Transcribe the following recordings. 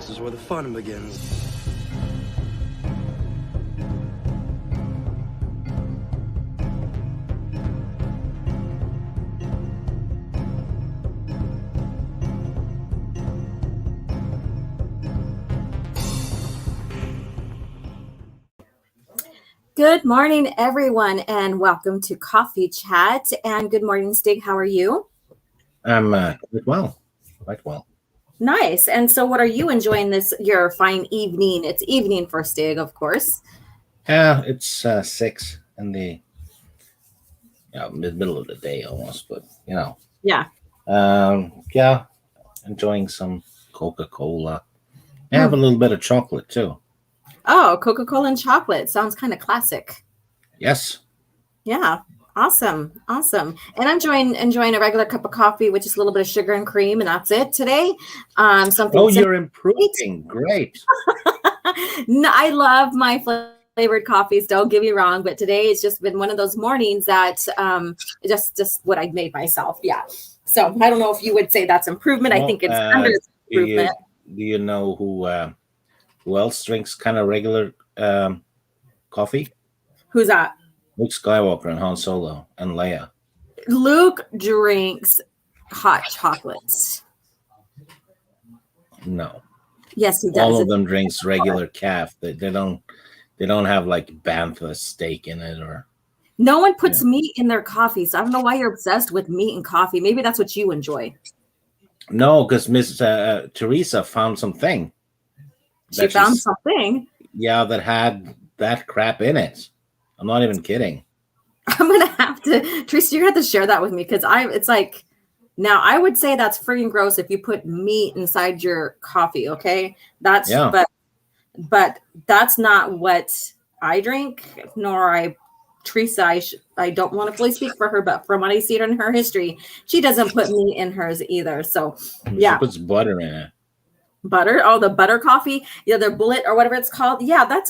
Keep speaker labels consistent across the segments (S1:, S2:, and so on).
S1: This is where the fun begins.
S2: Good morning, everyone, and welcome to Coffee Chat. And good morning, Stig. How are you?
S3: I'm quite well.
S2: Nice. And so what are you enjoying this, your fine evening? It's evening for Stig, of course.
S3: Yeah, it's 6 in the middle of the day almost, but
S2: Yeah.
S3: Yeah, enjoying some Coca-Cola. I have a little bit of chocolate too.
S2: Oh, Coca-Cola and chocolate. Sounds kind of classic.
S3: Yes.
S2: Yeah. Awesome. And I'm enjoying a regular cup of coffee with just a little bit of sugar and cream, and that's it today. Something
S3: you're improving. Great.
S2: No, I love my flavored coffees, don't get me wrong, but today it's just been one of those mornings that just what I made myself. Yeah. So I don't know if you would say that's improvement. I think it's under improvement.
S3: Do you know who else drinks kind of regular coffee?
S2: Who's that?
S3: Luke Skywalker and Han Solo and Leia.
S2: Luke drinks hot chocolates.
S3: No.
S2: Yes, he does.
S3: All of them drinks regular calf. They don't have like bantha steak in it or.
S2: No one puts meat in their coffee, so I don't know why you're obsessed with meat and coffee. Maybe that's what you enjoy.
S3: No, because Miss Teresa found something.
S2: She found something?
S3: Yeah, that had that crap in it. I'm not even kidding.
S2: I'm going to have to, Teresa, you're going to have to share that with me because it's like, now I would say that's freaking gross if you put meat inside your coffee, okay? But that's not what I drink, nor Teresa, I don't want to fully speak for her, but from what I see in her history, she doesn't put meat in hers either. So, yeah.
S3: She puts butter in it.
S2: Butter? Oh, the butter coffee? Yeah, the bullet or whatever it's called. Yeah,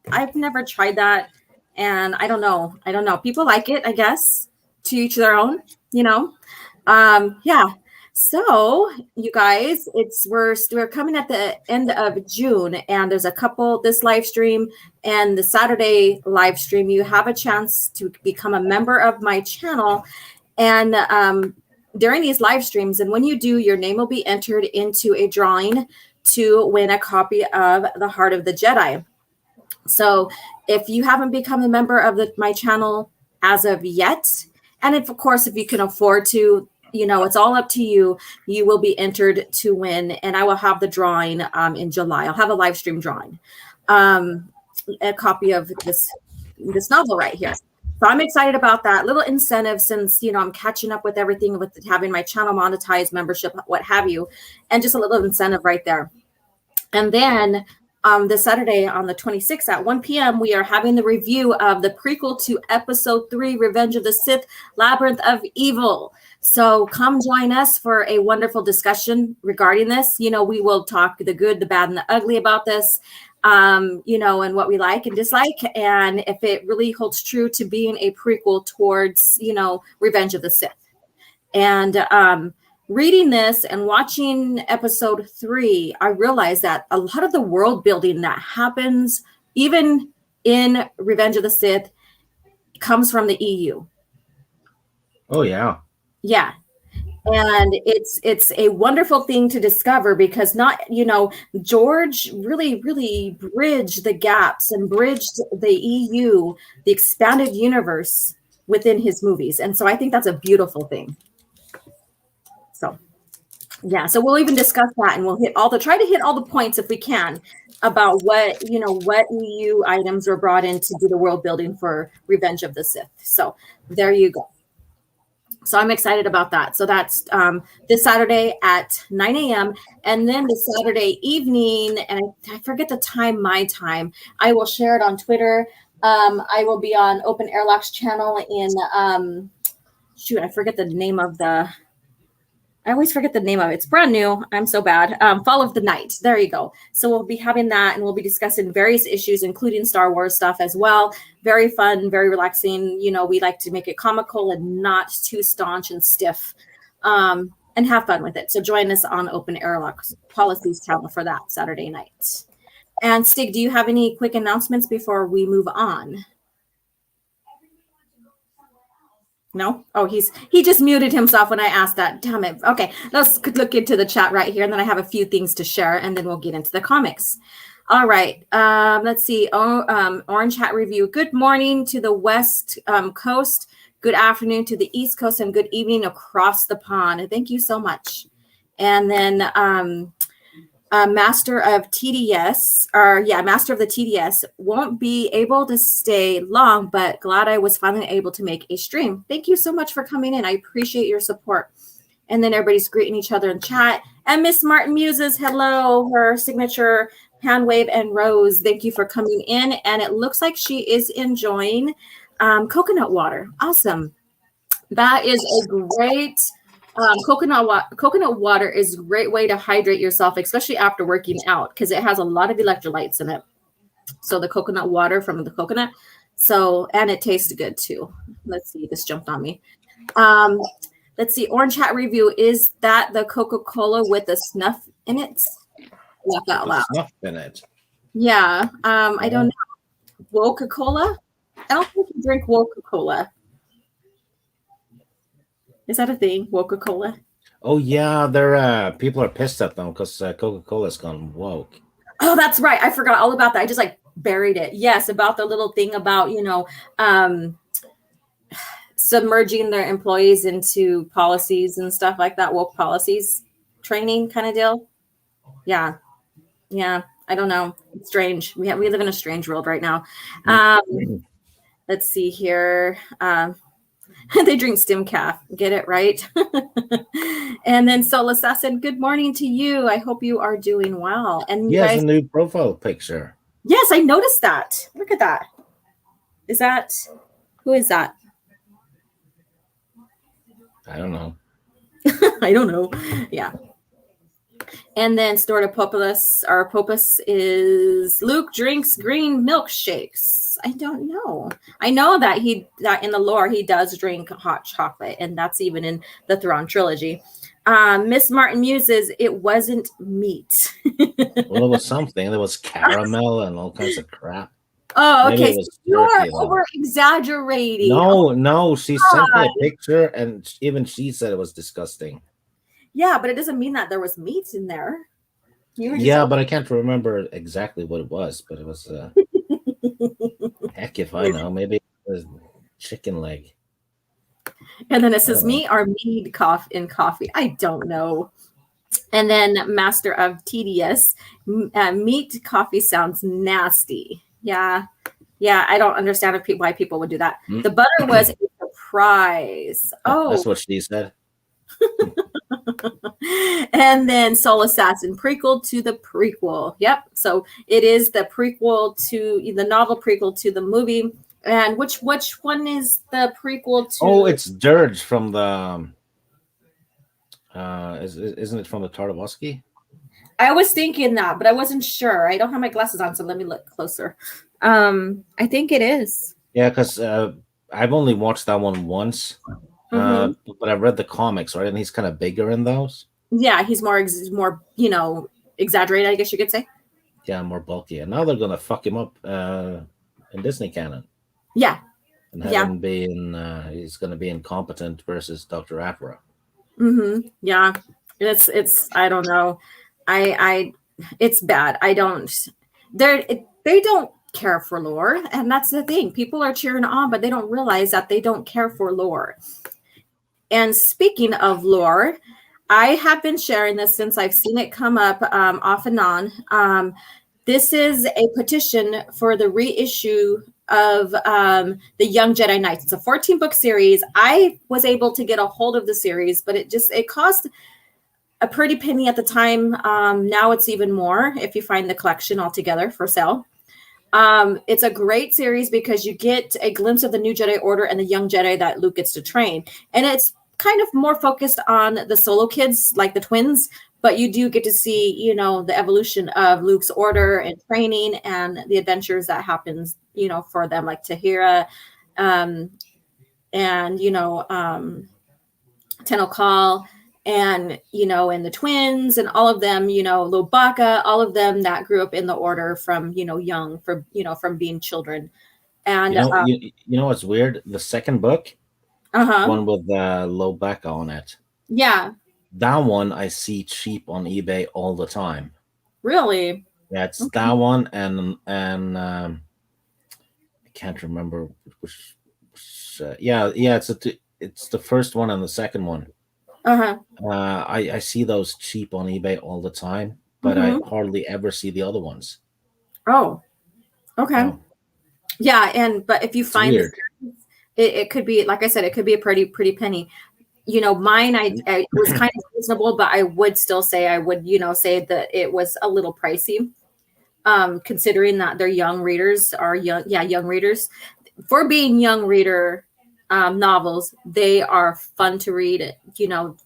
S2: I've never tried that. And I don't know. People like it, I guess. To each their own, Yeah. So, you guys, we're coming at the end of June, and there's this live stream and the Saturday live stream. You have a chance to become a member of my channel, and during these live streams, and when you do, your name will be entered into a drawing to win a copy of The Heart of the Jedi. So if you haven't become a member of my channel as of yet, and if you can afford to, it's all up to you. You will be entered to win, and I will have the drawing in July. I'll have a live stream drawing, a copy of this novel right here. So I'm excited about that little incentive since, I'm catching up with everything with having my channel monetized, membership, what have you, and just a little incentive right there. And then this Saturday on the 26th at 1 p.m., we are having the review of the prequel to Episode 3, Revenge of the Sith, Labyrinth of Evil. So come join us for a wonderful discussion regarding this. We will talk the good, the bad, and the ugly about this, and what we like and dislike, and if it really holds true to being a prequel towards, Revenge of the Sith. And reading this and watching Episode 3, I realized that a lot of the world building that happens even in Revenge of the Sith comes from the EU.
S3: Oh, yeah.
S2: Yeah. And it's a wonderful thing to discover because George really, really bridged the gaps and bridged the EU, the expanded universe within his movies. And so I think that's a beautiful thing. So, yeah, so we'll even discuss that, and we'll try to hit all the points if we can about what EU items were brought in to do the world building for Revenge of the Sith. So there you go. So I'm excited about that. So that's this Saturday at 9 a.m. And then the Saturday evening, and I forget the time, my time, I will share it on Twitter. I will be on Open Airlock's channel in, I forget the name of I always forget the name of it. It's brand new. I'm so bad. Fall of the Night. There you go. So we'll be having that, and we'll be discussing various issues, including Star Wars stuff as well. Very fun, very relaxing. We like to make it comical and not too staunch and stiff. And and have fun with it. So join us on Open Airlock Policies channel for that Saturday night. And Stig, do you have any quick announcements before we move on? No? Oh, he just muted himself when I asked that. Damn it. Okay, let's look into the chat right here, and then I have a few things to share, and then we'll get into the comics. All right. Let's see. Orange Hat Review. Good morning to the West Coast. Good afternoon to the East Coast, and good evening across the pond. Thank you so much. And then Master of TDS, Master of the TDS, won't be able to stay long, but glad I was finally able to make a stream. Thank you so much for coming in. I appreciate your support. And then everybody's greeting each other in chat. And Miss Martin Muses, hello, her signature hand wave and rose. Thank you for coming in. And it looks like she is enjoying coconut water. Awesome. That is a great coconut water is a great way to hydrate yourself, especially after working out, because it has a lot of electrolytes in it. So the coconut water from the coconut. And it tastes good too. Let's see, this jumped on me. Let's see, Orange Hat Review. Is that the Coca-Cola with the snuff in it? Laugh out loud.
S3: Snuff in it.
S2: Yeah. I don't know. Coca-Cola? I don't think you drink Coca-Cola. Is that a thing? Coca-Cola?
S3: Oh yeah, they're people are pissed at them because Coca-Cola's gone woke.
S2: Oh, that's right. I forgot all about that. I just buried it. Yes, about the little thing about submerging their employees into policies and stuff like that. Woke policies training kind of deal. Yeah. I don't know. It's strange. We live in a strange world right now. Let's see here. They drink stim calf. Get it right. And then Soul Assassin, good morning to you. I hope you are doing well. And
S3: he has a new profile picture.
S2: Yes, I noticed that. Look at that. Who is that?
S3: I don't know.
S2: I don't know. Yeah. And then Storta Populus, our Popus is Luke drinks green milkshakes. I don't know. I know that in the lore he does drink hot chocolate, and that's even in the Thrawn trilogy. Miss Martin Muses, it wasn't meat.
S3: Well, it was something. There was caramel and all kinds of crap.
S2: Oh, okay. So you're over exaggerating.
S3: No. She sent me a picture, and even she said it was disgusting.
S2: Yeah, but it doesn't mean that there was meat in there.
S3: But I can't remember exactly what it was. But it was heck if I know. Maybe it was chicken leg.
S2: And then it says meat or mead in coffee. I don't know. And then Master of TDS, meat coffee sounds nasty. Yeah. I don't understand why people would do that. The butter was a surprise. Oh,
S3: that's what she said.
S2: And then Soul Assassin, prequel to the prequel. Yep. So it is the prequel to the novel, prequel to the movie. And which one is the prequel to?
S3: Oh, it's Dirge from the. Isn't it from the Tartakovsky?
S2: I was thinking that, but I wasn't sure. I don't have my glasses on, so let me look closer. I think it is.
S3: Yeah, because I've only watched that one once. But I've read the comics, right? And he's kind of bigger in those.
S2: Yeah, he's more exaggerated, I guess you could say.
S3: Yeah, more bulky. And now they're gonna fuck him up in Disney canon.
S2: Yeah.
S3: And have him being he's gonna be incompetent versus Dr. Aphra.
S2: Yeah. It's I don't know. It's bad. They don't care for lore, and that's the thing. People are cheering on, but they don't realize that they don't care for lore. And speaking of lore, I have been sharing this since I've seen it come up off and on. This is a petition for the reissue of the Young Jedi Knights. It's a 14-book series. I was able to get a hold of the series, but it cost a pretty penny at the time. Now it's even more if you find the collection altogether for sale. It's a great series because you get a glimpse of the new Jedi Order and the young Jedi that Luke gets to train. And it's kind of more focused on the solo kids, like the twins, but you do get to see, the evolution of Luke's order and training and the adventures that happens, for them, like Tahira, and, Tenno Call and and the twins and all of them, Lobaka, all of them that grew up in the order from young, from being children. And
S3: you know what's weird? The second book,
S2: uh-huh.
S3: one with Lobecca on it.
S2: Yeah.
S3: That one I see cheap on eBay all the time.
S2: Really?
S3: Yeah, it's
S2: Okay.
S3: that one and I can't remember which yeah, it's the first one and the second one.
S2: Uh-huh.
S3: I see those cheap on eBay all the time, but I
S2: Mm-hmm.
S3: hardly ever see the other ones.
S2: Oh, okay.
S3: Yeah,
S2: Yeah, but if you
S3: it's
S2: find
S3: weird.
S2: this, it could be, like I said, it could be a pretty penny. Mine, I was kind of reasonable, but I would still say, I would, say that it was a little pricey, considering that they're young readers, are young, yeah, young readers. For being young reader novels, they are fun to read,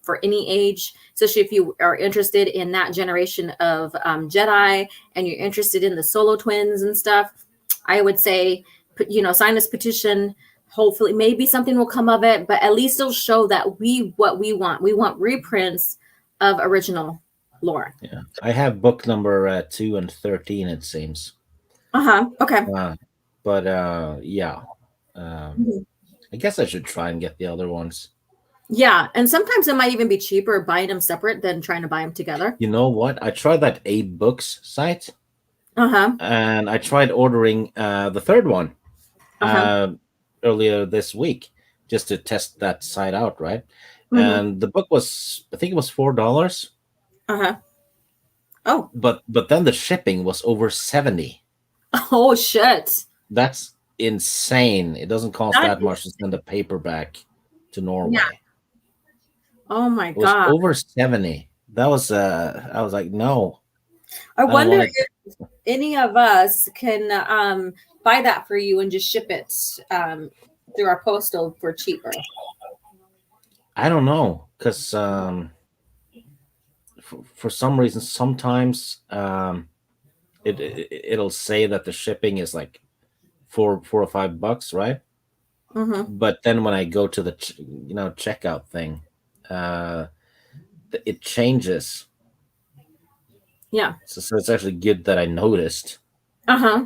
S2: for any age, especially if you are interested in that generation of Jedi and you're interested in the solo twins and stuff. I would say, sign this petition. Hopefully, maybe something will come of it, but at least it'll show that what we want. We want reprints of original lore.
S3: Yeah, I have book number 2 and 13. It seems.
S2: Uh-huh. Okay.
S3: But yeah, um,
S2: Mhm.
S3: I guess I should try and get the other ones.
S2: Yeah, and sometimes it might even be cheaper buying them separate than trying to buy them together.
S3: You know what? I tried that Abe Books site,
S2: Uh-huh.
S3: and I tried ordering the third one
S2: Uh-huh.
S3: uh, earlier this week just to test that site out, right?
S2: Mm-hmm.
S3: And the book was, I think it was $4,
S2: Uh-huh. Oh.
S3: but then the shipping was over 70.
S2: Oh shit.
S3: That's insane. It doesn't cost
S2: That
S3: that
S2: is,
S3: much to send a paperback to
S2: yeah.
S3: Norway.
S2: Oh my
S3: It was
S2: God.
S3: over 70. That was I was like, no,
S2: I
S3: I don't
S2: wonder
S3: want
S2: if any of us can buy that for you and just ship it through our postal for cheaper.
S3: I don't know, because for some reason sometimes it'll say that the shipping is like $4 or $5, right?
S2: Mm-hmm.
S3: But then when I go to the checkout thing, uh, it changes.
S2: Yeah.
S3: So it's actually good that I noticed.
S2: Uh-huh.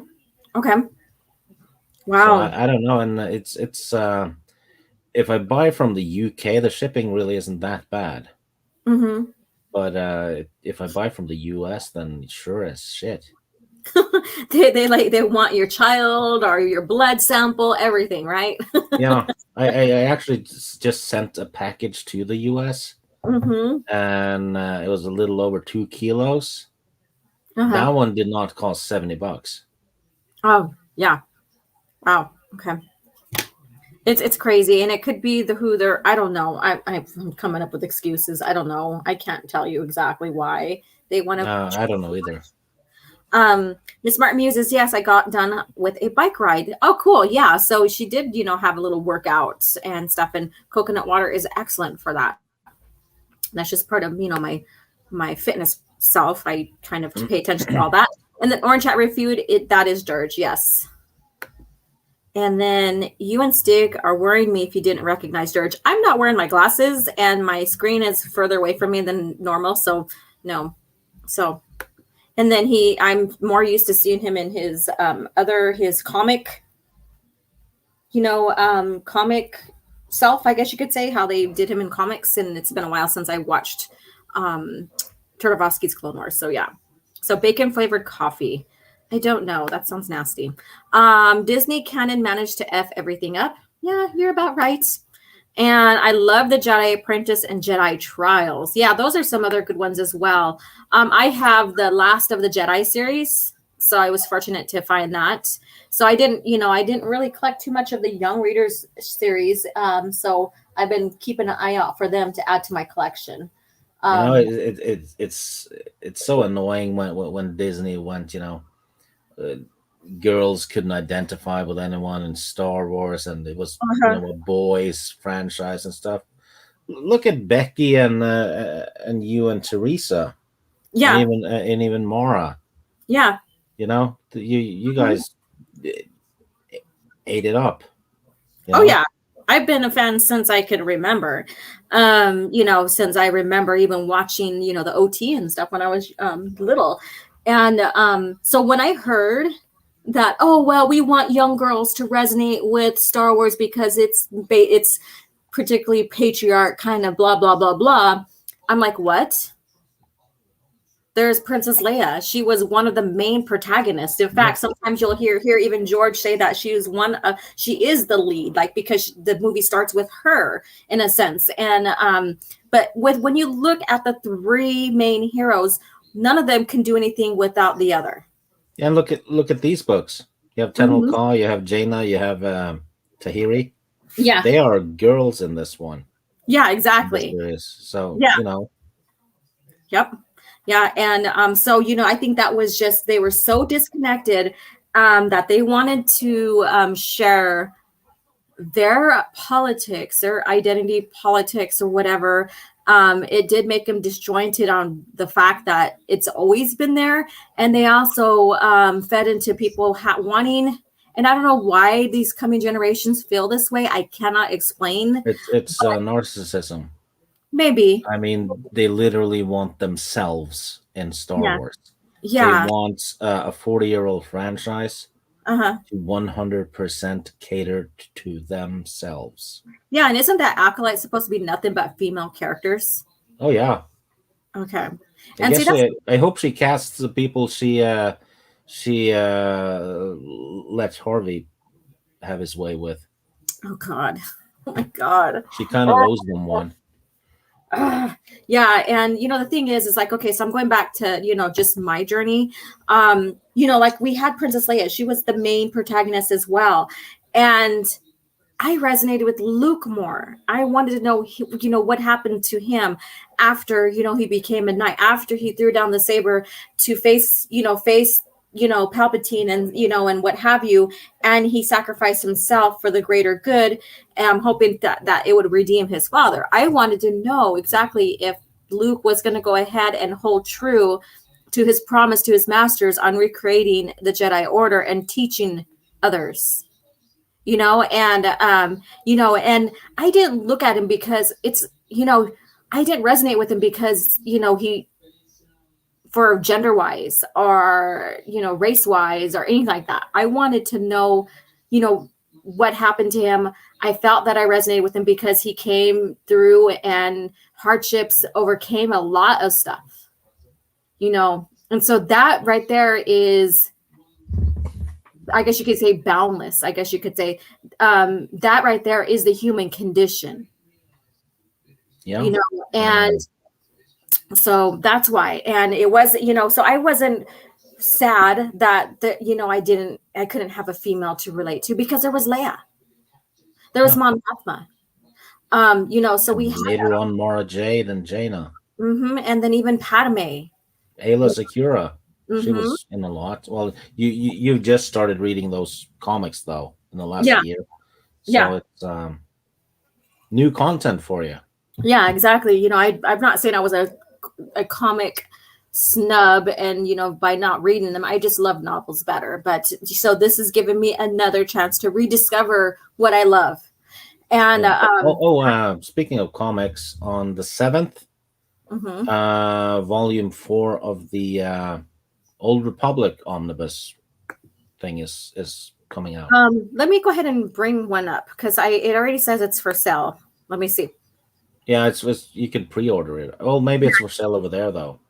S2: Okay.
S3: So
S2: Wow.
S3: I don't know, and it's if I buy from the UK, the shipping really isn't that bad.
S2: Mm-hmm.
S3: But if I buy from the US, then sure as shit.
S2: They want your child or your blood sample, everything, right?
S3: Yeah, I actually just sent a package to the US,
S2: Mm-hmm.
S3: and it was a little over 2 kilos. That
S2: Uh-huh.
S3: one did not cost $70.
S2: Oh, yeah. Wow. Okay. It's crazy, and it could be the who they're. I don't know. I'm coming up with excuses. I don't know. I can't tell you exactly why they want to.
S3: I don't know either.
S2: Miss Martin Muses, yes, I got done with a bike ride. Oh, cool. Yeah. So she did, have a little workout and stuff, and coconut water is excellent for that. That's just part of, my fitness self. I kind of pay attention to all that. And then Orange Hat Reviewed, that is Dirge, yes. And then you and Stig are worrying me if you didn't recognize Dirge. I'm not wearing my glasses, and my screen is further away from me than normal, so no. So, and then I'm more used to seeing him in his his comic, comic self, I guess you could say, how they did him in comics, and it's been a while since I watched Tartakovsky's Clone Wars. So yeah. So bacon flavored coffee. I don't know. That sounds nasty. Disney canon managed to F everything up. Yeah, you're about right. And I love the Jedi Apprentice and Jedi Trials. Yeah, those are some other good ones as well. I have the Last of the Jedi series, so I was fortunate to find that. So I didn't really collect too much of the Young Readers series. So I've been keeping an eye out for them to add to my collection.
S3: It's so annoying when Disney went, girls couldn't identify with anyone in Star Wars, and it was
S2: Uh-huh.
S3: a boys franchise and stuff. Look at Becky and you and Teresa,
S2: Yeah,
S3: and even Mara.
S2: yeah.
S3: You
S2: Mhm.
S3: guys ate it up.
S2: Oh yeah. I've been a fan since I could remember. Since I remember even watching, the OT and stuff when I was little. And so when I heard that, oh well, we want young girls to resonate with Star Wars because it's particularly patriarch kind of blah blah blah blah. I'm like, what? There's Princess Leia. She was one of the main protagonists. In fact, sometimes you'll hear even George say that she is the lead, like because the movie starts with her in a sense. And but when you look at the three main heroes, none of them can do anything without the other.
S3: Yeah, and look at these books. You have Tenel Ka, you have Jaina, you have Tahiri.
S2: Yeah,
S3: they are girls in this one.
S2: Yeah, exactly.
S3: So
S2: Yep. Yeah, and so I think that was just they were so disconnected that they wanted to share their politics, their identity politics, or whatever. It did make them disjointed on the fact that it's always been there, and they also fed into people wanting. And I don't know why these coming generations feel this way. I cannot explain.
S3: It's narcissism.
S2: Maybe.
S3: I mean, they literally want themselves in Star Wars.
S2: Yeah.
S3: They want a 40-year-old franchise
S2: to
S3: 100% cater to themselves.
S2: Yeah, and isn't that Acolyte supposed to be nothing but female characters?
S3: Oh, yeah.
S2: Okay.
S3: I hope she casts the people she lets Harvey have his way with.
S2: Oh, God. Oh, my God.
S3: She kind of owes them one.
S2: Yeah, and the thing is like, okay, so I'm going back to just my journey. Like we had Princess Leia, she was the main protagonist as well, and I resonated with Luke more. I wanted to know what happened to him after he became a knight, after he threw down the saber to face Palpatine and what have you, and he sacrificed himself for the greater good, and I'm hoping that it would redeem his father. I wanted to know exactly if Luke was going to go ahead and hold true to his promise to his masters on recreating the Jedi Order and teaching others, and and I didn't look at him because it's I didn't resonate with him because he, for gender wise or race wise or anything like that. I wanted to know what happened to him. I felt that I resonated with him because he came through and hardships overcame a lot of stuff, and so that right there is, I guess you could say, boundless. I guess you could say that right there is the human condition.
S3: Yeah.
S2: And so that's why. And it was, so I wasn't sad that I couldn't have a female to relate to, because there was Leia, there was Mon Mothma, so we
S3: later on Mara Jade and Jaina,
S2: and then even Padme,
S3: Ayla Secura. She was in a lot. Well, you just started reading those comics though in the last year, so it's new content for you.
S2: Yeah, exactly. I'm not saying I was a comic snub and by not reading them. I just love novels better. But so this has given me another chance to rediscover what I love. And
S3: speaking of comics, on the 7th, volume 4 of the Old Republic omnibus thing is coming out.
S2: Let me go ahead and bring one up because it already says it's for sale. Let me see.
S3: Yeah, it's you can pre-order it. Oh, maybe it's for sale over there though.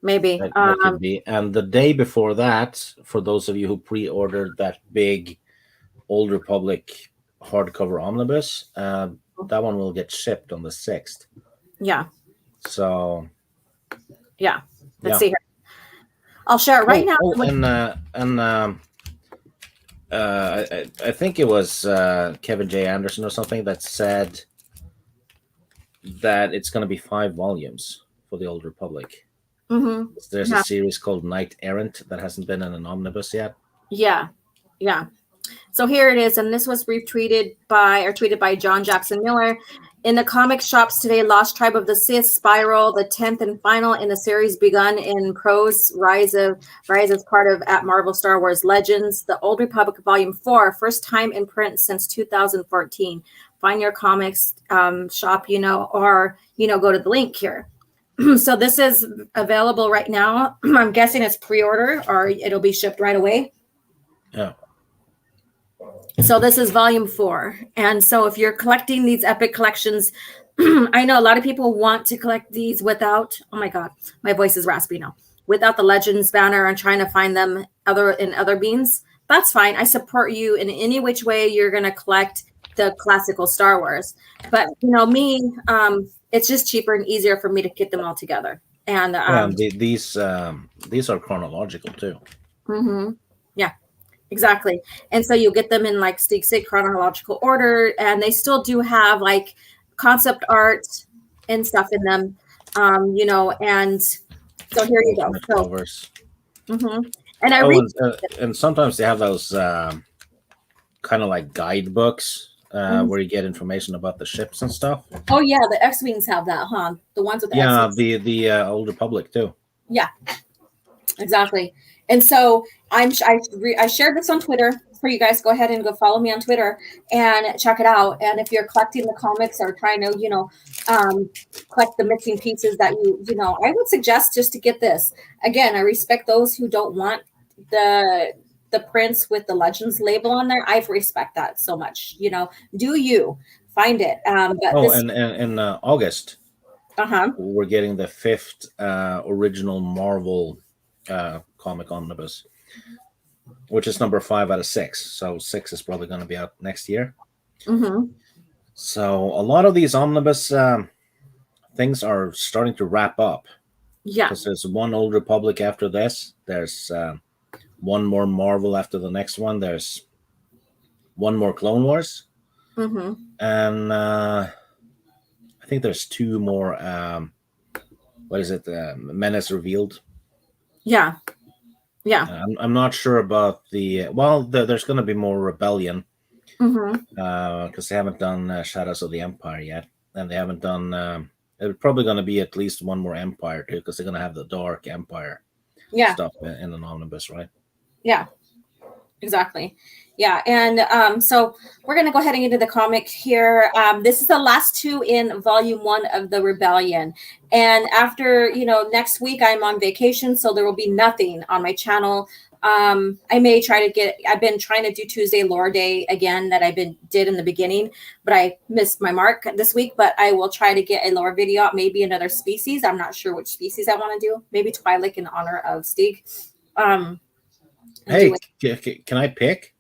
S2: Maybe
S3: that could be. And the day before that, for those of you who pre-ordered that big Old Republic hardcover omnibus, that one will get shipped on the 6th.
S2: Yeah.
S3: So.
S2: Yeah. Let's see here. I'll share it right now.
S3: I think it was Kevin J. Anderson or something that said that it's going to be 5 volumes for the Old Republic. There's a series called Knight Errant that hasn't been in an omnibus yet.
S2: Yeah. So here it is, and this was tweeted by John Jackson Miller. In the comic shops today, Lost Tribe of the Sith, Spiral, the 10th and final in the series begun in prose, Rise as part of at Marvel Star Wars Legends. The Old Republic Volume 4, first time in print since 2014. find your comics shop, or, go to the link here. So this is available right now. I'm guessing it's pre-order or it'll be shipped right away.
S3: Yeah.
S2: So this is volume 4. And so if you're collecting these epic collections, I know a lot of people want to collect these without, oh my God, my voice is raspy now, without the Legends banner and trying to find them in other beans. That's fine. I support you in any which way you're going to collect the classical Star Wars. But, me, it's just cheaper and easier for me to get them all together. And
S3: these are chronological too.
S2: Mm-hmm. Yeah. Exactly. And so you'll get them in, like Steve said, chronological order, and they still do have like concept art and stuff in them, and so here you go. So, mm-hmm. And I read,
S3: and sometimes they have those kind of like guidebooks where you get information about the ships and stuff.
S2: Oh yeah, the X-Wings have that, huh? The ones with the
S3: X-Wings. the Old Republic too.
S2: Yeah, exactly. And so I shared this on Twitter for you guys. Go ahead and go follow me on Twitter and check it out. And if you're collecting the comics or trying to, collect the missing pieces that I would suggest just to get this. Again, I respect those who don't want the prints with the Legends label on there. I respect that so much. Do you find it?
S3: In August, we're getting the 5th original Marvel comic omnibus, which is number 5 out of 6. So 6 is probably going to be out next year.
S2: Mm-hmm.
S3: So a lot of these omnibus things are starting to wrap up.
S2: Yeah,
S3: because there's one Old Republic after this. There's one more Marvel after the next one. There's one more Clone Wars, and I think there's 2 more. What is it? Menace Revealed.
S2: Yeah. Yeah.
S3: I'm not sure about the. Well, there's going to be more Rebellion because they haven't done Shadows of the Empire yet, and they haven't done. There's probably going to be at least one more Empire too, because they're going to have the Dark Empire stuff in an omnibus, right?
S2: Yeah, exactly. Yeah, and so we're going to go ahead and get into the comic here. This is the last 2 in volume 1 of the Rebellion. And after, next week I'm on vacation, so there will be nothing on my channel. I may try to I've been trying to do Tuesday Lore Day again that did in the beginning, but I missed my mark this week, but I will try to get a lore video out, maybe another species. I'm not sure which species I want to do. Maybe Twi'lek in honor of Stig.
S3: Hey, can I pick?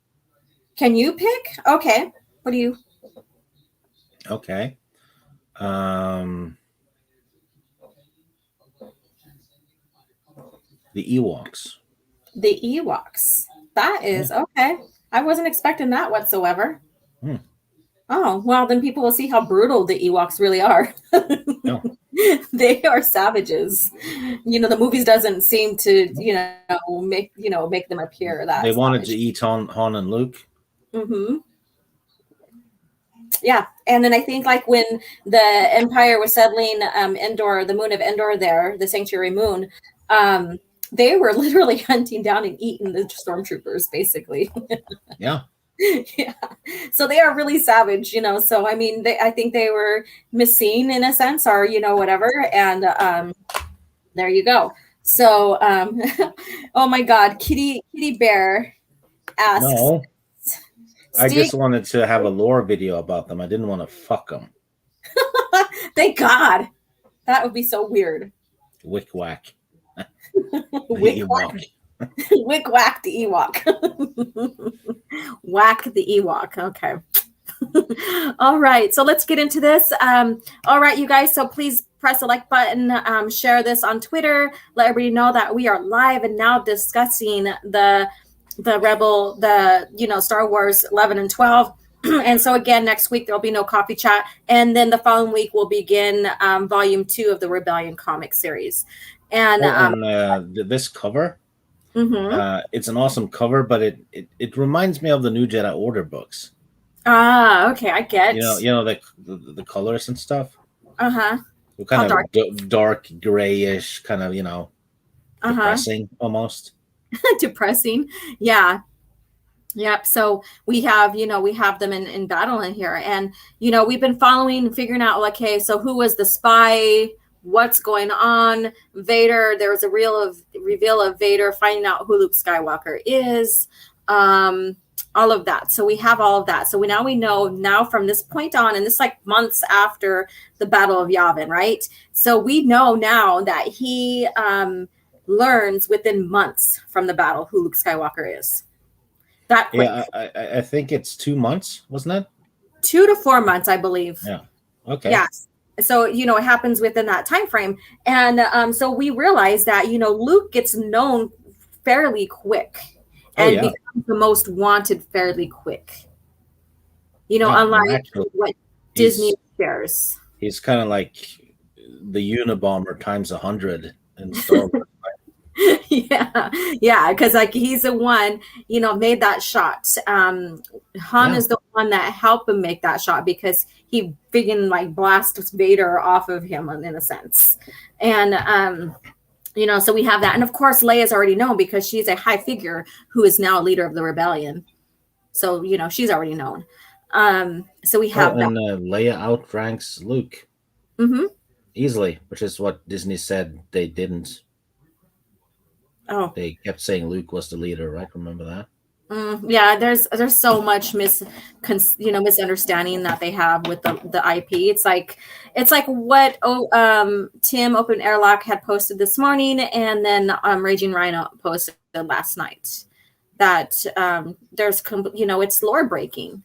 S2: Can you pick? Okay. What do you?
S3: Okay. The Ewoks.
S2: The Ewoks. That is okay. I wasn't expecting that whatsoever. Oh, well, then people will see how brutal the Ewoks really are.
S3: No.
S2: They are savages. The movies doesn't seem to, make them appear that
S3: they wanted to eat Han and Luke.
S2: Mm-hmm. Yeah, and then I think like when the Empire was settling Endor, the moon of Endor there, the Sanctuary Moon, they were literally hunting down and eating the stormtroopers, basically.
S3: Yeah.
S2: Yeah. So they are really savage, So I mean, I think they were missing in a sense, or whatever. And there you go. So, oh my God, Kitty Bear asks.
S3: No. I just wanted to have a lore video about them. I didn't want to fuck them.
S2: Thank God. That would be so weird.
S3: Wick whack.
S2: Wick whack. Wick whack the Ewok. Whack the Ewok. Okay. All right. So let's get into this. All right, you guys. So please press the like button. Share this on Twitter. Let everybody know that we are live and now discussing the Rebel, Star Wars 11 and 12. And so again, next week, there'll be no coffee chat. And then the following week, we'll begin volume 2 of the Rebellion comic series. And
S3: this cover, it's an awesome cover, but it reminds me of the New Jedi Order books.
S2: Ah, okay, I get.
S3: The colors and stuff.
S2: Kind
S3: of dark grayish, kind of depressing almost.
S2: Depressing, yeah. Yep. So we have, we have them in battle in here. And, we've been figuring out, like, okay, so who was the spy? What's going on? Vader, there was a reveal of Vader, finding out who Luke Skywalker is. All of that. So we have all of that. So we know now from this point on, and this like months after the Battle of Yavin, right? So we know now that he learns within months from the battle who Luke Skywalker is. That quick.
S3: Yeah, I think it's 2 months, wasn't it?
S2: 2 to 4 months, I believe.
S3: Yeah. Okay.
S2: Yes. So, it happens within that time frame. And so we realize that, Luke gets known fairly quick and becomes the most wanted fairly quick. Unlike what Disney shares.
S3: He's kind of like the Unabomber times 100 in Star Wars.
S2: yeah, because like he's the one, made that shot. Han is the one that helped him make that shot because he friggin' like blasts Vader off of him in a sense. And so we have that, and of course Leia's already known because she's a high figure who is now a leader of the rebellion. So she's already known. So we have that.
S3: And Leia outranks Luke easily, which is what Disney said they didn't.
S2: Oh,
S3: they kept saying Luke was the leader, right? Remember that?
S2: Yeah, there's so much misunderstanding that they have with the IP. It's like what Tim Open Airlock had posted this morning, and then Raging Rhino posted last night that there's it's lore breaking,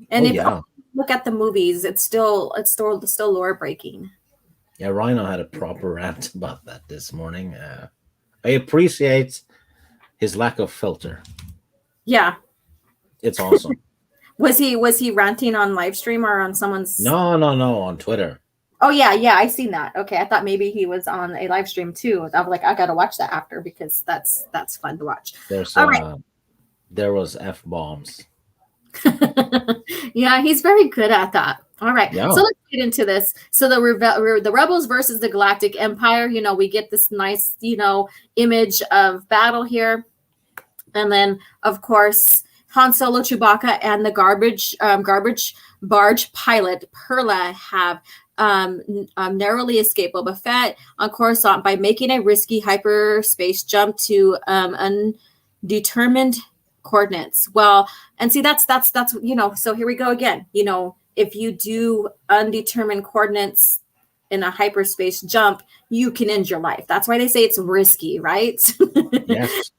S2: and if you look at the movies, it's still lore breaking.
S3: Yeah, Rhino had a proper rant about that this morning. I appreciate his lack of filter.
S2: Yeah,
S3: it's awesome.
S2: Was he ranting on live stream or on someone's?
S3: No, on Twitter.
S2: Oh yeah, I seen that. Okay, I thought maybe he was on a live stream too. I was like, I gotta watch that after because that's fun to watch.
S3: There was F-bombs.
S2: Yeah, he's very good at that. All right,
S3: yeah.
S2: So let's get into this. So the Rebels versus the Galactic Empire. We get this nice, image of battle here, and then of course Han Solo, Chewbacca, and the garbage barge pilot Perla have narrowly escaped Boba Fett on Coruscant by making a risky hyperspace jump to undetermined coordinates. Well, and see that's so here we go again. If you do undetermined coordinates in a hyperspace jump, you can end your life. That's why they say it's risky, right?
S3: Yes.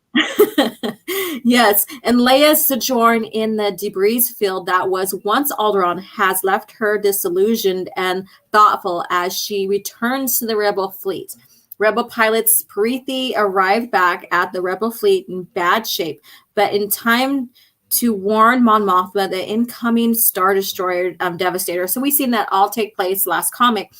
S2: Yes. And Leia's sojourn in the debris field that was once Alderaan has left her disillusioned and thoughtful as she returns to the Rebel fleet. Rebel pilots Preethi arrived back at the Rebel fleet in bad shape, but in time to warn Mon Mothma the incoming Star Destroyer Devastator. So we've seen that all take place last comic.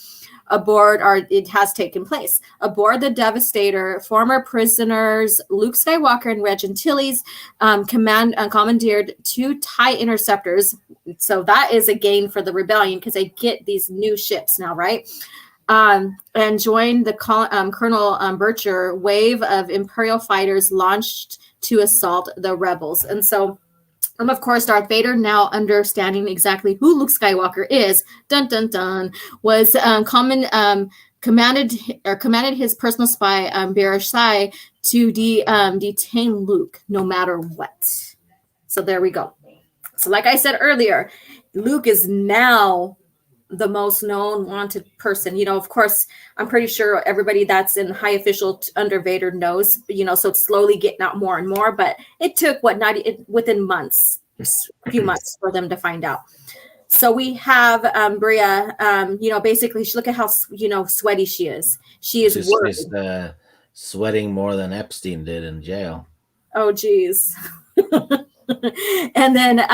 S2: It has taken place. Aboard the Devastator, former prisoners Luke Skywalker and Reg Antilles commandeered 2 TIE interceptors. So that is a gain for the rebellion because they get these new ships now, right? And joined the Colonel Bircher wave of Imperial fighters launched to assault the rebels. And so, of course, Darth Vader, now understanding exactly who Luke Skywalker is, was commanded his personal spy, Barashai, to detain Luke no matter what. So there we go. So like I said earlier, Luke is now the most known wanted person. Of course, I'm pretty sure everybody that's in high official under Vader knows, so it's slowly getting out more and more, but it took within months, a few months for them to find out. So we have Bria, basically look at how, sweaty she is. She's
S3: sweating more than Epstein did in jail.
S2: Oh, geez. And then,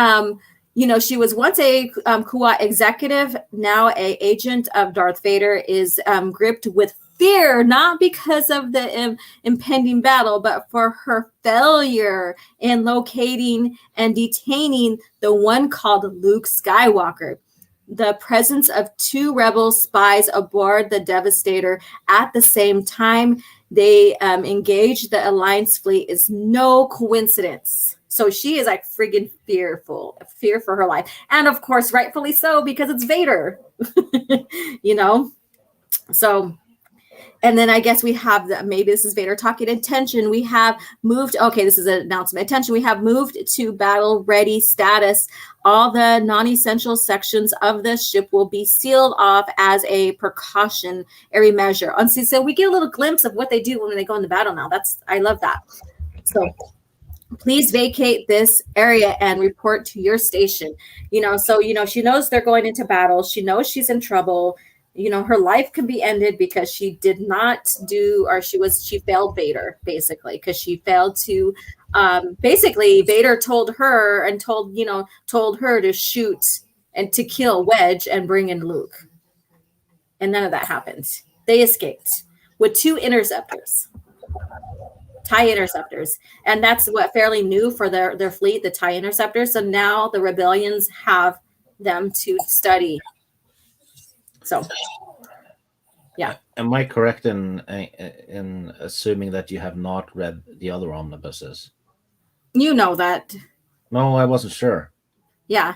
S2: she was once a Kuat executive, now a agent of Darth Vader, is gripped with fear, not because of the impending battle, but for her failure in locating and detaining the one called Luke Skywalker. The presence of 2 rebel spies aboard the Devastator at the same time they engage the Alliance fleet is no coincidence. So she is like friggin' fear for her life. And of course, rightfully so, because it's Vader, So, and then I guess we have maybe this is Vader talking attention. We have moved. Okay, this is an announcement. Attention. We have moved to battle ready status. All the non-essential sections of the ship will be sealed off as a precautionary measure. And so we get a little glimpse of what they do when they go into battle now. I love that. So please vacate this area and report to your station. So she knows they're going into battle. She knows she's in trouble. Her life could be ended because she did not she failed Vader, basically, because she failed to, basically Vader told her and told her to shoot and to kill Wedge and bring in Luke. And none of that happened. They escaped with 2 interceptors. TIE interceptors, and that's what fairly new for their fleet, the TIE interceptors. So now the rebellions have them to study. So, yeah.
S3: Am I correct in assuming that you have not read the other omnibuses?
S2: You know that.
S3: No, I wasn't sure.
S2: Yeah.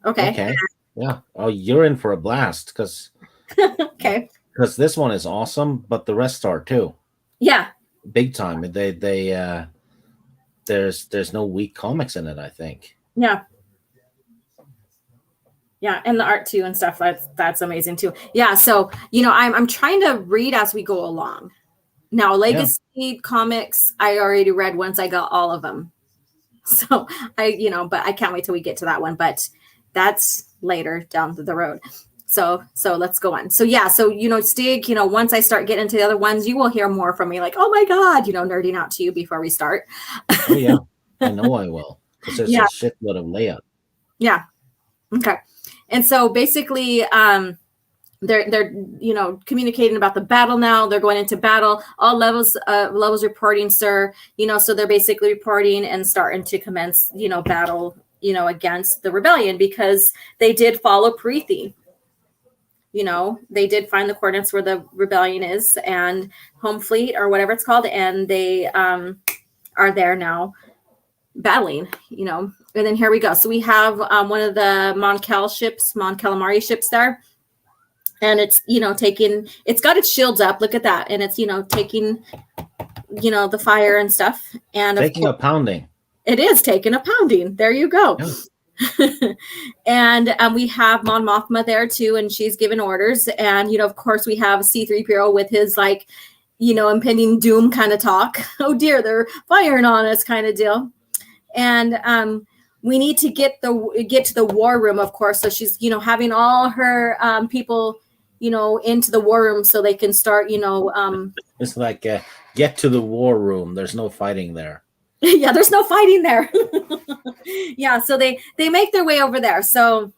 S2: Okay.
S3: Yeah. Oh, you're in for a blast because.
S2: Okay.
S3: Because this one is awesome, but the rest are too.
S2: Yeah.
S3: Big time. There's no weak comics in it, I think.
S2: Yeah. Yeah, and the art too and stuff. That's amazing too. Yeah, so I'm trying to read as we go along. Now, Legacy comics I already read once I got all of them. So but I can't wait till we get to that one. But that's later down the road. So let's go on. So yeah, Stig, once I start getting into the other ones, you will hear more from me, like, oh my God, nerding out to you before we start.
S3: Oh yeah, I know I will, because there's a shitload of Leia.
S2: Yeah. Okay. And so basically, they're communicating about the battle now. They're going into battle. All levels reporting, sir. So they're basically reporting and starting to commence, battle, against the rebellion, because they did follow Preethi. They did find the coordinates where the rebellion is and home fleet or whatever it's called, and they are there now battling. And then here we go. So we have one of the Mon Calamari ships there, and it's it's got its shields up. Look at that, and it's taking the fire and stuff, and
S3: taking a pounding.
S2: It is taking a pounding. There you go. Yeah. And we have Mon Mothma there too, and she's giving orders. And of course, we have C-3PO with his impending doom kind of talk. Oh dear, they're firing on us kind of deal. And we need to get to the war room, of course. So she's having all her people into the war room so they can start
S3: it's like get to the war room. There's no fighting there.
S2: Yeah, there's no fighting there. Yeah, so they make their way over there. So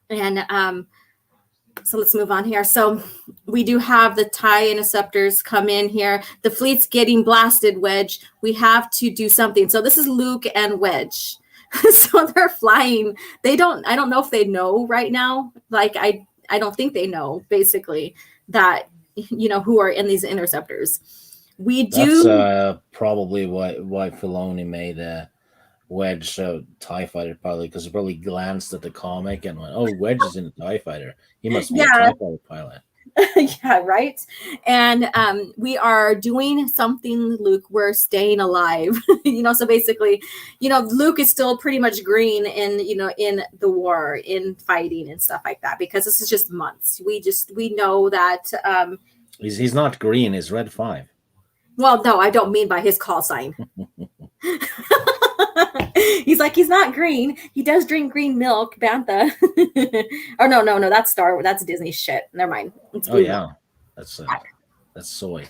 S2: let's move on here. So we do have the TIE interceptors come in here. The fleet's getting blasted, Wedge. We have to do something. So this is Luke and Wedge. So they're flying. I don't know if they know right now. Like I don't think they know, basically, that who are in these interceptors. We do.
S3: That's probably why Filoni made Wedge TIE fighter, probably because he probably glanced at the comic and went, "Oh, Wedge is in a TIE fighter. He must be a TIE fighter pilot."
S2: Yeah, right. And we are doing something, Luke. We're staying alive. So basically, Luke is still pretty much green in in the war, in fighting and stuff like that, because this is just months. We know that
S3: he's not green. He's red 5.
S2: Well, no, I don't mean by his call sign. He's like, he's not green. He does drink green milk, Bantha. Oh no, that's Disney shit. Never mind. It's blue milk.
S3: That's soy.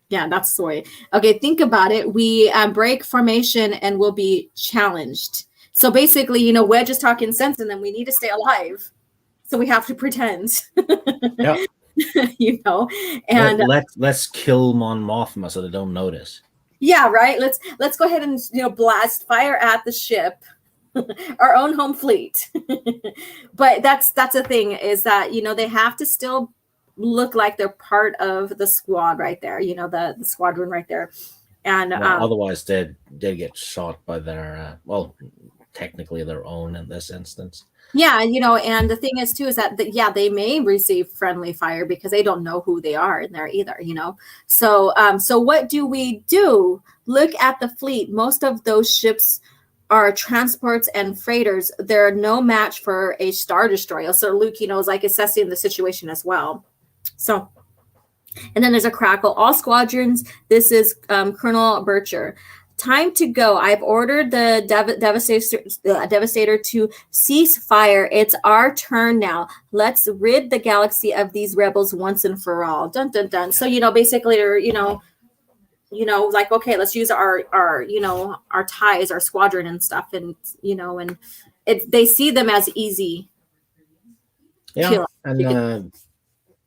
S2: Yeah, that's soy. Okay, think about it. We break formation and will be challenged. So basically, Wedge is talking sense, and then we need to stay alive. So we have to pretend.
S3: Yeah.
S2: And
S3: let's kill Mon Mothma so they don't notice.
S2: Yeah, right. Let's go ahead and blast fire at the ship, our own home fleet. But that's the thing, is that they have to still look like they're part of the squad right there. The squadron right there. And
S3: otherwise they'd get shot by their technically their own in this instance.
S2: Yeah, and the thing is too is that they may receive friendly fire because they don't know who they are in there either. So what do we do? Look at the fleet. Most of those ships are transports and freighters. They're no match for a Star Destroyer. So Luke, is like assessing the situation as well. So, and then there's a crackle. All squadrons. This is Colonel Bircher. Time to go. I've ordered the Devastator to cease fire. It's our turn now. Let's rid the galaxy of these rebels once and for all. Dun dun dun. So basically, like, okay, let's use our ties, our squadron and stuff, and and they see them as easy.
S3: Yeah, kill. And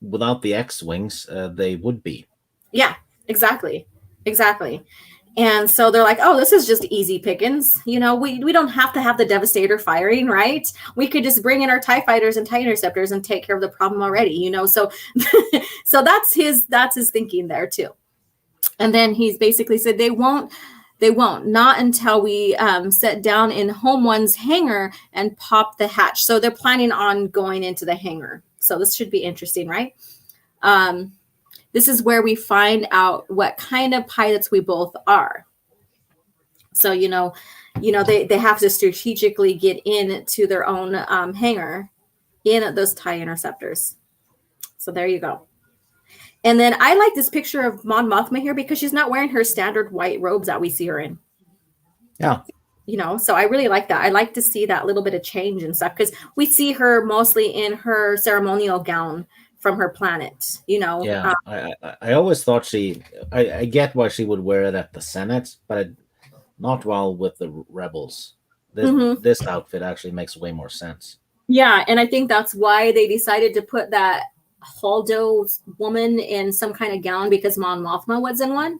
S3: without the X-wings, they would be.
S2: Yeah, exactly. And so they're like, oh, this is just easy pickings. We don't have to have the Devastator firing, right? We could just bring in our TIE fighters and TIE interceptors and take care of the problem already, So so that's his thinking there too. And then he's basically said they won't, not until we sit down in Home One's hangar and pop the hatch. So they're planning on going into the hangar. So this should be interesting, right? This is where we find out what kind of pilots we both are. So, they have to strategically get into their own hangar in those TIE interceptors. So there you go. And then I like this picture of Mon Mothma here because she's not wearing her standard white robes that we see her in.
S3: Yeah.
S2: So I really like that. I like to see that little bit of change and stuff because we see her mostly in her ceremonial gown from her planet,
S3: Yeah, I always thought I get why she would wear it at the Senate, but not well with the rebels. This outfit actually makes way more sense.
S2: Yeah, and I think that's why they decided to put that Holdo woman in some kind of gown because Mon Mothma was in one.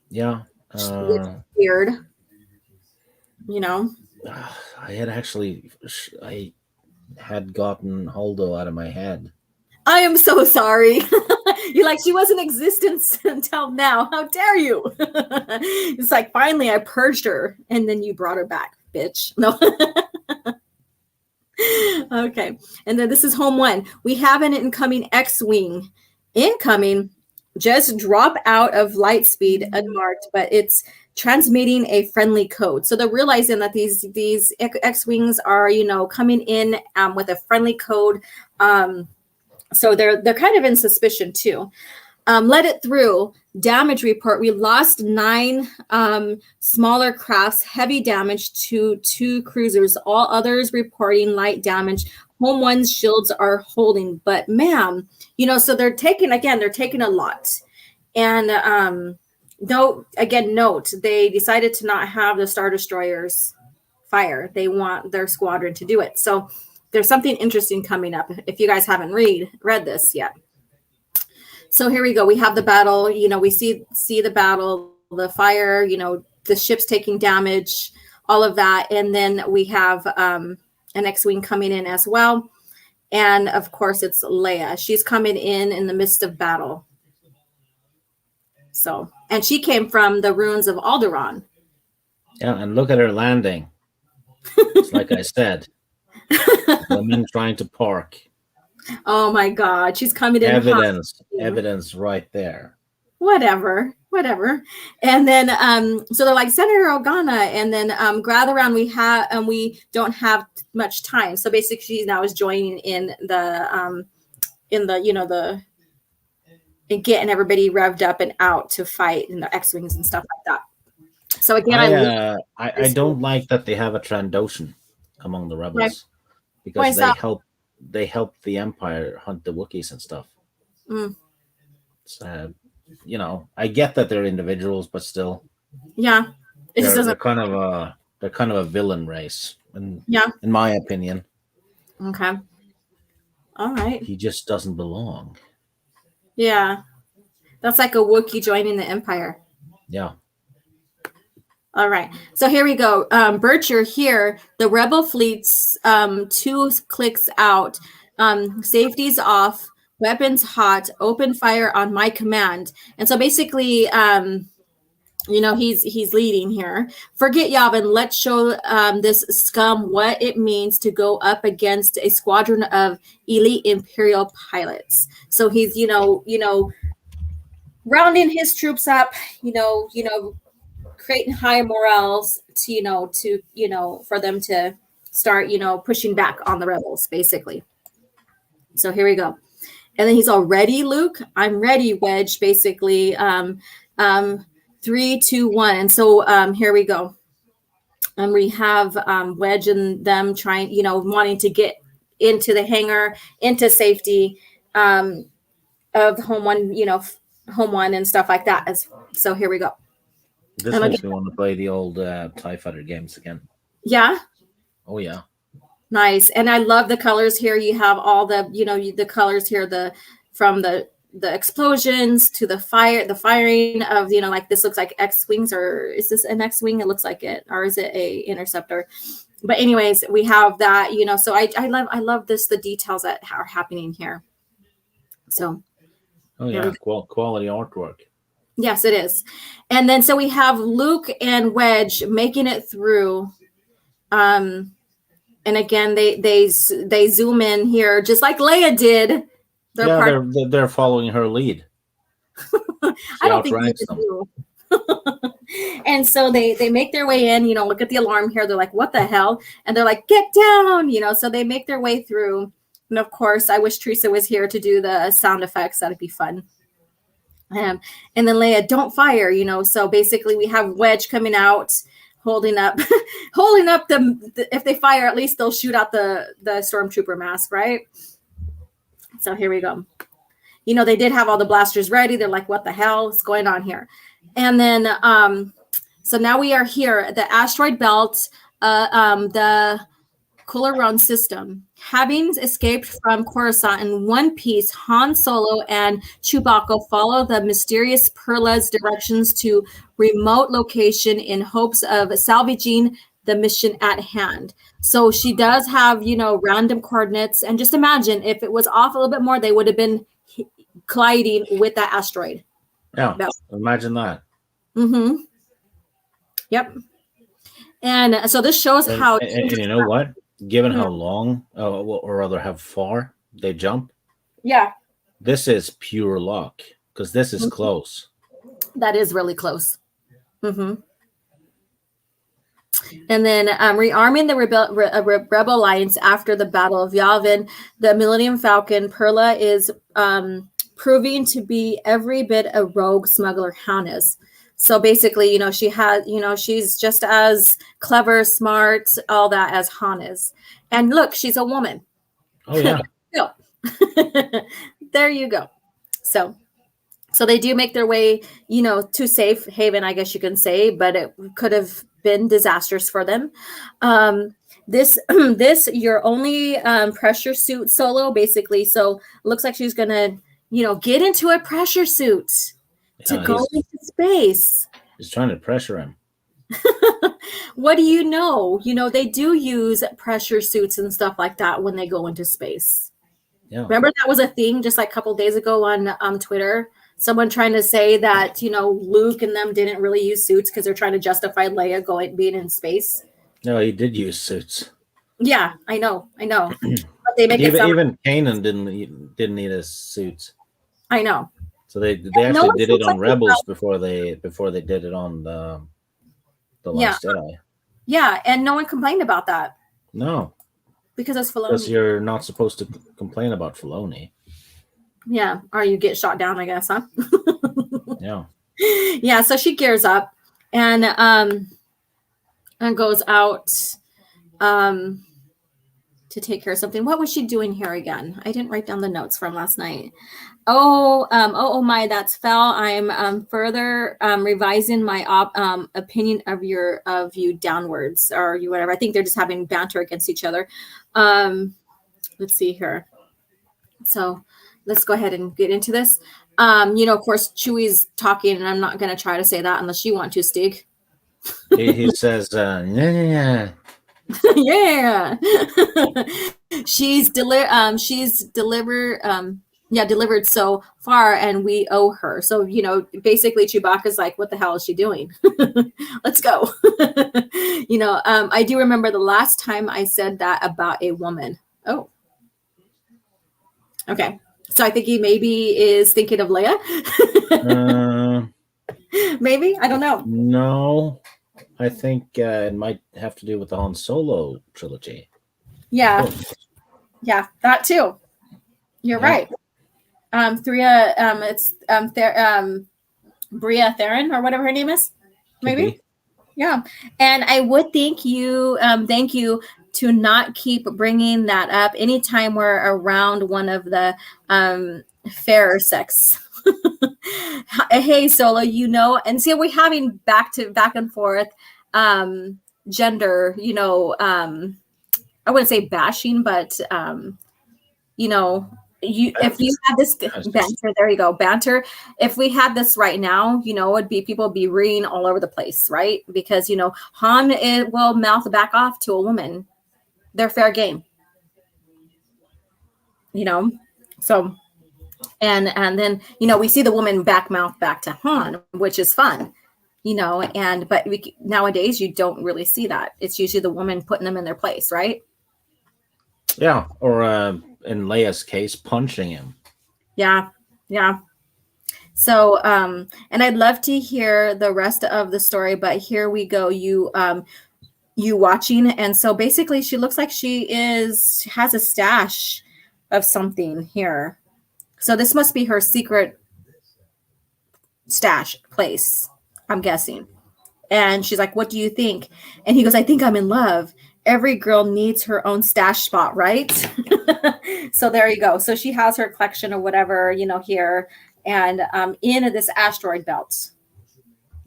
S3: Yeah.
S2: Weird.
S3: I had gotten Holdo out of my head.
S2: I am so sorry. You're like, she was in existence until now. How dare you? It's like, finally, I purged her. And then you brought her back, bitch. No. Okay. And then this is Home One. We have an incoming X-Wing. Incoming. Just drop out of light speed unmarked, but it's transmitting a friendly code. So they're realizing that these X-Wings are, coming in with a friendly code. So they're kind of in suspicion too. Let it through. Damage report. We lost 9 smaller crafts, heavy damage to 2 cruisers. All others reporting light damage. Home One's shields are holding, but ma'am, so they're taking a lot. And note, they decided to not have the Star Destroyers fire. They want their squadron to do it. So there's something interesting coming up if you guys haven't read this yet. So here we go. We have the battle. We see the battle, the fire, the ships taking damage, all of that. And then we have an X-Wing coming in as well. And of course, it's Leia. She's coming in the midst of battle. So, and she came from the Ruins of Alderaan.
S3: Yeah, and look at her landing. It's like I said. Women trying to park.
S2: Oh my God, she's coming in.
S3: Evidence right there.
S2: Whatever. And then so they're like, Senator Organa, and then gather around. We don't have much time. So basically, she now is joining in the and getting everybody revved up and out to fight in the X-Wings and stuff like that. So again,
S3: I don't like that they have a Trandoshan among the rebels. Right. Because they help the Empire hunt the Wookiees and stuff. So, I get that they're individuals, but still,
S2: yeah,
S3: they're kind of a villain race, in my opinion.
S2: Okay, all right.
S3: He just doesn't belong.
S2: Yeah, that's like a Wookiee joining the Empire.
S3: Yeah.
S2: All right, so here we go. Bircher here, the rebel fleet's 2 clicks out. Safety's off, weapons hot, open fire on my command. And so basically, he's leading here. Forget Yavin. Let's show this scum what it means to go up against a squadron of elite Imperial pilots. So he's rounding his troops up. Creating high morales to for them to start pushing back on the rebels, basically. So here we go. And then he's all ready, Luke. I'm ready, Wedge. Basically, 3, 2, 1. And so here we go. And we have Wedge and them trying, wanting to get into the hangar, into safety of home one and stuff like that. So here we go.
S3: This makes me want to play the old TIE Fighter games again.
S2: Yeah?
S3: Oh, yeah.
S2: Nice. And I love the colors here. You have all the, the colors here, from the explosions to the firing of, like this looks like X-Wings, or is this an X-Wing? It looks like it. Or is it a interceptor? But anyways, we have that, so I love this, the details that are happening here. So.
S3: Oh, yeah. Quality artwork.
S2: Yes, it is. And then, so we have Luke and Wedge making it through. And again, they zoom in here, just like Leia did.
S3: They're following her lead.
S2: I don't think they do. And so they make their way in, look at the alarm here. They're like, what the hell? And they're like, get down, so they make their way through. And of course, I wish Teresa was here to do the sound effects. That'd be fun. And then Leia, don't fire, So basically, we have Wedge coming out, holding up the. If they fire, at least they'll shoot out the stormtrooper mask, right? So here we go. They did have all the blasters ready. They're like, what the hell is going on here? And then, so now we are here at the asteroid belt, the Alderaan system. Having escaped from Coruscant in one piece, Han Solo and Chewbacca follow the mysterious Perla's directions to remote location in hopes of salvaging the mission at hand. So she does have, random coordinates. And just imagine if it was off a little bit more, they would have been colliding with that asteroid.
S3: Yeah, imagine that.
S2: Mm-hmm. Yep. And so this shows how...
S3: And you know what? Given how long, or rather how far they jump,
S2: yeah,
S3: this is pure luck because this is close.
S2: That is really close. Mm-hmm. And then rearming the Rebel Alliance after the Battle of Yavin, the Millennium Falcon, Perla is proving to be every bit a rogue smuggler Han is. So basically, she has, she's just as clever, smart, all that as Han is. And look, she's a woman.
S3: Oh, yeah.
S2: There you go. So they do make their way, to safe haven, I guess you can say, but it could have been disastrous for them. This your only pressure suit solo, basically. So it looks like she's going to, get into a pressure suit. To go into space.
S3: He's trying to pressure him.
S2: What do you know? They do use pressure suits and stuff like that when they go into space. Yeah. Remember that was a thing just like a couple of days ago on Twitter? Someone trying to say that, Luke and them didn't really use suits because they're trying to justify Leia being in space.
S3: No, he did use suits.
S2: Yeah, I know. But they make
S3: even Kanan didn't need his suits.
S2: I know.
S3: So they actually did it on Rebels before they did it on the Last Jedi.
S2: Yeah, and no one complained about that.
S3: No.
S2: Because it's Filoni.
S3: Because you're not supposed to complain about Filoni.
S2: Yeah, or you get shot down, I guess, huh?
S3: Yeah.
S2: Yeah, so she gears up and goes out to take care of something. What was she doing here again? I didn't write down the notes from last night. Oh my, that's fell. I'm further revising my opinion of you downwards or you whatever. I think they're just having banter against each other. Let's see here. So let's go ahead and get into this. Of course, Chewie's talking, and I'm not going to try to say that unless you want to, Stig.
S3: He says, yeah.
S2: Yeah. She's delivered delivered so far, and we owe her. So, basically Chewbacca's like, what the hell is she doing? Let's go. I do remember the last time I said that about a woman. Oh, okay. So I think he maybe is thinking of Leia. Maybe, I don't know.
S3: No, I think it might have to do with the Han Solo trilogy.
S2: Yeah. Oh. Yeah, that too. You're right. Thria, it's Bria Theron or whatever her name is. Maybe. Yeah. And I would thank you to not keep bringing that up anytime we're around one of the fairer sex. Hey, Solo, and see, we're having back and forth gender, I wouldn't say bashing, but if you had this banter, there you go, banter. If we had this right now, it'd be people be reading all over the place, right? Because Han will mouth back off to a woman. They're fair game, So, and then we see the woman mouth back to Han, which is fun, but nowadays you don't really see that. It's usually the woman putting them in their place, right?
S3: Yeah, or in Leia's case, punching him.
S2: Yeah. So, and I'd love to hear the rest of the story, but here we go. You watching, and so basically, she looks like she has a stash of something here. So this must be her secret stash place, I'm guessing. And she's like, "What do you think?" And he goes, "I think I'm in love. Every girl needs her own stash spot, right?" So there you go. So she has her collection or whatever, here, and in this asteroid belt.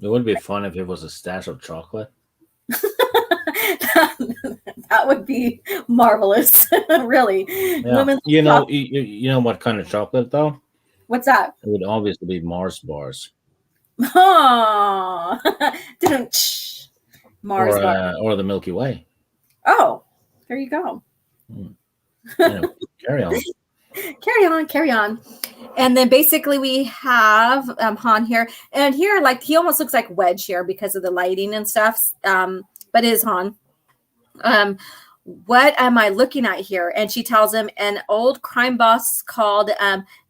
S3: It would be fun if it was a stash of chocolate.
S2: That would be marvelous, really.
S3: Yeah. You know what kind of chocolate though?
S2: What's that?
S3: It would obviously be Mars bars.
S2: Oh, Mars bar.
S3: Or the Milky Way.
S2: Oh, there you go.
S3: Carry on.
S2: Carry on. And then basically we have Han here. And here, like, he almost looks like Wedge here because of the lighting and stuff. But it is Han. What am I looking at here? And she tells him an old crime boss called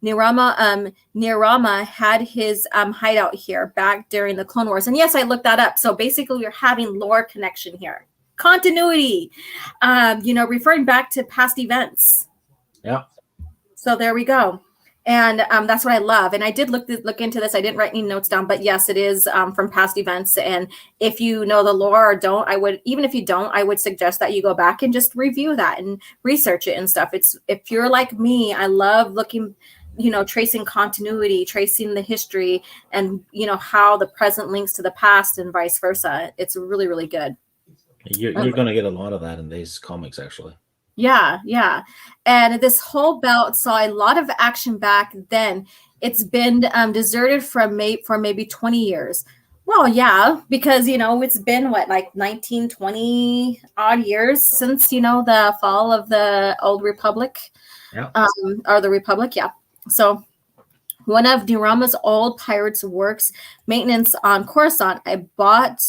S2: Nirama had his hideout here back during the Clone Wars. And yes, I looked that up. So basically we're having lore connection here. Continuity, referring back to past events.
S3: Yeah.
S2: So there we go. And that's what I love. And I did look into this. I didn't write any notes down, but yes, it is from past events. And if you know the lore or don't, even if you don't, I would suggest that you go back and just review that and research it and stuff. If you're like me, I love looking, tracing continuity, tracing the history, and how the present links to the past and vice versa. It's really, really good.
S3: You're going to get a lot of that in these comics, actually.
S2: Yeah. And this whole belt saw a lot of action back then. It's been deserted for maybe 20 years. Well, yeah, because, it's been like 19, 20 odd years since, the fall of the old Republic.
S3: Yeah.
S2: Or the Republic. Yeah. So one of Nirama's old pirates works maintenance on Coruscant. I bought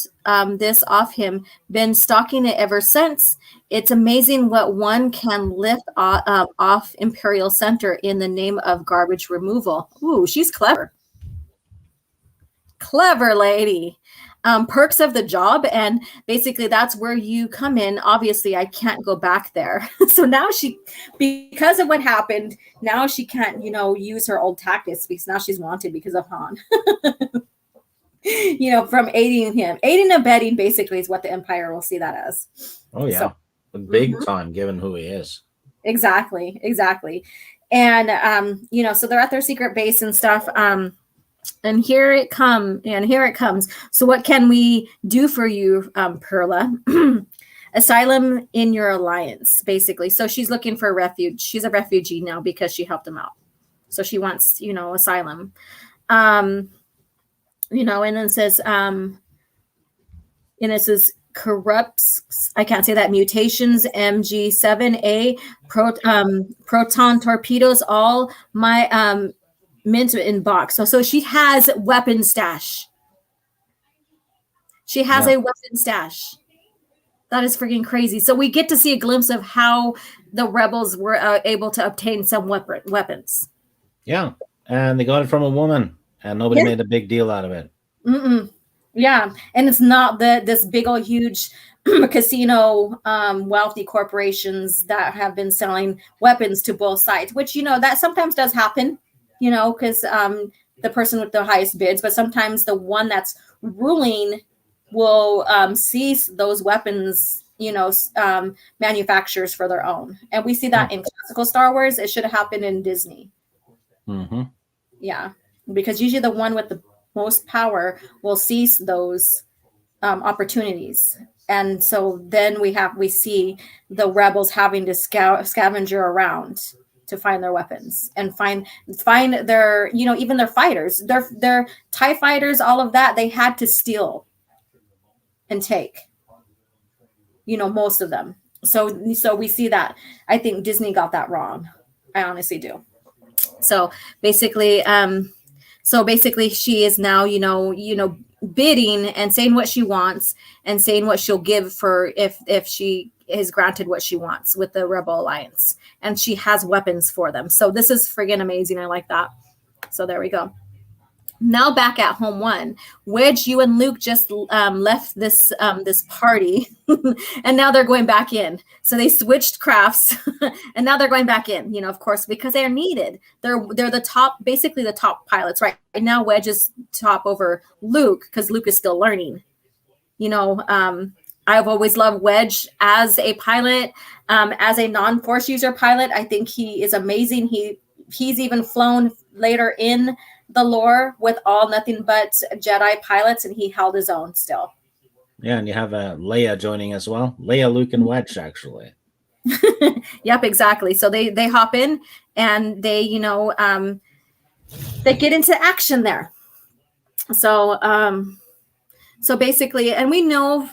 S2: this off him. Been stocking it ever since. It's amazing what one can lift off Imperial Center in the name of garbage removal. Ooh, she's clever. Clever lady. Perks of the job, and basically that's where you come in. Obviously, I can't go back there. So now because of what happened, now she can't, use her old tactics because now she's wanted because of Han. From aiding him. Aiding and abetting basically is what the Empire will see that as.
S3: Oh, yeah. So, big time, given who he is.
S2: Exactly. And, so they're at their secret base and stuff. And here it comes. So what can we do for you, Perla? Asylum in your alliance, basically. So she's looking for refuge. She's a refugee now because she helped him out. So she wants, asylum. And then says, and it says, corrupts, I can't say that, mutations, MG7A, proton torpedoes, all my mint in box. So she has weapon stash. She has a weapon stash. That is freaking crazy. So we get to see a glimpse of how the rebels were able to obtain some weapons.
S3: Yeah, and they got it from a woman, and nobody made a big deal out of it.
S2: Yeah, and it's not this big old huge casino wealthy corporations that have been selling weapons to both sides, which, that sometimes does happen, because the person with the highest bids, but sometimes the one that's ruling will seize those weapons, manufacturers for their own. And we see that in classical Star Wars. It should have happened in Disney.
S3: Mm-hmm.
S2: Yeah, because usually the one with the most power will seize those opportunities. And so then we see the rebels having to scavenger around to find their weapons and find their, even their fighters, their TIE fighters, all of that, they had to steal and take, most of them. So we see that. I think Disney got that wrong. I honestly do. So basically, she is now, bidding and saying what she wants and saying what she'll give for if she is granted what she wants with the Rebel Alliance, and she has weapons for them. So this is friggin' amazing. I like that. So there we go. Now back at Home One, Wedge, you and Luke just left this party, and now they're going back in. So they switched crafts, and now they're going back in. Of course, because they are needed. They're the top, basically the top pilots, right? And now Wedge is top over Luke because Luke is still learning. I've always loved Wedge as a pilot, as a non-force user pilot. I think he is amazing. He's even flown later in the lore with all nothing but Jedi pilots, and he held his own still.
S3: Yeah, and you have Leia joining as well. Leia, Luke, and Wedge, actually.
S2: Yep, exactly. So they hop in and they, they get into action there. So basically, and we know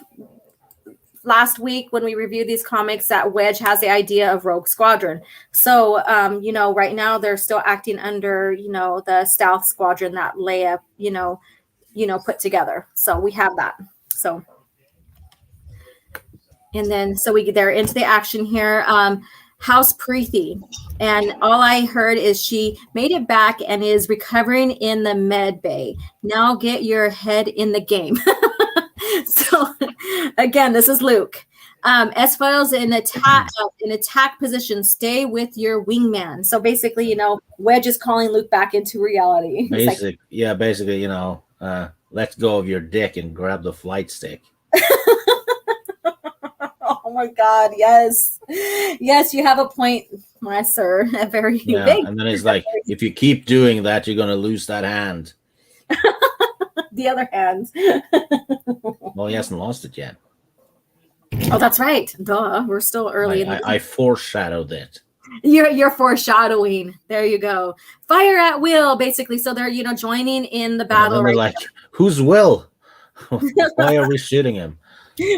S2: last week when we reviewed these comics that Wedge has the idea of Rogue Squadron. So, right now they're still acting under, the stealth squadron that Leia, put together. So we have that. So, and then, they're into the action here. House Preeti. And all I heard is she made it back and is recovering in the med bay. Now get your head in the game. So again, this is Luke. S-Files in attack position. Stay with your wingman. So basically, Wedge is calling Luke back into reality.
S3: Basically, let go of your dick and grab the flight stick.
S2: Oh my God! Yes, you have a point, my sir. Very big.
S3: And then it's like, if you keep doing that, you're going to lose that hand.
S2: The other hand.
S3: Well, he hasn't lost it yet.
S2: Oh, that's right. Duh. We're still early.
S3: I foreshadowed it.
S2: You're foreshadowing. There you go. Fire at will, basically. So they're joining in the battle.
S3: Right, like, who's Will? Why are we shooting him?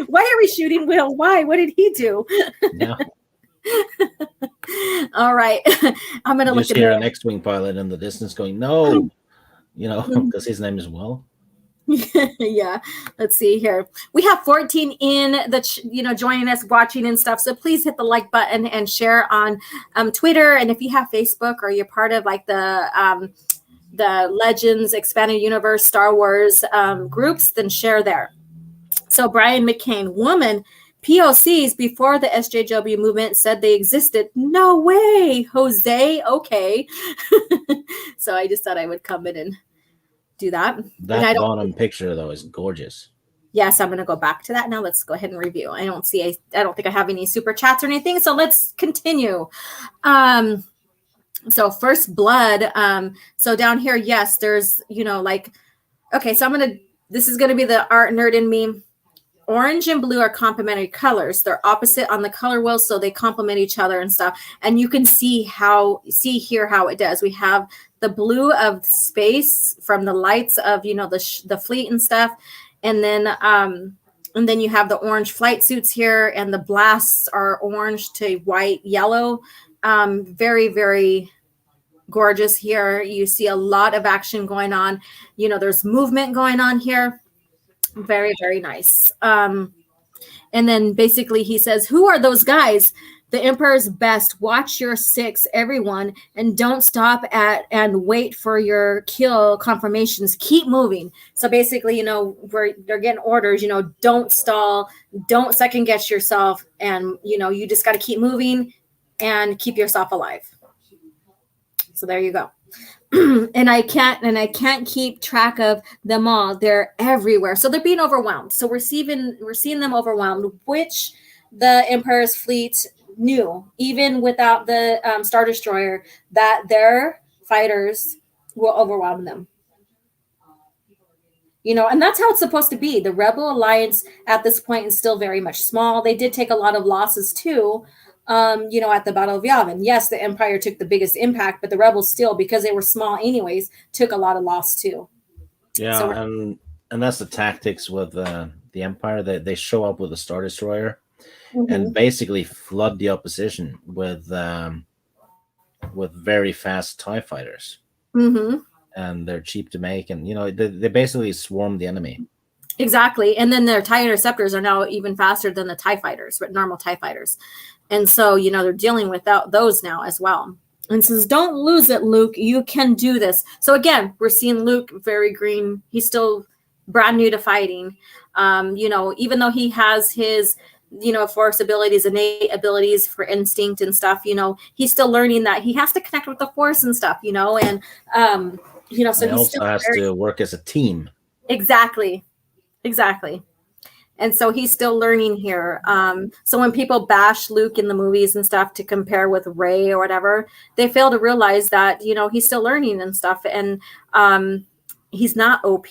S2: Why are we shooting Will? Why? What did he do?
S3: Yeah.
S2: All right. I'm gonna look at
S3: hear an X-wing pilot in the distance going, no, because his name is Will.
S2: Yeah, let's see here. We have 14 in the joining us, watching and stuff. So please hit the like button and share on Twitter. And if you have Facebook or you're part of like the Legends Expanded Universe Star Wars groups, then share there. So Brian McCain, woman POCs before the SJW movement said they existed. No way, Jose. Okay. So I just thought I would come in and do that.
S3: That bottom picture though is gorgeous.
S2: Yes, I'm going to go back to that now. Let's go ahead and review. I don't think I have any super chats or anything. So let's continue. So First Blood. So down here, yes, there's okay. So this is going to be the art nerd in me. Orange and blue are complementary colors. They're opposite on the color wheel, so they complement each other and stuff. And you can see here how it does. We have the blue of space from the lights of the fleet and stuff, and then And then you have the orange flight suits here, and the blasts are orange to white, yellow. Very, very gorgeous here. You see a lot of action going on. There's movement going on here. Very, very nice. And then basically he says, who are those guys? The Emperor's best. Watch your six, everyone, and don't stop at and wait for your kill confirmations. Keep moving. So basically, they're getting orders, don't stall, don't second guess yourself. And, you just got to keep moving and keep yourself alive. So there you go. and I can't keep track of them all. They're everywhere. So they're being overwhelmed. So we're seeing them overwhelmed, which the Emperor's fleet knew, even without the Star Destroyer, that their fighters will overwhelm them. And that's how it's supposed to be. The Rebel Alliance at this point is still very much small. They did take a lot of losses too, at the Battle of Yavin. Yes, the Empire took the biggest impact, but the Rebels still, because they were small anyways, took a lot of loss too.
S3: Yeah, so and that's the tactics with the Empire. They show up with a Star Destroyer and basically flood the opposition with very fast TIE fighters. And they're cheap to make, and they basically swarm the enemy.
S2: Exactly. And then their TIE interceptors are now even faster than the TIE fighters, normal TIE fighters. And so, they're dealing with those now as well. And says, don't lose it, Luke. You can do this. So again, we're seeing Luke very green. He's still brand new to fighting. Even though he has his, Force abilities, innate abilities for instinct and stuff, he's still learning that he has to connect with the Force and stuff, and, so
S3: he
S2: also
S3: has to work as a team.
S2: Exactly. And so he's still learning here. So when people bash Luke in the movies and stuff to compare with Rey or whatever, they fail to realize that, he's still learning and stuff. And he's not OP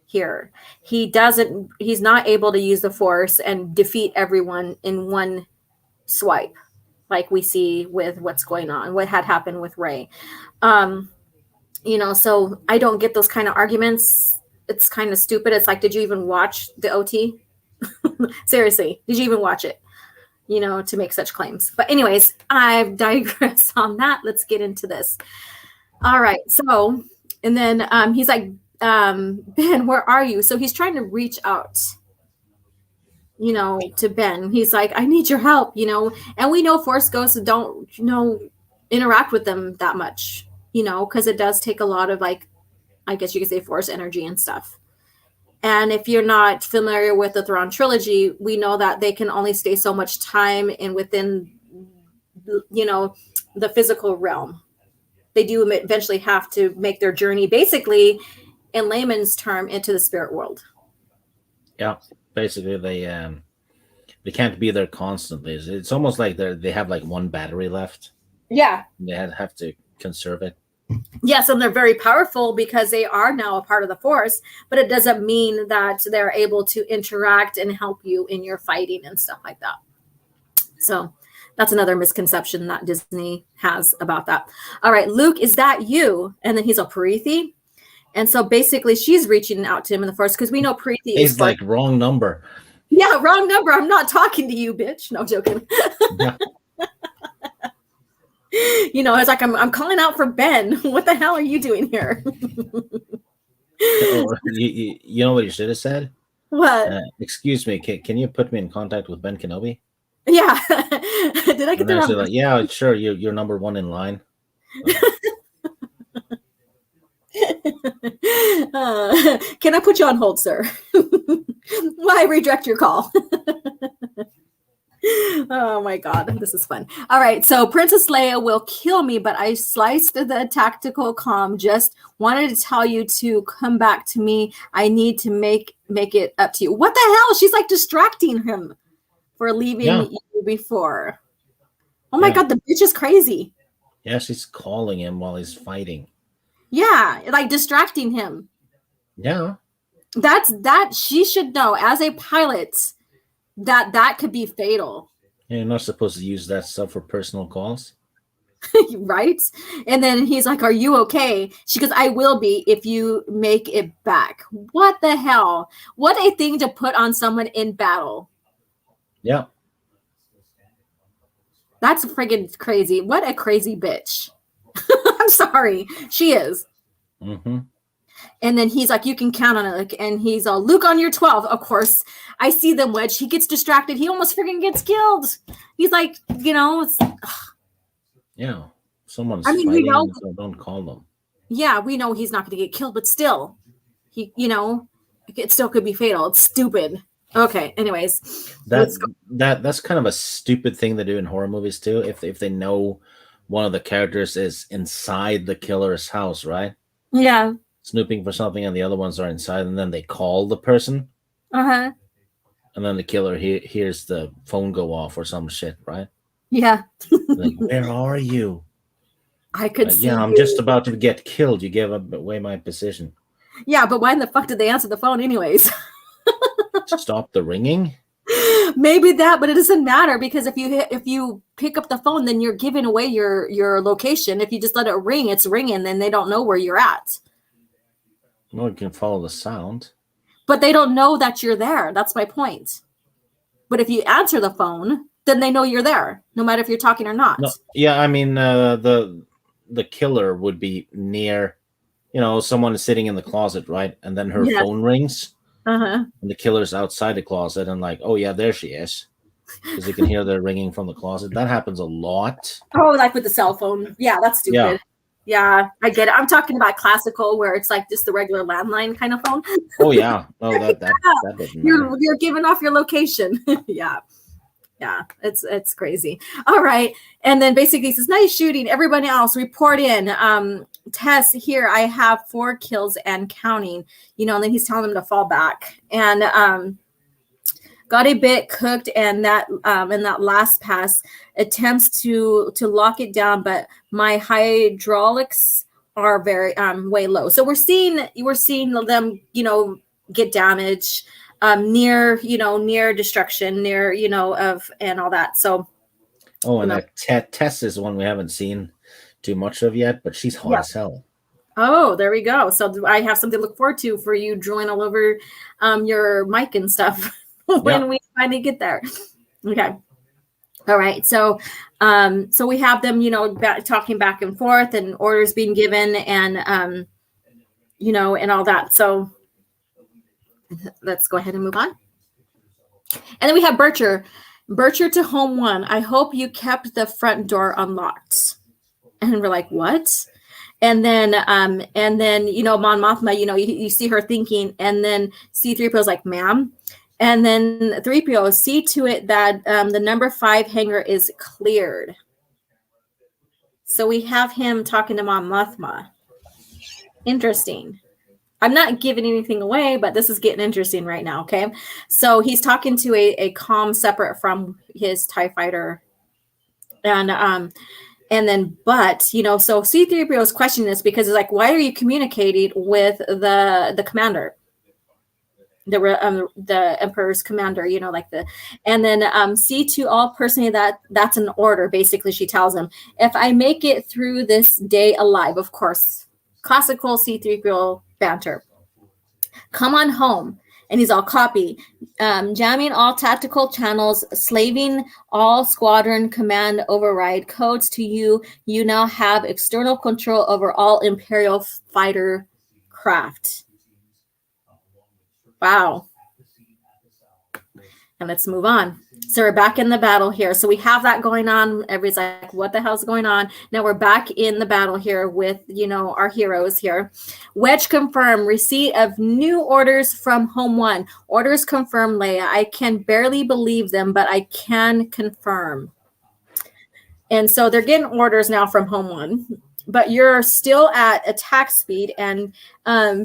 S2: here. He's not able to use the Force and defeat everyone in one swipe, like we see with what's going on, what had happened with Rey. So I don't get those kind of arguments. It's kind of stupid. It's like, did you even watch the OT? Seriously, did you even watch it? To make such claims. But anyways, I've digressed on that. Let's get into this. All right. So, and then he's like, Ben, where are you? So he's trying to reach out, to Ben. He's like, I need your help, and we know Force ghosts don't, interact with them that much, because it does take a lot of, like, I guess you could say Force energy and stuff. And if you're not familiar with the Thrawn trilogy, we know that they can only stay so much time within, the physical realm. They do eventually have to make their journey, basically, in layman's term, into the spirit world.
S3: Yeah, basically they can't be there constantly. It's almost like they have like one battery left.
S2: Yeah,
S3: they have to conserve it.
S2: Yes, and they're very powerful because they are now a part of the Force, but it doesn't mean that they're able to interact and help you in your fighting and stuff like that. So that's another misconception that Disney has about that. All right, Luke, is that you? And then he's a Preethi. And so basically she's reaching out to him in the Force because we know Preethi
S3: is like wrong number.
S2: Yeah, wrong number. I'm not talking to you, bitch. No, joking. Yeah. It's like I'm calling out for Ben. What the hell are you doing here?
S3: You know what you should have said?
S2: What?
S3: Excuse me. Can you put me in contact with Ben Kenobi?
S2: Yeah. Did I get that wrong?
S3: Like, yeah, sure. You're number one in line.
S2: Can I put you on hold, sir? Why redirect your call? Oh my God, this is fun. All right, so Princess Leia will kill me, but I sliced the tactical comm. Just wanted to tell you to come back to me. I need to make it up to you. What the hell? She's like distracting him for leaving you before. Oh my God, the bitch is crazy.
S3: Yeah, she's calling him while he's fighting.
S2: Yeah, like distracting him.
S3: Yeah.
S2: That she should know as a pilot that could be fatal.
S3: You're not supposed to use that stuff for personal calls.
S2: Right? And then he's like, are you okay? She goes, I will be if you make it back. What the hell? What a thing to put on someone in battle.
S3: Yeah.
S2: That's friggin' crazy. What a crazy bitch. I'm sorry. She is.
S3: Mm-hmm.
S2: And then he's like, you can count on it. And he's all, Luke on your 12. Of course, I see them, Wedge. He gets distracted. He almost freaking gets killed. He's like, it's...
S3: Yeah. Someone's fighting, so don't call them.
S2: Yeah, we know he's not going to get killed, but still, it still could be fatal. It's stupid. Okay, anyways.
S3: That's kind of a stupid thing to do in horror movies, too. If they know one of the characters is inside the killer's house, right?
S2: Yeah.
S3: Snooping for something, and the other ones are inside, and then they call the person.
S2: Uh-huh.
S3: And then the killer hears the phone go off or some shit, right?
S2: Yeah.
S3: Like, where are you?
S2: I could see.
S3: Yeah, I'm just about to get killed. You gave away my position.
S2: Yeah, but why in the fuck did they answer the phone anyways?
S3: Stop the ringing?
S2: Maybe that, but it doesn't matter because if you pick up the phone, then you're giving away your location. If you just let it ring, it's ringing, then they don't know where you're at.
S3: Well, you can follow the sound.
S2: But they don't know that you're there. That's my point. But if you answer the phone, then they know you're there, no matter if you're talking or not.
S3: No, yeah, I mean, the killer would be near, someone is sitting in the closet, right? And then her phone rings.
S2: Uh-huh.
S3: And the killer's outside the closet and like, oh, yeah, there she is. Because you can hear the ringing from the closet. That happens a lot.
S2: Oh, like with the cell phone. Yeah, that's stupid. Yeah, I get it. I'm talking about classical where it's like just the regular landline kind of phone.
S3: Oh, yeah. Oh, that doesn't matter.
S2: You're giving off your location. Yeah. Yeah, it's crazy. All right. And then basically he says, nice shooting. Everybody else, report in. Tess, here, I have 4 kills and counting. And then he's telling them to fall back. And got a bit cooked, and that in that last pass attempts to lock it down, but my hydraulics are very way low. So we're seeing them, get damaged. Near destruction, of and all that. So,
S3: that Tess is one we haven't seen too much of yet, but she's hot as hell.
S2: Oh, there we go. So I have something to look forward to for you drooling all over your mic and stuff when we finally get there. Okay. All right. So we have them, talking back and forth and orders being given and and all that. So let's go ahead and move on. And then we have Bircher to home 1. I hope you kept the front door unlocked. And we're like, what? And then Mon Mothma, you see her thinking, and then C-3PO is like, ma'am. And then 3PO, see to it that the number 5 hangar is cleared. So we have him talking to Mon Mothma. Interesting. I'm not giving anything away, but this is getting interesting right now, okay? So he's talking to a comm separate from his TIE fighter. And then, so C-3PO is questioning this because it's like, why are you communicating with the commander? The Emperor's commander, and then C2 all personally that's an order, basically, she tells him. If I make it through this day alive, of course, classical C-3PO banter. Come on home. And he's all copy. Jamming all tactical channels, slaving all squadron command override codes to you. You now have external control over all Imperial fighter craft. Wow. And let's move on. So we're back in the battle here. So we have that going on. Everybody's like, what the hell's going on? Now we're back in the battle here with, our heroes here. Wedge confirm receipt of new orders from Home 1. Orders confirmed, Leia. I can barely believe them, but I can confirm. And so they're getting orders now from Home 1. But you're still at attack speed and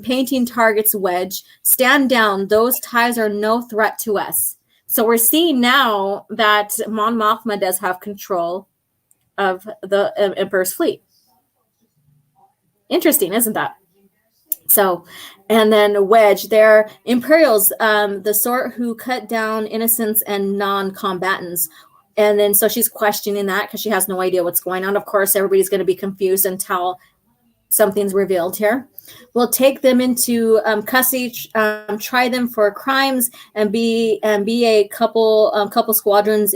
S2: painting targets, Wedge. Stand down. Those ties are no threat to us. So we're seeing now that Mon Mothma does have control of the Emperor's fleet. Interesting, isn't that? So, and then Wedge, they're Imperials, the sort who cut down innocents and non-combatants. And then so she's questioning that because she has no idea what's going on. Of course, everybody's going to be confused until something's revealed here. We'll take them into custody, try them for crimes, and be a couple squadrons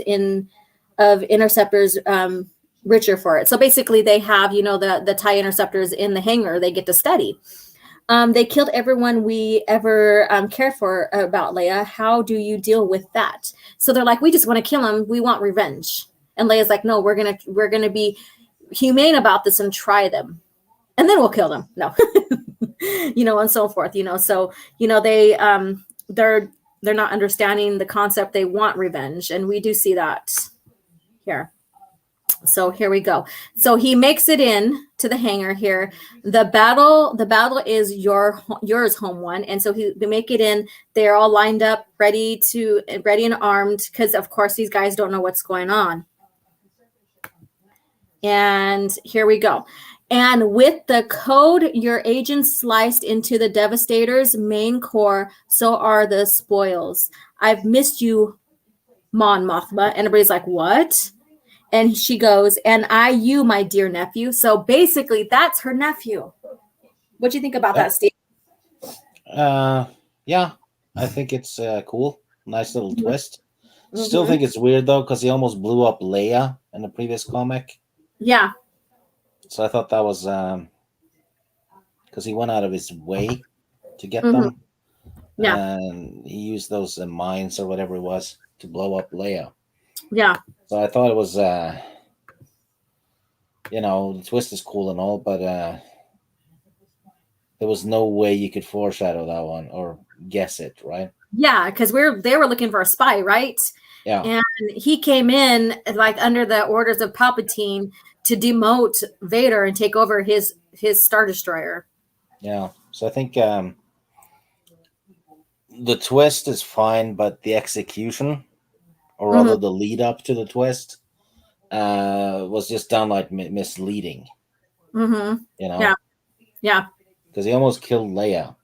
S2: of interceptors richer for it. So basically, they have the TIE interceptors in the hangar. They get to study. They killed everyone we ever cared for about Leia. How do you deal with that? So they're like, we just want to kill him. We want revenge. And Leia's like, no, we're gonna be humane about this and try them, and then we'll kill them. No, and so forth. So they're not understanding the concept. They want revenge, and we do see that here. So here we go. So he makes it in to the hangar here. The battle is yours, home one. And so they make it in. They're all lined up, ready and armed, because of course these guys don't know what's going on. And here we go. And with the code, your agents sliced into the Devastator's main core, so are the spoils. I've missed you, Mon Mothma. And everybody's like, what? And she goes, and you, my dear nephew. So basically, that's her nephew. What do you think about that, Steve?
S3: Yeah, I think it's cool. Nice little twist. Still think it's weird, though, because he almost blew up Leia in the previous comic.
S2: Yeah.
S3: So I thought that was because he went out of his way to get them.
S2: Yeah.
S3: And he used those mines or whatever it was to blow up Leia.
S2: Yeah.
S3: So I thought it was, the twist is cool and all, but there was no way you could foreshadow that one or guess it, right?
S2: Yeah, because they were looking for a spy, right?
S3: Yeah.
S2: And he came in like under the orders of Palpatine to demote Vader and take over his Star Destroyer.
S3: Yeah. So I think the twist is fine, but the execution, or rather the lead up to the twist, was just downright misleading.
S2: Yeah.
S3: Because he almost killed Leia.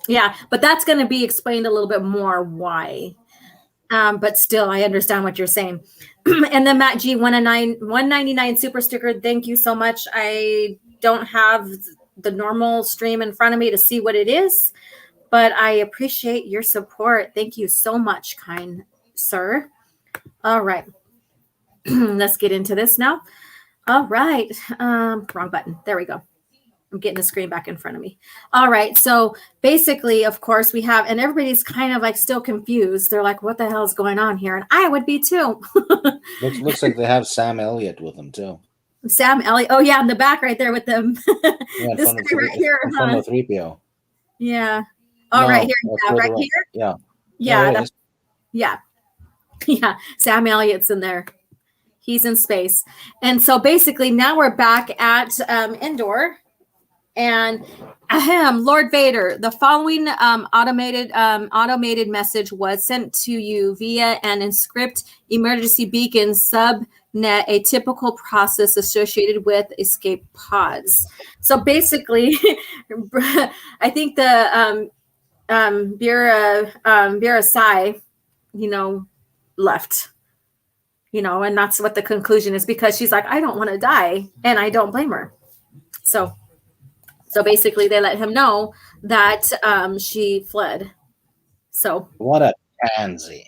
S2: Yeah, but that's going to be explained a little bit more why. But still, I understand what you're saying. And then Matt G, 199 super sticker. Thank you so much. I don't have the normal stream in front of me to see what it is, but I appreciate your support. Thank you so much, kind sir. All right. Let's get into this now. All right. Wrong button. There we go. I'm getting the screen back in front of me. All right. So basically, of course, we have, and everybody's kind of like still confused. They're like, what the hell is going on here? And I would be too.
S3: looks like they have Sam Elliott with them too.
S2: Sam Elliott. Oh, yeah. In the back right there with them.
S3: Yeah,
S2: this guy right here.
S3: From the 3PO.
S2: Yeah. Oh, right here. Yeah, right here.
S3: Yeah.
S2: Yeah. No, yeah. Yeah. Sam Elliott's in there. He's in space. And so basically now we're back at Endor. And Lord Vader, the following automated message was sent to you via an Inscript emergency beacon subnet, a typical process associated with escape pods. So basically, I think the Bira Sai, left. And that's what the conclusion is, because she's like, I don't want to die, and I don't blame her. So basically, they let him know that she fled. So
S3: what a pansy!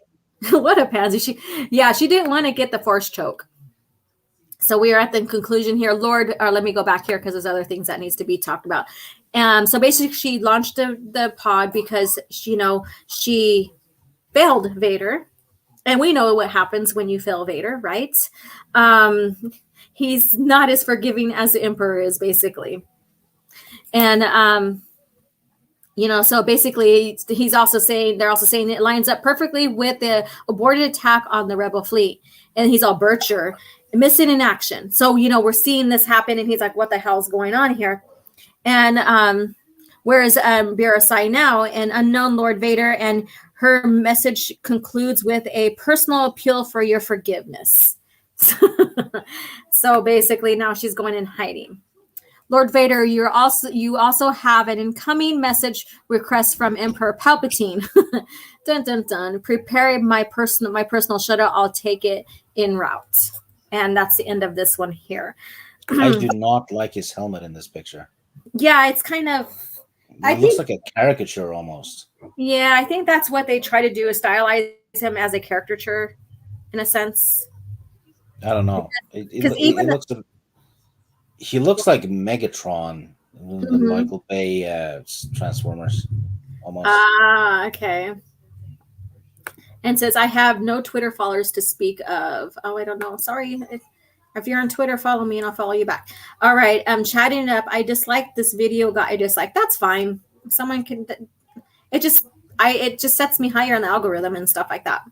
S2: What a pansy! She didn't want to get the force choke. So we are at the conclusion here, Lord. Or let me go back here because there's other things that needs to be talked about. So basically, she launched the pod because she failed Vader. And we know what happens when you fail Vader, right? He's not as forgiving as the Emperor is, basically. And, so basically they're also saying it lines up perfectly with the aborted attack on the Rebel fleet. And he's all Bircher, missing in action. So, we're seeing this happen, and he's like, what the hell is going on here? And whereas Bira Sai now, an unknown Lord Vader, and her message concludes with a personal appeal for your forgiveness. So basically now she's going in hiding. Lord Vader, you also have an incoming message request from Emperor Palpatine. Dun dun dun. Prepare my personal shuttle. I'll take it en route. And that's the end of this one here.
S3: I do not like his helmet in this picture.
S2: Yeah, it's kind of.
S3: It looks like a caricature almost.
S2: Yeah, I think that's what they try to do, is stylize him as a caricature, in a sense.
S3: I don't know. He looks like Megatron in the Michael Bay Transformers, almost.
S2: Ah, okay. And says, I have no Twitter followers to speak of. Oh, I don't know. Sorry. If you're on Twitter, follow me and I'll follow you back. All right. I'm chatting it up. I dislike this video. I dislike. That's fine. Someone can. It just sets me higher in the algorithm and stuff like that.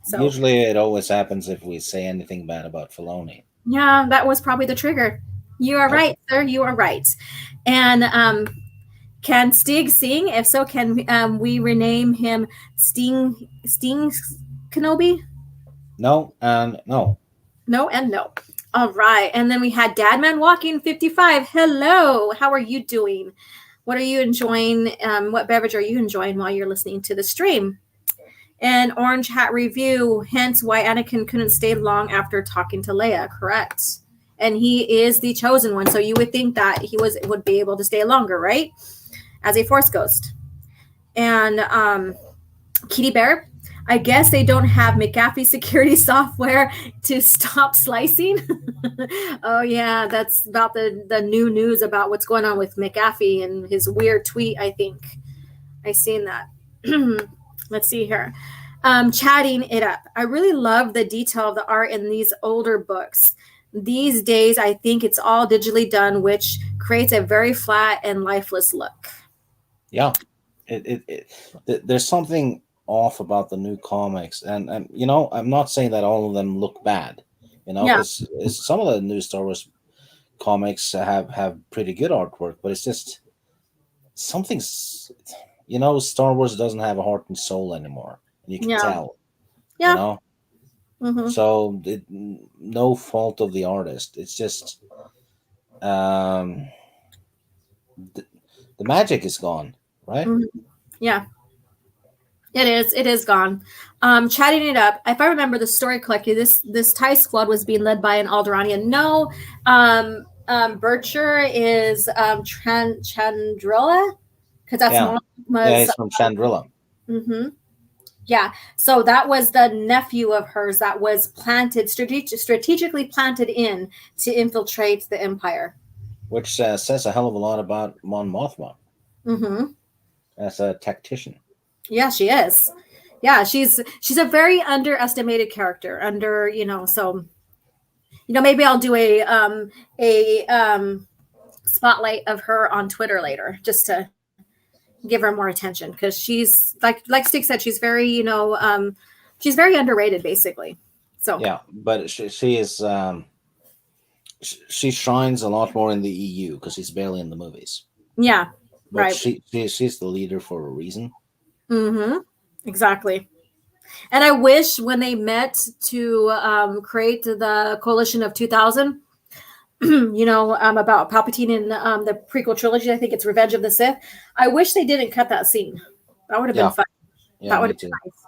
S2: So
S3: usually it always happens if we say anything bad about Filoni.
S2: Yeah, that was probably the trigger. You are right, sir. You are right. And can Stig sing? If so, can we rename him Sting Kenobi?
S3: No and no.
S2: No and no. All right. And then we had Dadman Walking 55. Hello. How are you doing? What are you enjoying? What beverage are you enjoying while you're listening to the stream? And Orange Hat Review, hence why Anakin couldn't stay long after talking to Leia. Correct. And he is the chosen one. So you would think that he would be able to stay longer, right? As a Force ghost. And Kitty Bear, I guess they don't have McAfee security software to stop slicing. Oh, yeah. That's about the new news about what's going on with McAfee and his weird tweet, I think. I seen that. Let's see here. Chatting it up. I really love the detail of the art in these older books. These days, I think it's all digitally done, which creates a very flat and lifeless look.
S3: Yeah. There's something off about the new comics. And I'm not saying that all of them look bad. Some of the new Star Wars comics have pretty good artwork, but it's just something's... Star Wars doesn't have a heart and soul anymore. You can tell. Yeah. So no fault of the artist. It's just the magic is gone, right?
S2: Yeah. It is gone. Chatting it up. If I remember the story correctly, this TIE squad was being led by an Alderaanian. No, Bircher is Chandrilla. Because that's
S3: it's from Chandrilla.
S2: Yeah. So that was the nephew of hers that was planted, strategically planted in to infiltrate the Empire.
S3: Which says a hell of a lot about Mon Mothma. As a tactician. Yeah,
S2: she is. Yeah, she's a very underestimated character. So maybe I'll do a spotlight of her on Twitter later, just to give her more attention, because she's like Stig said, she's very she's very underrated, basically. So
S3: yeah, but she is she shines a lot more in the EU because she's barely in the movies.
S2: Yeah,
S3: but right. She's the leader for a reason.
S2: Exactly. And I wish when they met to create the Coalition of 2000. About Palpatine in the prequel trilogy. I think it's Revenge of the Sith. I wish they didn't cut that scene. That would have been fun.
S3: Yeah,
S2: that would have been nice.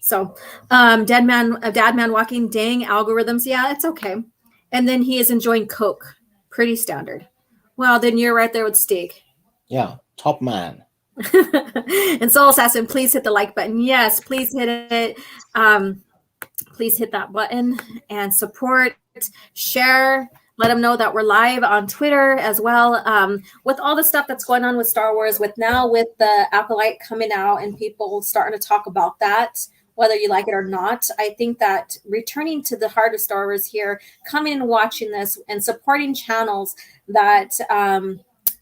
S2: So, Dad Man walking, dang algorithms. Yeah, it's okay. And then he is enjoying Coke. Pretty standard. Well, then you're right there with Stig.
S3: Yeah, top man.
S2: And Soul Assassin, please hit the like button. Yes, please hit it. Please hit that button and support, share. Let them know that we're live on Twitter as well. With all the stuff that's going on with Star Wars, with the Acolyte coming out and people starting to talk about that, whether you like it or not, I think that returning to the heart of Star Wars here, coming and watching this and supporting channels that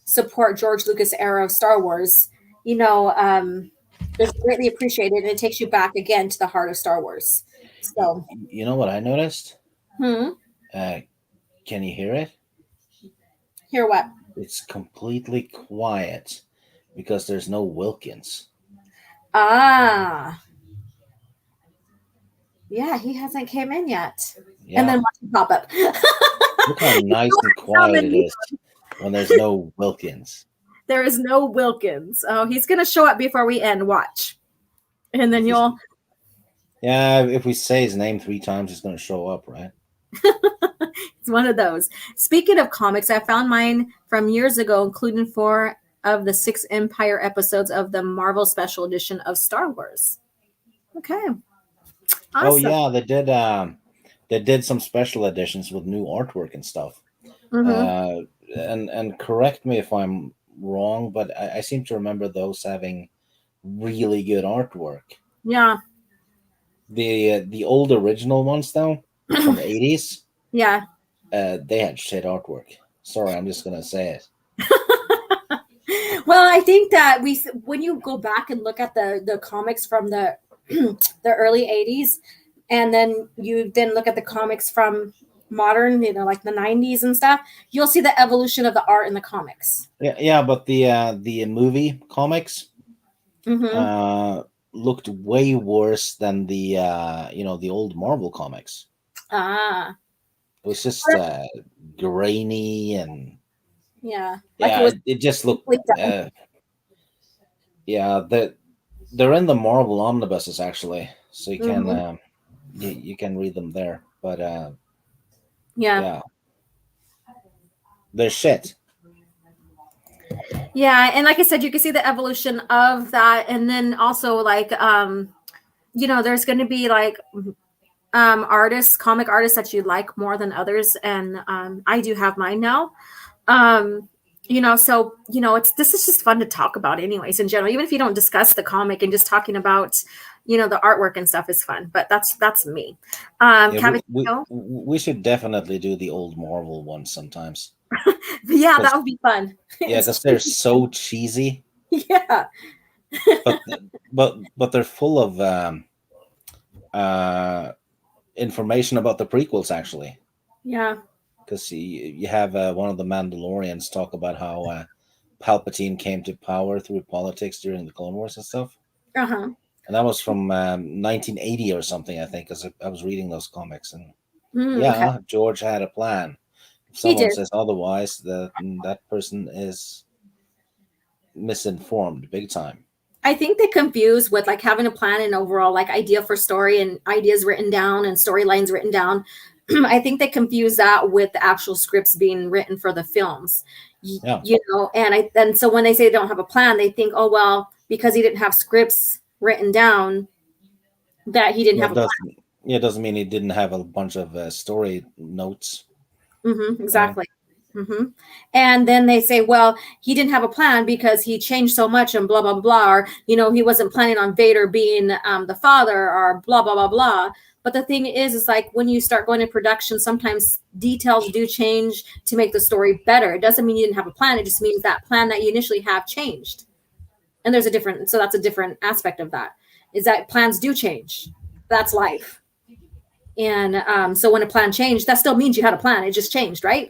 S2: support George Lucas era of Star Wars, is greatly appreciated, and it takes you back again to the heart of Star Wars. So,
S3: you know what I noticed? Can you hear it?
S2: Hear what?
S3: It's completely quiet because there's no Wilkins.
S2: Ah. Yeah, he hasn't came in yet. Yeah. And then watch him pop up.
S3: Look how nice and quiet it is. when there's no Wilkins.
S2: There is no Wilkins. Oh, he's going to show up before we end. Watch. And then you'll...
S3: Yeah, if we say his name 3 times, he's going to show up, right?
S2: It's one of those. Speaking of comics, I found mine from years ago, including 4 of the 6 Empire episodes of the Marvel Special Edition of Star Wars. Okay. Awesome.
S3: Oh yeah, they did some special editions with new artwork and stuff. And correct me if I'm wrong, but I seem to remember those having really good artwork.
S2: Yeah.
S3: The old original ones though, from the 80s.
S2: Yeah.
S3: They had shit artwork. Sorry, I'm just gonna say it.
S2: Well, I think that when you go back and look at the comics from the the early 80s, and then you look at the comics from modern, like the 90s and stuff, you'll see the evolution of the art in the comics.
S3: Yeah, but the movie comics looked way worse than the the old Marvel comics.
S2: Ah.
S3: It was just grainy and it just looked they're in the Marvel omnibuses actually, so you can you can read them there, but they're shit.
S2: Yeah, and like I said, you can see the evolution of that, and then also like there's going to be like comic artists that you like more than others, and I do have mine now. This is just fun to talk about anyways in general, even if you don't discuss the comic, and just talking about the artwork and stuff is fun, but that's me.
S3: We should definitely do the old Marvel ones sometimes.
S2: Yeah, that would be fun.
S3: Yeah, because they're so cheesy.
S2: Yeah.
S3: but they're full of information about the prequels actually.
S2: Yeah.
S3: Because you have one of the Mandalorians talk about how Palpatine came to power through politics during the Clone Wars and stuff.
S2: Uh-huh.
S3: And that was from 1980 or something, I think, because I was reading those comics. And
S2: okay.
S3: George had a plan. If someone says otherwise, that person is misinformed big time.
S2: I think they confuse with like having a plan and overall like idea for story and ideas written down and storylines written down. I think they confuse that with the actual scripts being written for the films.
S3: Yeah.
S2: And so when they say they don't have a plan, they think, oh well, because he didn't have scripts written down, that he didn't have a plan.
S3: Yeah, it doesn't mean he didn't have a bunch of story notes.
S2: Exactly. And then they say, well, he didn't have a plan because he changed so much and blah, blah, blah, or, he wasn't planning on Vader being the father or blah, blah, blah, blah. But the thing is like when you start going to production, sometimes details do change to make the story better. It doesn't mean you didn't have a plan. It just means that plan that you initially have changed. And that's a different aspect of that, is that plans do change. That's life. And so when a plan changed, that still means you had a plan. It just changed, right?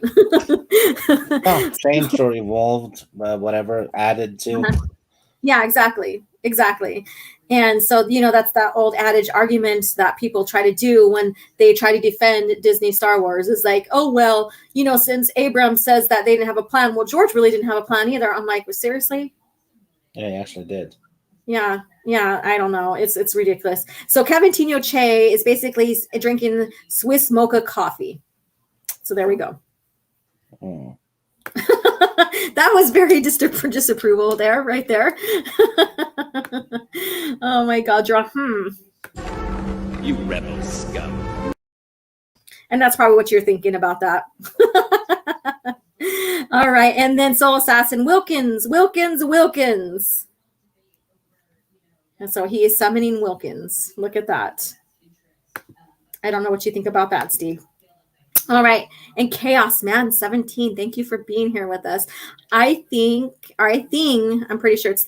S3: Changed or evolved, whatever, added to.
S2: Yeah, exactly. And so, that's that old adage argument that people try to do when they try to defend Disney Star Wars is like, oh, well, since Abrams says that they didn't have a plan, well, George really didn't have a plan either. I'm like, well, seriously?
S3: Yeah, he actually did.
S2: Yeah, I don't know. It's ridiculous. So Kevin Tino Che is basically drinking Swiss mocha coffee. So there we go. That was very disapproval there, right there. Oh my God,
S1: You rebel scum.
S2: And that's probably what you're thinking about that. All right, and then Soul Assassin Wilkins. And so he is summoning Wilkins. Look at that. I don't know what you think about that, Steve. All right. And Chaos Man 17, thank you for being here with us. I'm pretty sure it's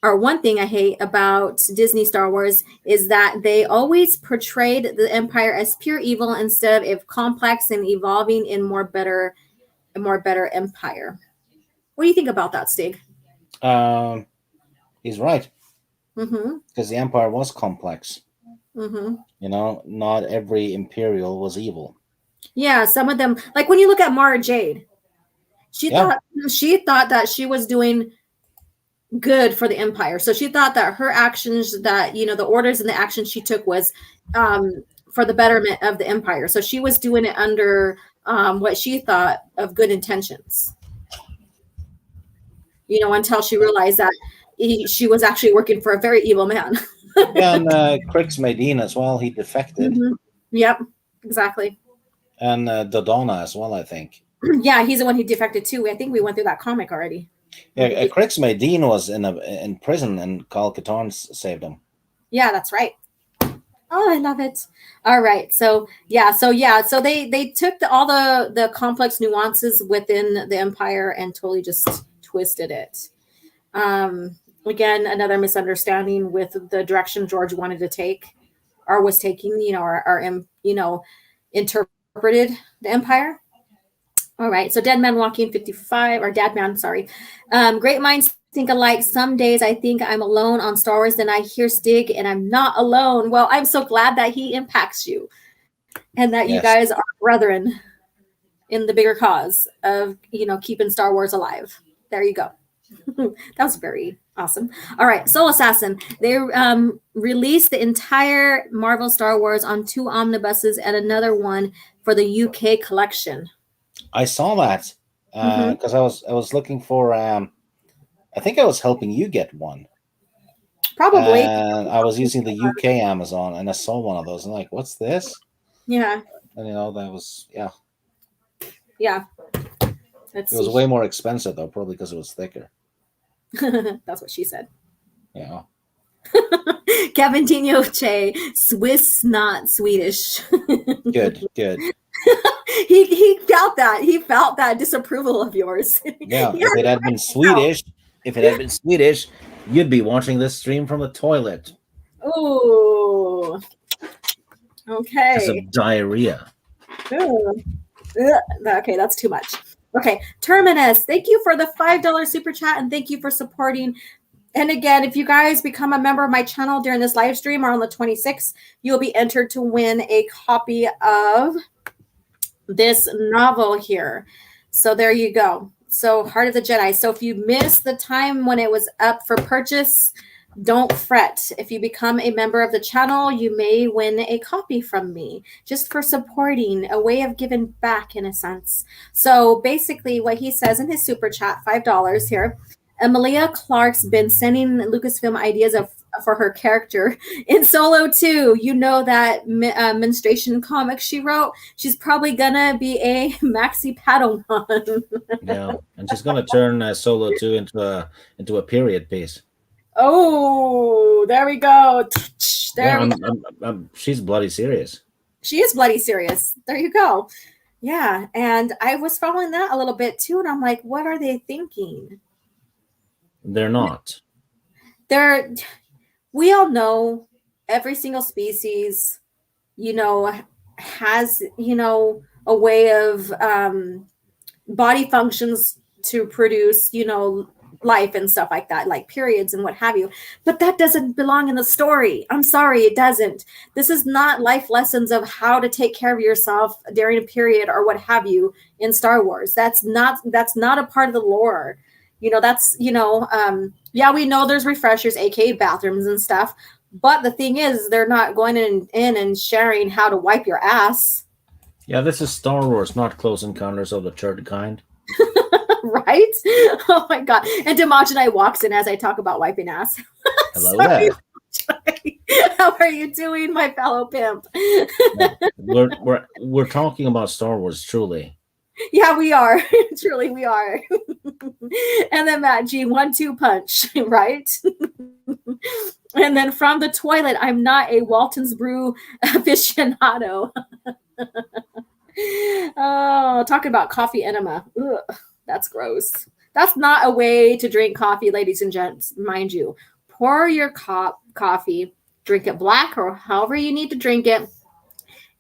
S2: one thing I hate about Disney Star Wars is that they always portrayed the Empire as pure evil instead of complex and evolving in a more better empire. What do you think about that, Stig?
S3: He's right. Because the Empire was complex. Not every Imperial was evil.
S2: Yeah, some of them, like when you look at Mara Jade, She thought that she was doing good for the Empire. So she thought that her actions, that the orders and the action she took was for the betterment of the Empire. So she was doing it under what she thought of good intentions. Until she realized that she was actually working for a very evil man.
S3: And Crix Medine as well. He defected.
S2: Mm-hmm. Yep, exactly.
S3: And Dodonna as well, I think.
S2: Yeah, he's the one who defected too. I think we went through that comic already.
S3: Yeah, Crix Medine was in prison, and Kyle Katarn saved him.
S2: Yeah, that's right. Oh, I love it. All right, so they took all the complex nuances within the Empire and totally just twisted it. Again, another misunderstanding with the direction George wanted to take, or was taking. Interpreted the Empire. All right, so Dead Man Walking 55, or Dad Man, sorry. Great minds think alike. Some days I think I'm alone on Star Wars, then I hear Stig and I'm not alone. Well, I'm so glad that he impacts you and that you guys are brethren in the bigger cause of, keeping Star Wars alive. There you go. That was very awesome. All right, Soul Assassin. They released the entire Marvel Star Wars on 2 omnibuses and another one for the UK collection.
S3: I saw that because I was looking for. I think I was helping you get one.
S2: Probably.
S3: And I was using the UK Amazon, and I saw one of those. And I'm like, what's this?
S2: Yeah.
S3: And that was
S2: Yeah.
S3: It was way more expensive though, probably because it was thicker.
S2: That's what she said.
S3: Yeah.
S2: Kevin Dino Che, Swiss, not Swedish.
S3: Good.
S2: He felt that. He felt that disapproval of yours.
S3: Yeah. If it had been Swedish, you'd be watching this stream from the toilet.
S2: Oh. Okay.
S3: Because of diarrhea.
S2: Ooh. Okay, that's too much. Okay, Terminus, thank you for the $5 super chat and thank you for supporting. And again, if you guys become a member of my channel during this live stream or on the 26th, you'll be entered to win a copy of this novel here. So there you go. So Heart of the Jedi. So if you missed the time when it was up for purchase, don't fret. If you become a member of the channel, you may win a copy from me just for supporting, a way of giving back in a sense. So basically what he says in his super chat, $5 here, Emilia Clarke's been sending Lucasfilm ideas for her character in Solo 2. You know that menstruation comic she wrote? She's probably gonna be a Maxi Padawan.
S3: Yeah, and she's gonna turn Solo 2 into a period piece.
S2: Oh, there we go.
S3: She's bloody serious.
S2: She is bloody serious. There you go. Yeah, and I was following that a little bit too, and I'm like, what are they thinking?
S3: They're not.
S2: We all know every single species, has, a way of body functions to produce, life and stuff like that, like periods and what have you. But that doesn't belong in the story. I'm sorry, it doesn't. This is not life lessons of how to take care of yourself during a period or what have you in Star Wars. That's not a part of the lore. We know there's refreshers, aka bathrooms and stuff. But the thing is, they're not going in and sharing how to wipe your ass.
S3: Yeah, this is Star Wars, not Close Encounters of the Third Kind.
S2: Right? Oh my god. And Demogeny walks in as I talk about wiping ass.
S3: Hello there.
S2: How are you doing, my fellow pimp?
S3: We're talking about Star Wars, truly.
S2: Yeah, we are. Truly, we are. And then Matt G, 1-2 punch, right? And then from the toilet, I'm not a Walton's Brew aficionado. Oh, talking about coffee enema. Ugh, that's gross. That's not a way to drink coffee, ladies and gents, mind you. Pour your coffee, drink it black or however you need to drink it,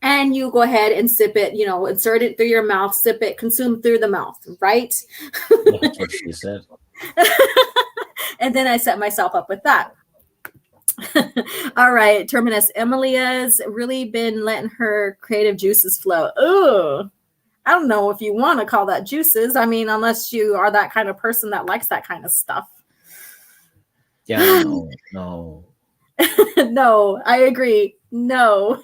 S2: and you go ahead and sip it, insert it through your mouth, sip it, consume through the mouth, right?
S3: That's what she said.
S2: And then I set myself up with that. All right, Terminus. Emilia's really been letting her creative juices flow. Ooh, I don't know if you want to call that juices. I mean, unless you are that kind of person that likes that kind of stuff.
S3: Yeah, no.
S2: No, I agree. No.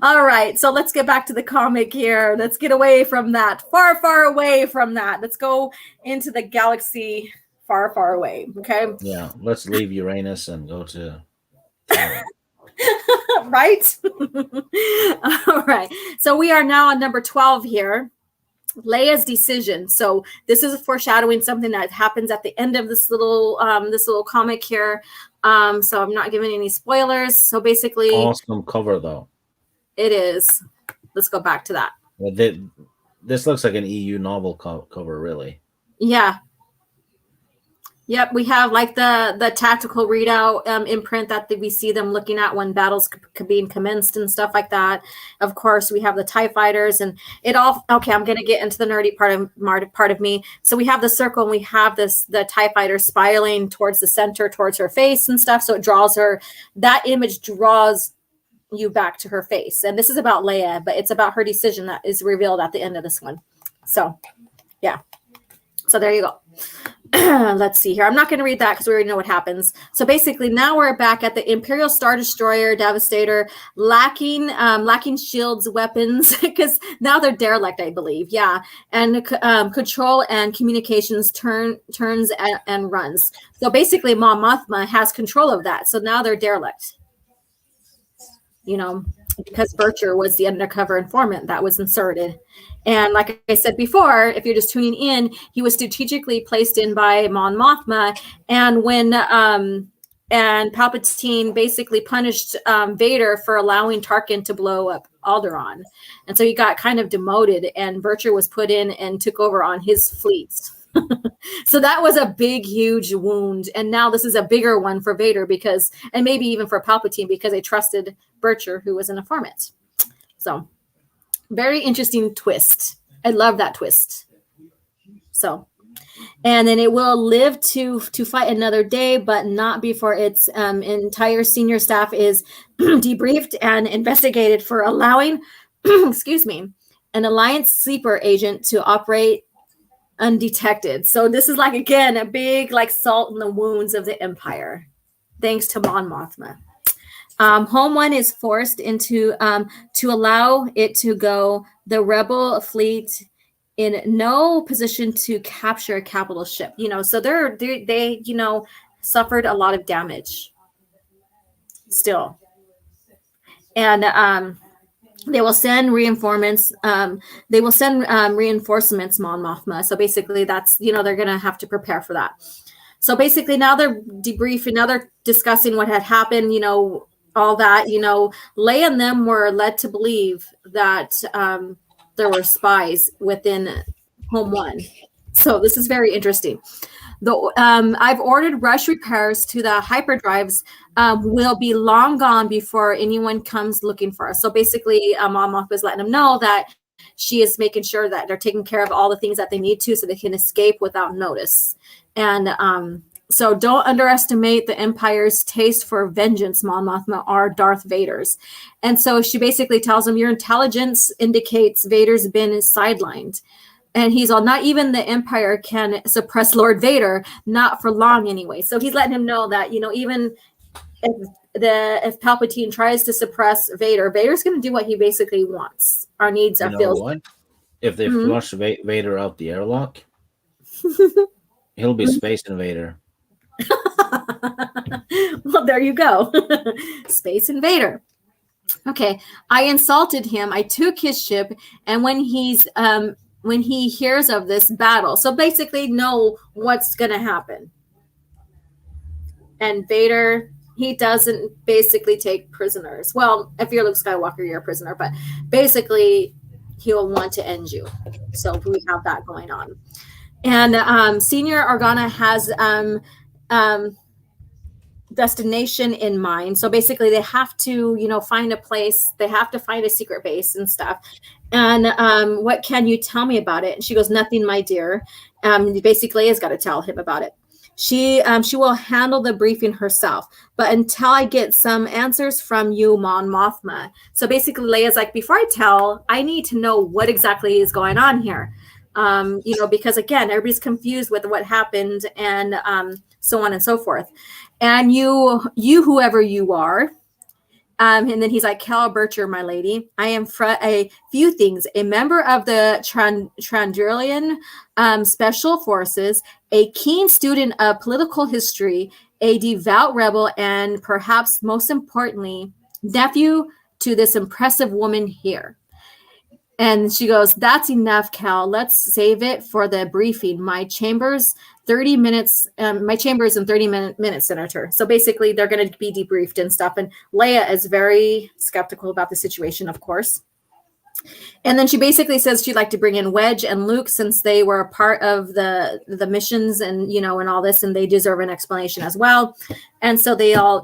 S2: All right. So let's get back to the comic here. Let's get away from that. Far, far away from that. Let's go into the galaxy far, far away. Okay.
S3: Yeah, let's leave Uranus and go to
S2: Right? All right. So we are now on number 12 here. Leia's decision. So this is foreshadowing something that happens at the end of this little comic here. So I'm not giving any spoilers. So basically,
S3: awesome cover though.
S2: It is. Let's go back to that.
S3: Well, this looks like an EU novel cover, really.
S2: Yeah. Yep, we have like the tactical readout imprint that we see them looking at when battles being commenced and stuff like that. Of course, we have the TIE fighters and it all. Okay, I'm going to get into the nerdy part of me. So we have the circle and we have the TIE fighter spiraling towards the center, towards her face and stuff. So it draws her. That image draws you back to her face. And this is about Leia, but it's about her decision that is revealed at the end of this one. So, yeah. So there you go. Let's see here. I'm not going to read that because we already know what happens. So basically, now we're back at the Imperial Star Destroyer Devastator, lacking shields, weapons, because now they're derelict, I believe. Yeah, and control and communications turns and runs. So basically, Mon Mothma has control of that. So now they're derelict. You know, because Bircher was the undercover informant that was inserted. And like I said before, if you're just tuning in, he was strategically placed in by Mon Mothma. And when and Palpatine basically punished Vader for allowing Tarkin to blow up Alderaan. And so he got kind of demoted and Bircher was put in and took over on his fleets. So that was a big, huge wound. And now this is a bigger one for Vader because, and maybe even for Palpatine because they trusted Bircher, who was an informant. So very interesting twist. I love that twist. So, and then it will live to fight another day, but not before its entire senior staff is debriefed and investigated for allowing, excuse me, an Alliance sleeper agent to operate undetected. So this is like, again, a big like salt in the wounds of the Empire, thanks to Mon Mothma. Home One is forced into to allow it to go. The rebel fleet in no position to capture a capital ship. You know, so they you know suffered a lot of damage still, and they will send reinforcements. They will send reinforcements, Mon Mothma. So basically, that's they're gonna have to prepare for that. So basically, now they're debriefing. Now they're discussing what had happened. All that, Leia and them were led to believe that there were spies within Home One. So this is very interesting. I've ordered rush repairs to the hyperdrives. Will be long gone before anyone comes looking for us. So basically, Mon Mothma is letting them know that she is making sure that they're taking care of all the things that they need to so they can escape without notice. And so don't underestimate the Empire's taste for vengeance, Mon Mothma, or Darth Vader's. And so she basically tells him, your intelligence indicates Vader's been sidelined. And he's all, not even the Empire can suppress Lord Vader, not for long anyway. So he's letting him know that, even if Palpatine tries to suppress Vader, Vader's going to do what he basically wants. Our needs are filled.
S3: What? If they flush Vader out the airlock, he'll be Space Invader.
S2: Well, there you go. Space Invader. Okay. I insulted him. I took his ship. And when he hears of this battle, so basically know what's going to happen. And Vader, he doesn't basically take prisoners. Well, if you're Luke Skywalker, you're a prisoner, but basically he'll want to end you. So we have that going on. And Senior Organa has destination in mind. So basically they have to, find a place. They have to find a secret base and stuff. And what can you tell me about it? And she goes, nothing, my dear. Basically, Leia's got to tell him about it. She will handle the briefing herself. But until I get some answers from you, Mon Mothma. So basically, Leia's like, before I tell, I need to know what exactly is going on here. Because again, everybody's confused with what happened and so on and so forth. And you whoever you are, and then he's like, Cal Bircher, my lady, I am a few things. A member of the Trandurian Special Forces, a keen student of political history, a devout rebel, and perhaps most importantly, nephew to this impressive woman here. And she goes, that's enough, Cal. Let's save it for the briefing. My chambers, 30 minutes. My chamber is in 30 minutes, Senator. So basically, they're going to be debriefed and stuff. And Leia is very skeptical about the situation, of course. And then she basically says she'd like to bring in Wedge and Luke since they were a part of the missions and, and all this, and they deserve an explanation as well. And so they all,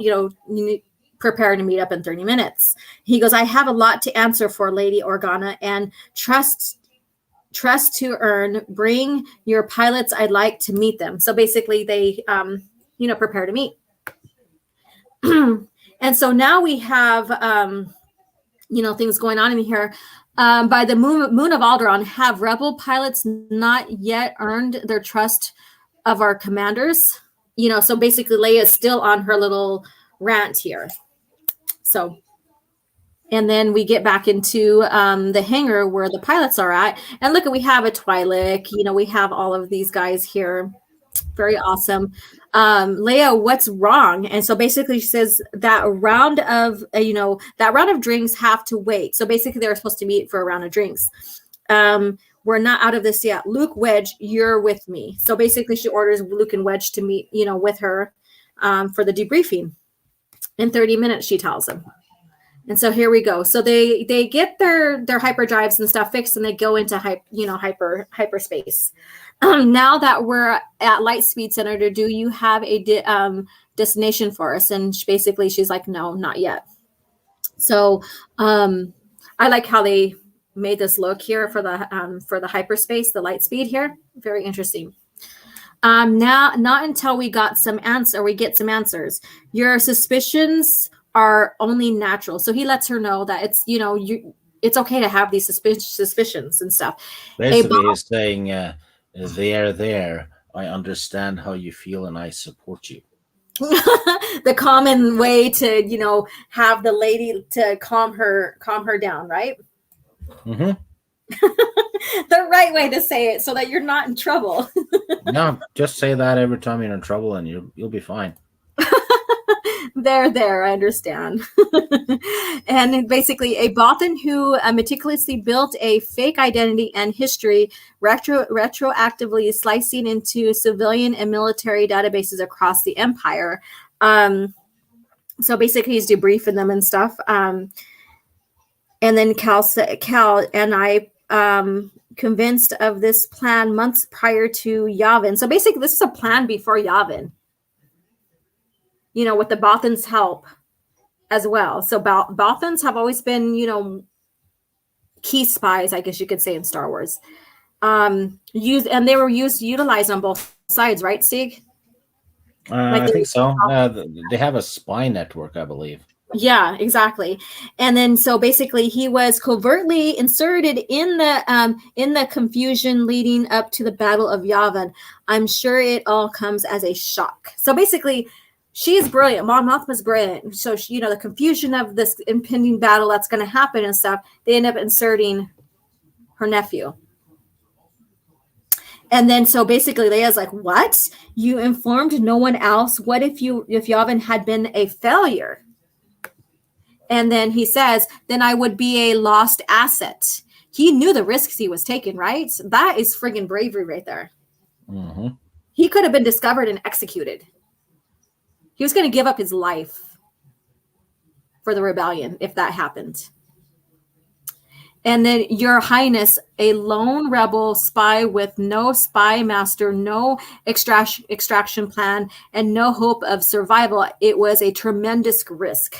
S2: prepare to meet up in 30 minutes. He goes, I have a lot to answer for Lady Organa and trust to earn. Bring your pilots. I'd like to meet them. So basically they, prepare to meet. And so now we have, things going on in here. By the moon of Alderaan, have rebel pilots not yet earned their trust of our commanders? So basically Leia is still on her little rant here. So, and then we get back into the hangar where the pilots are at. And look, we have a Twi'lek, we have all of these guys here. Very awesome. Leia, what's wrong? And so basically she says that round of drinks have to wait. So basically they were supposed to meet for a round of drinks. We're not out of this yet. Luke, Wedge, you're with me. So basically she orders Luke and Wedge to meet, with her for the debriefing. In 30 minutes, she tells them. And so here we go. So they get their hyperdrives and stuff fixed, and they go into hyperspace. Now that we're at Lightspeed, Senator, do you have a destination for us? And she's like, no, not yet. So I like how they made this look here for the hyperspace, the Lightspeed here. Very interesting. Now, not until we get some answers. Your suspicions are only natural. So he lets her know that it's, it's okay to have these suspicions and stuff.
S3: Basically, he's saying, there. I understand how you feel and I support you.
S2: The common way to, have the lady to calm her down, right?
S3: Mm-hmm.
S2: The right way to say it so that you're not in trouble.
S3: No, just say that every time you're in trouble and you'll be fine.
S2: There, I understand. And basically, a Bothan who meticulously built a fake identity and history, retroactively slicing into civilian and military databases across the empire. So basically, he's debriefing them and stuff. And then Cal and I convinced of this plan months prior to Yavin. So basically, this is a plan before Yavin. With the Bothans' help as well. So Bothans have always been, key spies, I guess you could say, in Star Wars. They were utilized on both sides, right, Sig?
S3: I think so. They have a spy network, I believe.
S2: Yeah, exactly. And then so basically he was covertly inserted in the confusion leading up to the Battle of Yavin. I'm sure it all comes as a shock. So basically she's brilliant. Mon Mothma's brilliant. So she, the confusion of this impending battle that's going to happen and stuff, they end up inserting her nephew. And then so basically Leia's like, what? You informed no one else? What if Yavin had been a failure? And then he says, then I would be a lost asset. He knew the risks he was taking, right? That is friggin' bravery right there.
S3: Mm-hmm.
S2: He could have been discovered and executed. He was going to give up his life for the rebellion if that happened. And then, Your Highness, a lone rebel spy with no spy master, no extraction plan, and no hope of survival. It was a tremendous risk.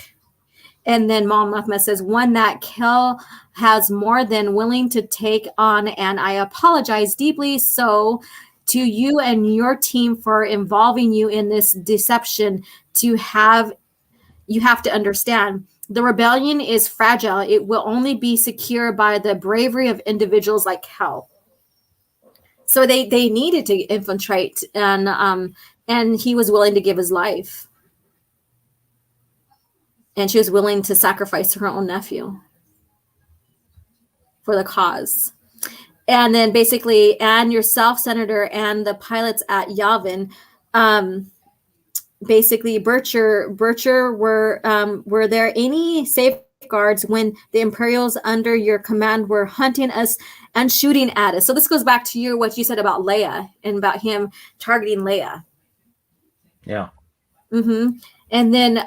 S2: And then Mon Mothma says, one that Kel has more than willing to take on, and I apologize deeply. So to you and your team for involving you in this deception. You have to understand the rebellion is fragile. It will only be secure by the bravery of individuals like Cal. So they needed to infiltrate, and he was willing to give his life. And she was willing to sacrifice her own nephew for the cause. And then basically, and yourself, Senator, and the pilots at Yavin, basically, Bircher, were there any safeguards when the Imperials under your command were hunting us and shooting at us? So this goes back to what you said about Leia and about him targeting Leia.
S3: Yeah.
S2: Mm-hmm. And then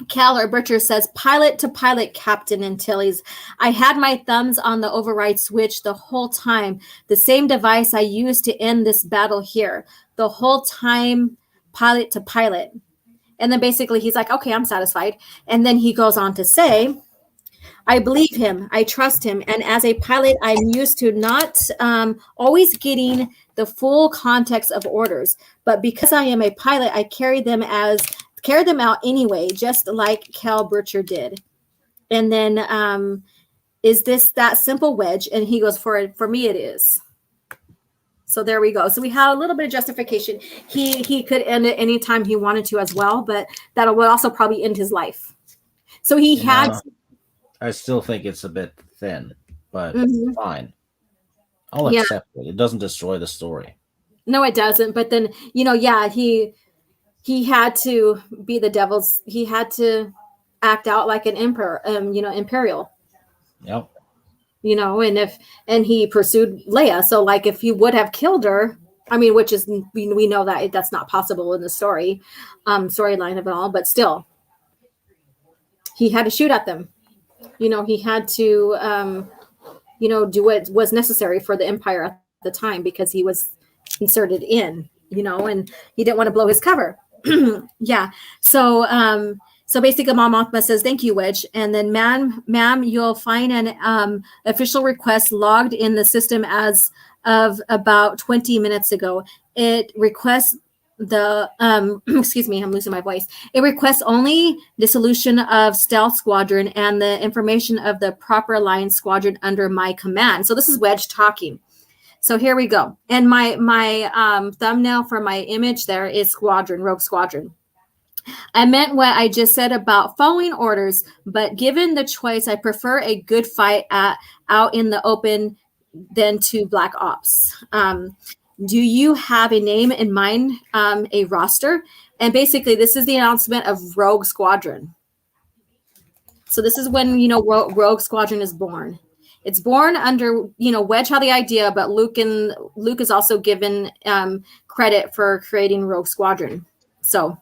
S2: Cal or Bircher says, pilot to pilot, Captain Antilles. I had my thumbs on the override switch the whole time. The same device I used to end this battle here. The whole time, pilot to pilot. And then basically he's like, okay, I'm satisfied. And then he goes on to say, I believe him. I trust him. And as a pilot, I'm used to not always getting the full context of orders. But because I am a pilot, I carry them out anyway, just like Cal Bircher did. And then, is this that simple, Wedge? And he goes, for me, it is. So there we go. So we have a little bit of justification. He could end it anytime he wanted to as well, but that would also probably end his life. So he had.
S3: I still think it's a bit thin, but fine. I'll accept it. It doesn't destroy the story.
S2: No, it doesn't. But then, he had to be the devil's. He had to act out like an emperor, imperial.
S3: Yep.
S2: And he pursued Leia. So, like, if he would have killed her, I mean, which is we know that that's not possible in the storyline of it all. But still, he had to shoot at them. He had to, do what was necessary for the Empire at the time because he was inserted in, and he didn't want to blow his cover. Yeah. So basically, Mom Mothma says, thank you, Wedge. And then, ma'am, you'll find an official request logged in the system as of about 20 minutes ago. It requests excuse me, I'm losing my voice. It requests only dissolution of Stealth Squadron and the information of the proper Alliance Squadron under my command. So this is Wedge talking. So here we go. And my thumbnail for my image there is Squadron, Rogue Squadron. I meant what I just said about following orders, but given the choice, I prefer a good fight out in the open than to Black Ops. Do you have a name in mind, a roster? And basically, this is the announcement of Rogue Squadron. So this is when, Rogue Squadron is born. It's born under, Wedge had the idea, but Luke is also given credit for creating Rogue Squadron. So,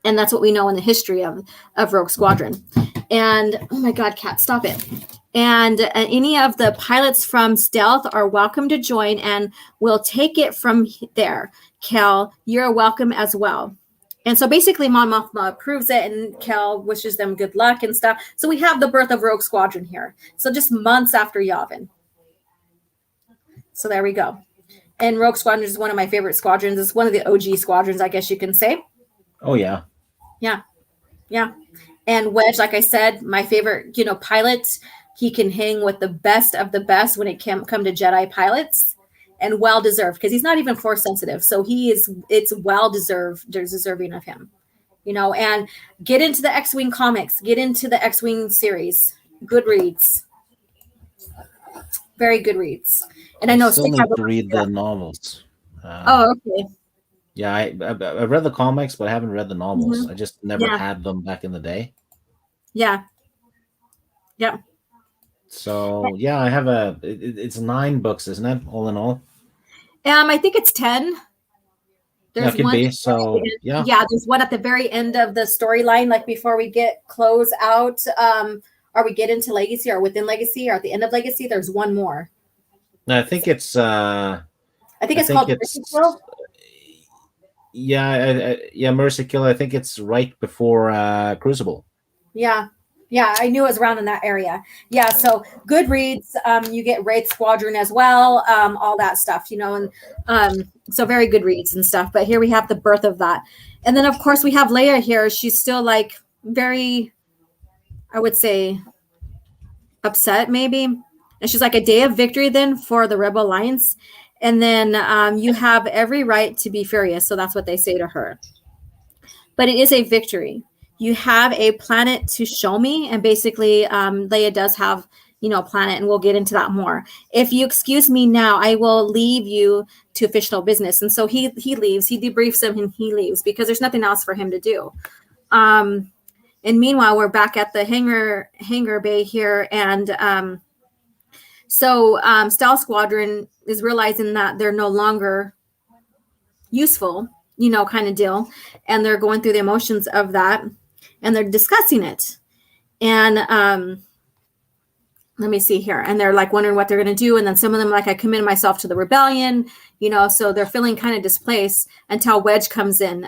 S2: and that's what we know in the history of Rogue Squadron. And, oh my God, Cat, stop it. And any of the pilots from Stealth are welcome to join, and we'll take it from there. Cal, you're welcome as well. And so basically, Mon Mothma approves it, and Cal wishes them good luck and stuff. So we have the birth of Rogue Squadron here. So just months after Yavin. So there we go. And Rogue Squadron is one of my favorite squadrons. It's one of the OG squadrons, I guess you can say.
S3: Oh, yeah.
S2: Yeah. Yeah. And Wedge, like I said, my favorite, pilot. He can hang with the best of the best when it come to Jedi pilots, and well-deserved because he's not even Force sensitive. So it's deserving of him, and get into the X-Wing comics, get into the X-Wing series, good reads, very good reads. And I know
S3: still need to read the novels.
S2: Okay.
S3: Yeah, I read the comics, but I haven't read the novels. I just never had them back in the day.
S2: Yeah. Yeah.
S3: So yeah, I have it's 9 books, isn't it? All in all.
S2: I think it's 10. There's
S3: could
S2: one.
S3: Be. So yeah.
S2: There's one at the very end of the storyline, like before we get close out, or we get into Legacy, or within Legacy, or at the end of Legacy. There's one more.
S3: I think it's. I
S2: think it's called Mercy Kill.
S3: Yeah, Mercy Kill. I think it's right before Crucible.
S2: Yeah. Yeah, I knew it was around in that area. Yeah, so good reads. You get Raid Squadron as well, all that stuff, and so very good reads and stuff. But here we have the birth of that. And then, of course, we have Leia here. She's still like very, I would say, upset maybe. And she's like, a day of victory then for the Rebel Alliance. And then you have every right to be furious. So that's what they say to her. But it is a victory. You have a planet to show me. And basically, Leia does have, a planet, and we'll get into that more. If you excuse me now, I will leave you to official business. And so he leaves. He debriefs him and he leaves because there's nothing else for him to do. And meanwhile, we're back at the hangar bay here. And so Stealth Squadron is realizing that they're no longer useful, kind of deal. And they're going through the emotions of that. And they're discussing it. And let me see here. And they're like wondering what they're going to do. And then some of them like, I committed myself to the rebellion, so they're feeling kind of displaced until Wedge comes in,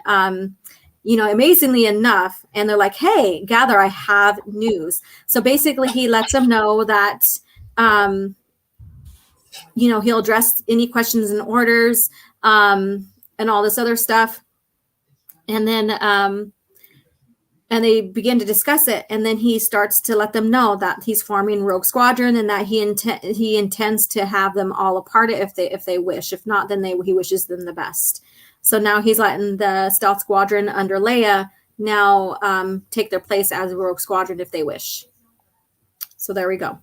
S2: amazingly enough. And they're like, hey, gather, I have news. So basically he lets them know that, he'll address any questions and orders and all this other stuff. And then, and they begin to discuss it. And then he starts to let them know that he's forming Rogue Squadron and that he intends to have them all a part of it if they wish. If not, then he wishes them the best. So now he's letting the Stealth Squadron under Leia now take their place as a Rogue Squadron if they wish. So there we go.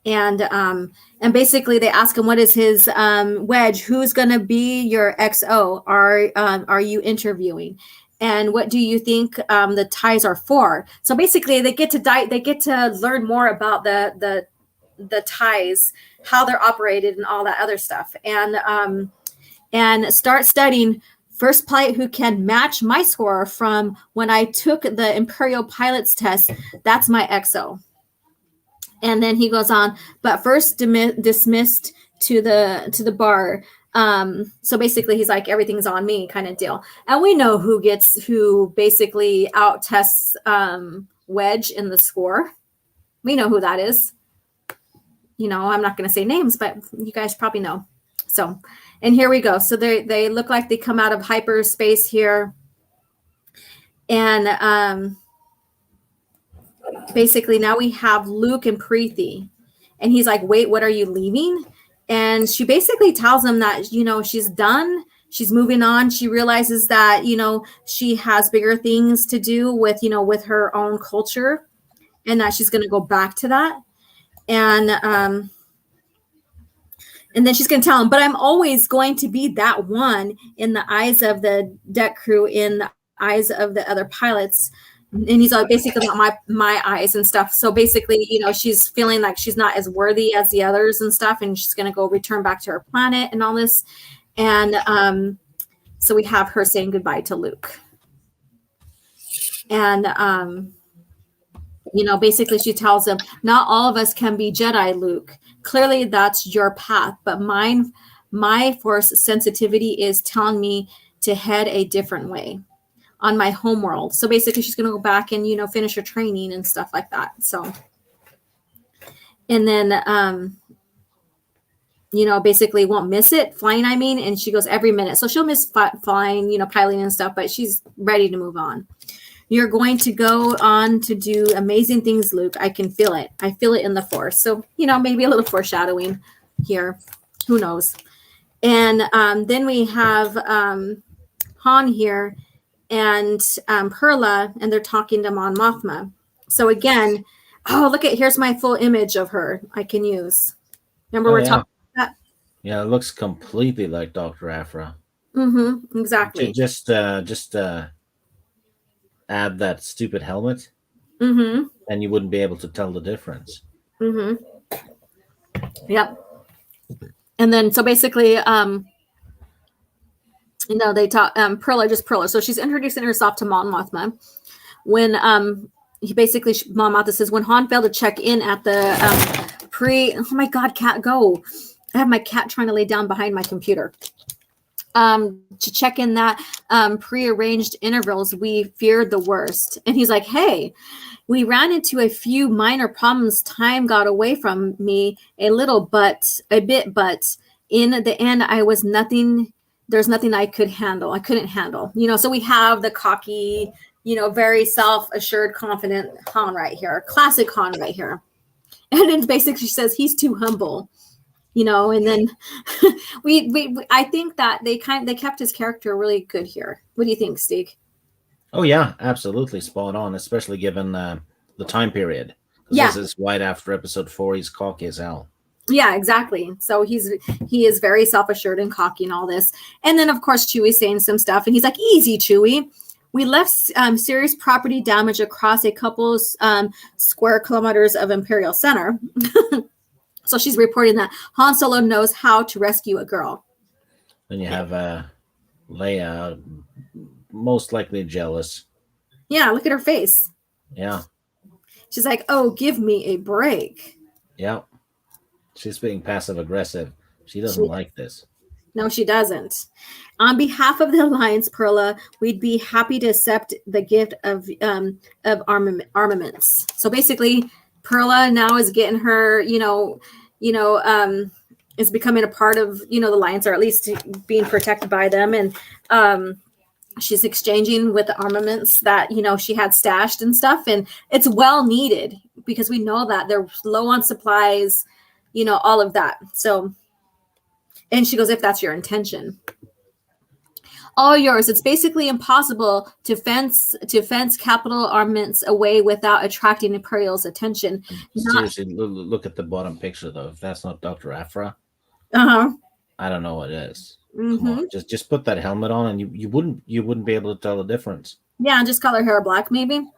S2: And basically they ask him, what is his Wedge? Who's going to be your XO? Are you interviewing? And what do you think the ties are for? So basically, they get to learn more about the ties, how they're operated, and all that other stuff, and start studying first pilot who can match my score from when I took the Imperial pilots test. That's my XO. And then he goes on, but first dismissed to the bar. So basically he's like, everything's on me kind of deal. And we know who basically out tests Wedge in the score. We know who that is. I'm not going to say names, but you guys probably know. So, and here we go. So they look like they come out of hyperspace here. And basically now we have Luke and Preeti. And he's like, wait, what are you leaving? And she basically tells him that, she's done. She's moving on. She realizes that, she has bigger things to do with, with her own culture, and that she's going to go back to that. And then she's going to tell him, but I'm always going to be that one in the eyes of the deck crew, in the eyes of the other pilots. And he's like, basically not my eyes and stuff. So basically, she's feeling like she's not as worthy as the others and stuff. And she's going to go return back to her planet and all this. And so we have her saying goodbye to Luke. And, basically she tells him, not all of us can be Jedi, Luke. Clearly that's your path. But my force sensitivity is telling me to head a different way on my home world. So basically she's going to go back and, finish her training and stuff like that. So, and then, basically won't miss it flying. And she goes every minute. So she'll miss flying, piloting and stuff, but she's ready to move on. You're going to go on to do amazing things, Luke. I can feel it. I feel it in the force. So, maybe a little foreshadowing here. Who knows? And then we have Han here and Perla, and they're talking to Mon Mothma. So again, here's my full image of her I can use. Remember we're talking about that?
S3: Yeah, it looks completely like Dr. Aphra.
S2: Mm-hmm, exactly.
S3: Just add that stupid helmet,
S2: mm-hmm.
S3: and you wouldn't be able to tell the difference.
S2: Mm-hmm. Yep. And then, so basically, they talk, Perla. So she's introducing herself to Mon Mothma. When Mon Mothma says, when Han failed to check in at the oh my God, cat, go. I have my cat trying to lay down behind my computer. to check in that prearranged intervals. We feared the worst. And he's like, hey, we ran into a few minor problems. Time got away from me a bit, but in the end, there's nothing I couldn't handle. So we have the cocky, very self-assured, confident Han right here. Classic Han right here. And then basically she says he's too humble. And then I think that they kept his character really good here. What do you think, Steve?
S3: Oh yeah, absolutely spot on, especially given the time period.
S2: Yeah,
S3: this is right after episode 4. He's cocky as hell.
S2: Yeah, exactly. So he is very self-assured and cocky and all this. And then of course Chewie's saying some stuff, and he's like, "Easy, Chewie. We left serious property damage across a couple square kilometers of Imperial Center." So she's reporting that Han Solo knows how to rescue a girl.
S3: Then you have Leia, most likely jealous.
S2: Yeah, look at her face.
S3: Yeah.
S2: She's like, "Oh, give me a break."
S3: Yeah. She's being passive aggressive. She doesn't like this.
S2: No, she doesn't. On behalf of the Alliance, Perla, we'd be happy to accept the gift of armaments. So basically, Perla now is getting her, is becoming a part of, the Alliance, or at least being protected by them. And she's exchanging with the armaments that, she had stashed and stuff. And it's well needed because we know that they're low on supplies, all of that. So, and she goes, if that's your intention. All yours. It's basically impossible to fence capital armaments away without attracting Imperial's attention.
S3: Seriously, look at the bottom picture though. If that's not Dr. Aphra, I don't know what it is.
S2: Mm-hmm.
S3: Come on, just put that helmet on, and you wouldn't be able to tell the difference.
S2: Yeah, and just color hair black, maybe.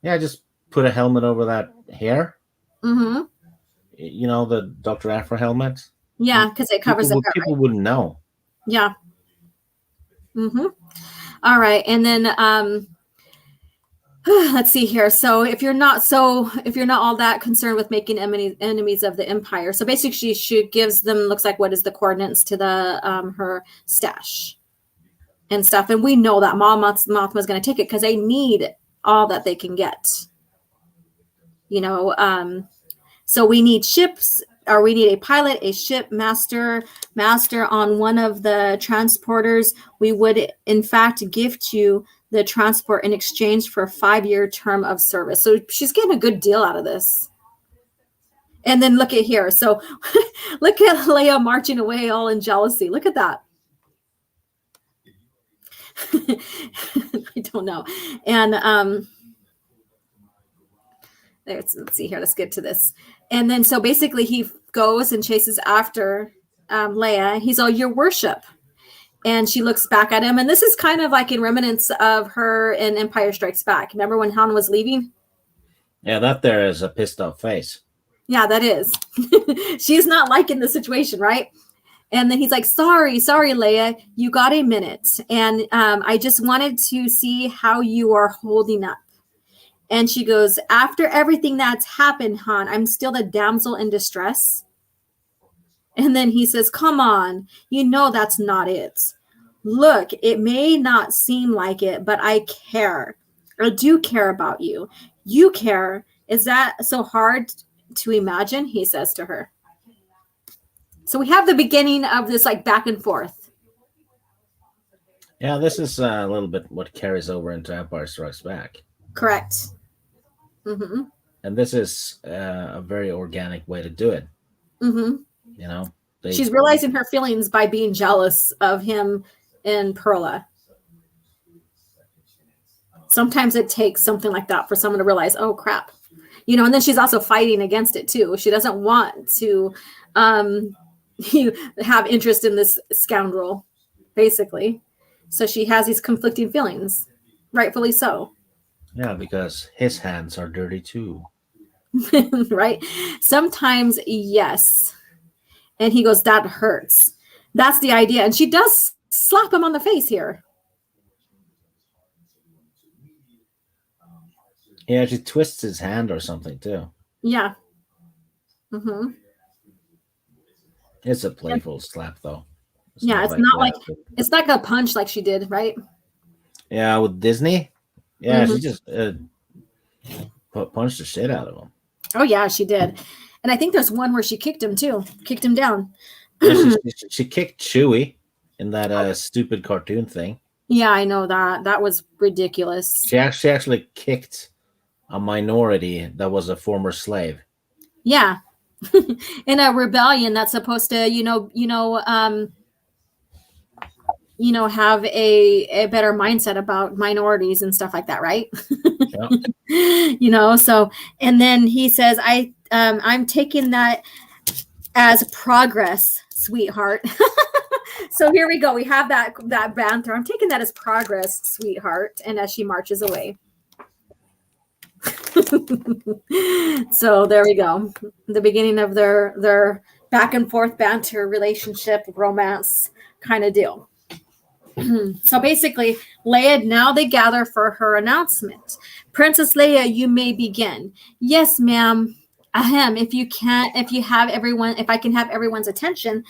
S3: Yeah, just put a helmet over that hair.
S2: Mm-hmm.
S3: The Dr. Aphra helmet.
S2: Yeah, because it covers
S3: people, people wouldn't know.
S2: Yeah. Mm-hmm. All right, and then let's see here. So if you're not all that concerned with making enemies of the Empire, so basically she gives them, looks like, what is the coordinates to the her stash and stuff, and we know that Mothma's going to take it because they need all that they can get. So we need ships. Or we need a pilot, a ship master on one of the transporters. We would, in fact, gift you the transport in exchange for a 5-year term of service. So she's getting a good deal out of this. And then look at here. So look at Leia marching away all in jealousy. Look at that. I don't know. And let's see here. Let's get to this. And then so basically he goes and chases after Leia. He's all, "Your worship." And she looks back at him. And this is kind of like in remnants of her in Empire Strikes Back. Remember when Han was leaving?
S3: Yeah, that there is a pissed off face.
S2: Yeah, that is. She's not liking the situation, right? And then he's like, sorry, Leia, you got a minute. And I just wanted to see how you are holding up. And she goes, "After everything that's happened, Han, I'm still the damsel in distress." And then he says, "Come on, that's not it. Look, it may not seem like it, but I care. I do care about you. You care. Is that so hard to imagine?" he says to her. So we have the beginning of this like back and forth.
S3: Yeah, this is a little bit what carries over into Empire Strikes Back.
S2: Correct. Mm-hmm.
S3: And this is a very organic way to do it.
S2: Mm-hmm. She's realizing her feelings by being jealous of him and Perla. Sometimes it takes something like that for someone to realize, oh crap, and then she's also fighting against it too. She doesn't want to have interest in this scoundrel, basically. So she has these conflicting feelings, rightfully so.
S3: Yeah, because his hands are dirty too.
S2: Right? Sometimes, yes. And he goes, "That hurts." That's the idea. And she does slap him on the face here.
S3: Yeah, she twists his hand or something too.
S2: Yeah. Mm-hmm.
S3: It's a playful slap though.
S2: Yeah,
S3: stuff
S2: it's
S3: like
S2: not like
S3: that.
S2: it's not gonna punch like she did, right?
S3: Yeah, with Disney, yeah,
S2: Mhm.
S3: she just punched the shit out of him.
S2: Oh yeah, she did. And I think there's one where she kicked him too, kicked him down.
S3: Yeah, she kicked Chewie in that stupid cartoon thing.
S2: Yeah, I know that. That was ridiculous.
S3: She actually kicked a minority that was a former slave.
S2: Yeah. In a rebellion that's supposed to, have a better mindset about minorities and stuff like that, right?
S3: Yeah.
S2: So and then he says, I'm taking that as progress, sweetheart. So here we go. We have that banter. I'm taking that as progress, sweetheart. And as she marches away. So there we go. The beginning of their back and forth banter, relationship, romance kind of deal. So basically, Leia, now they gather for her announcement. Princess Leia, you may begin. Yes, ma'am. Ahem. If I can have everyone's attention.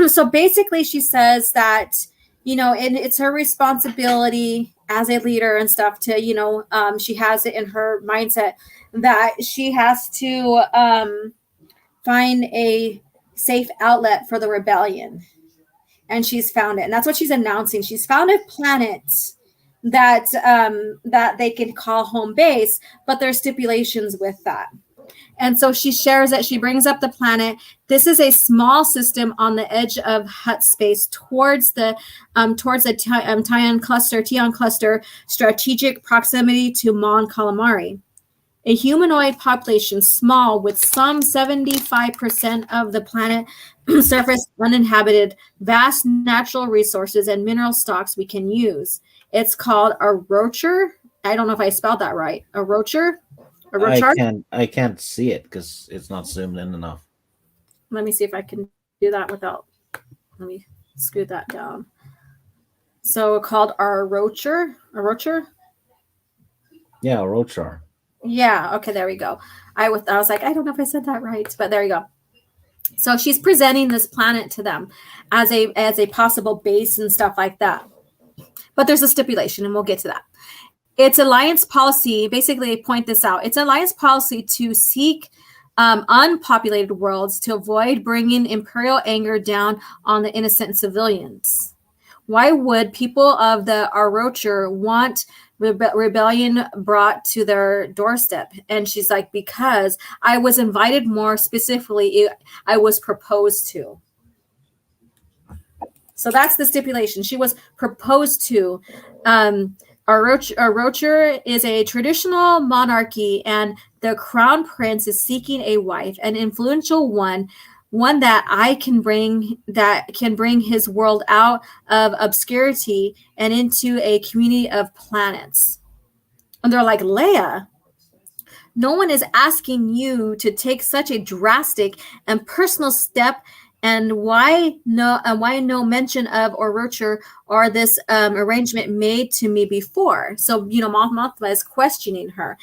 S2: So basically, she says that, and it's her responsibility as a leader and stuff to, she has it in her mindset that she has to find a safe outlet for the rebellion. And she's found it. And that's what she's announcing. She's found a planet that they can call home base, but there's stipulations with that. And so she shares it. She brings up the planet. This is a small system on the edge of Hutt space towards the Tion cluster, strategic proximity to Mon Calamari. A humanoid population, small, with some 75% of the planet surface uninhabited, vast natural resources and mineral stocks we can use. It's called a rocher. I don't know if I spelled that right. A rocher?
S3: I can't see it because it's not zoomed in enough.
S2: Let me see if I can do that without. Let me scoot that down. So called our rocher. A rocher?
S3: Yeah, a rocher.
S2: Yeah. Okay. There we go. I was like, I don't know if I said that right, but there you go. So she's presenting this planet to them as a possible base and stuff like that. But there's a stipulation, and we'll get to that. It's alliance policy. Basically, I point this out. It's alliance policy to seek unpopulated worlds to avoid bringing imperial anger down on the innocent civilians. Why would people of the Arocher want rebellion brought to their doorstep? And she's like, because I was invited, more specifically, I was proposed to. So that's the stipulation. She was proposed to. Arocher is a traditional monarchy, and the crown prince is seeking a wife, an influential one that can bring his world out of obscurity and into a community of planets. And they're like, Leia, no one is asking you to take such a drastic and personal step. And why no mention of Arocher or this arrangement made to me before? So, Mon Mothma is questioning her.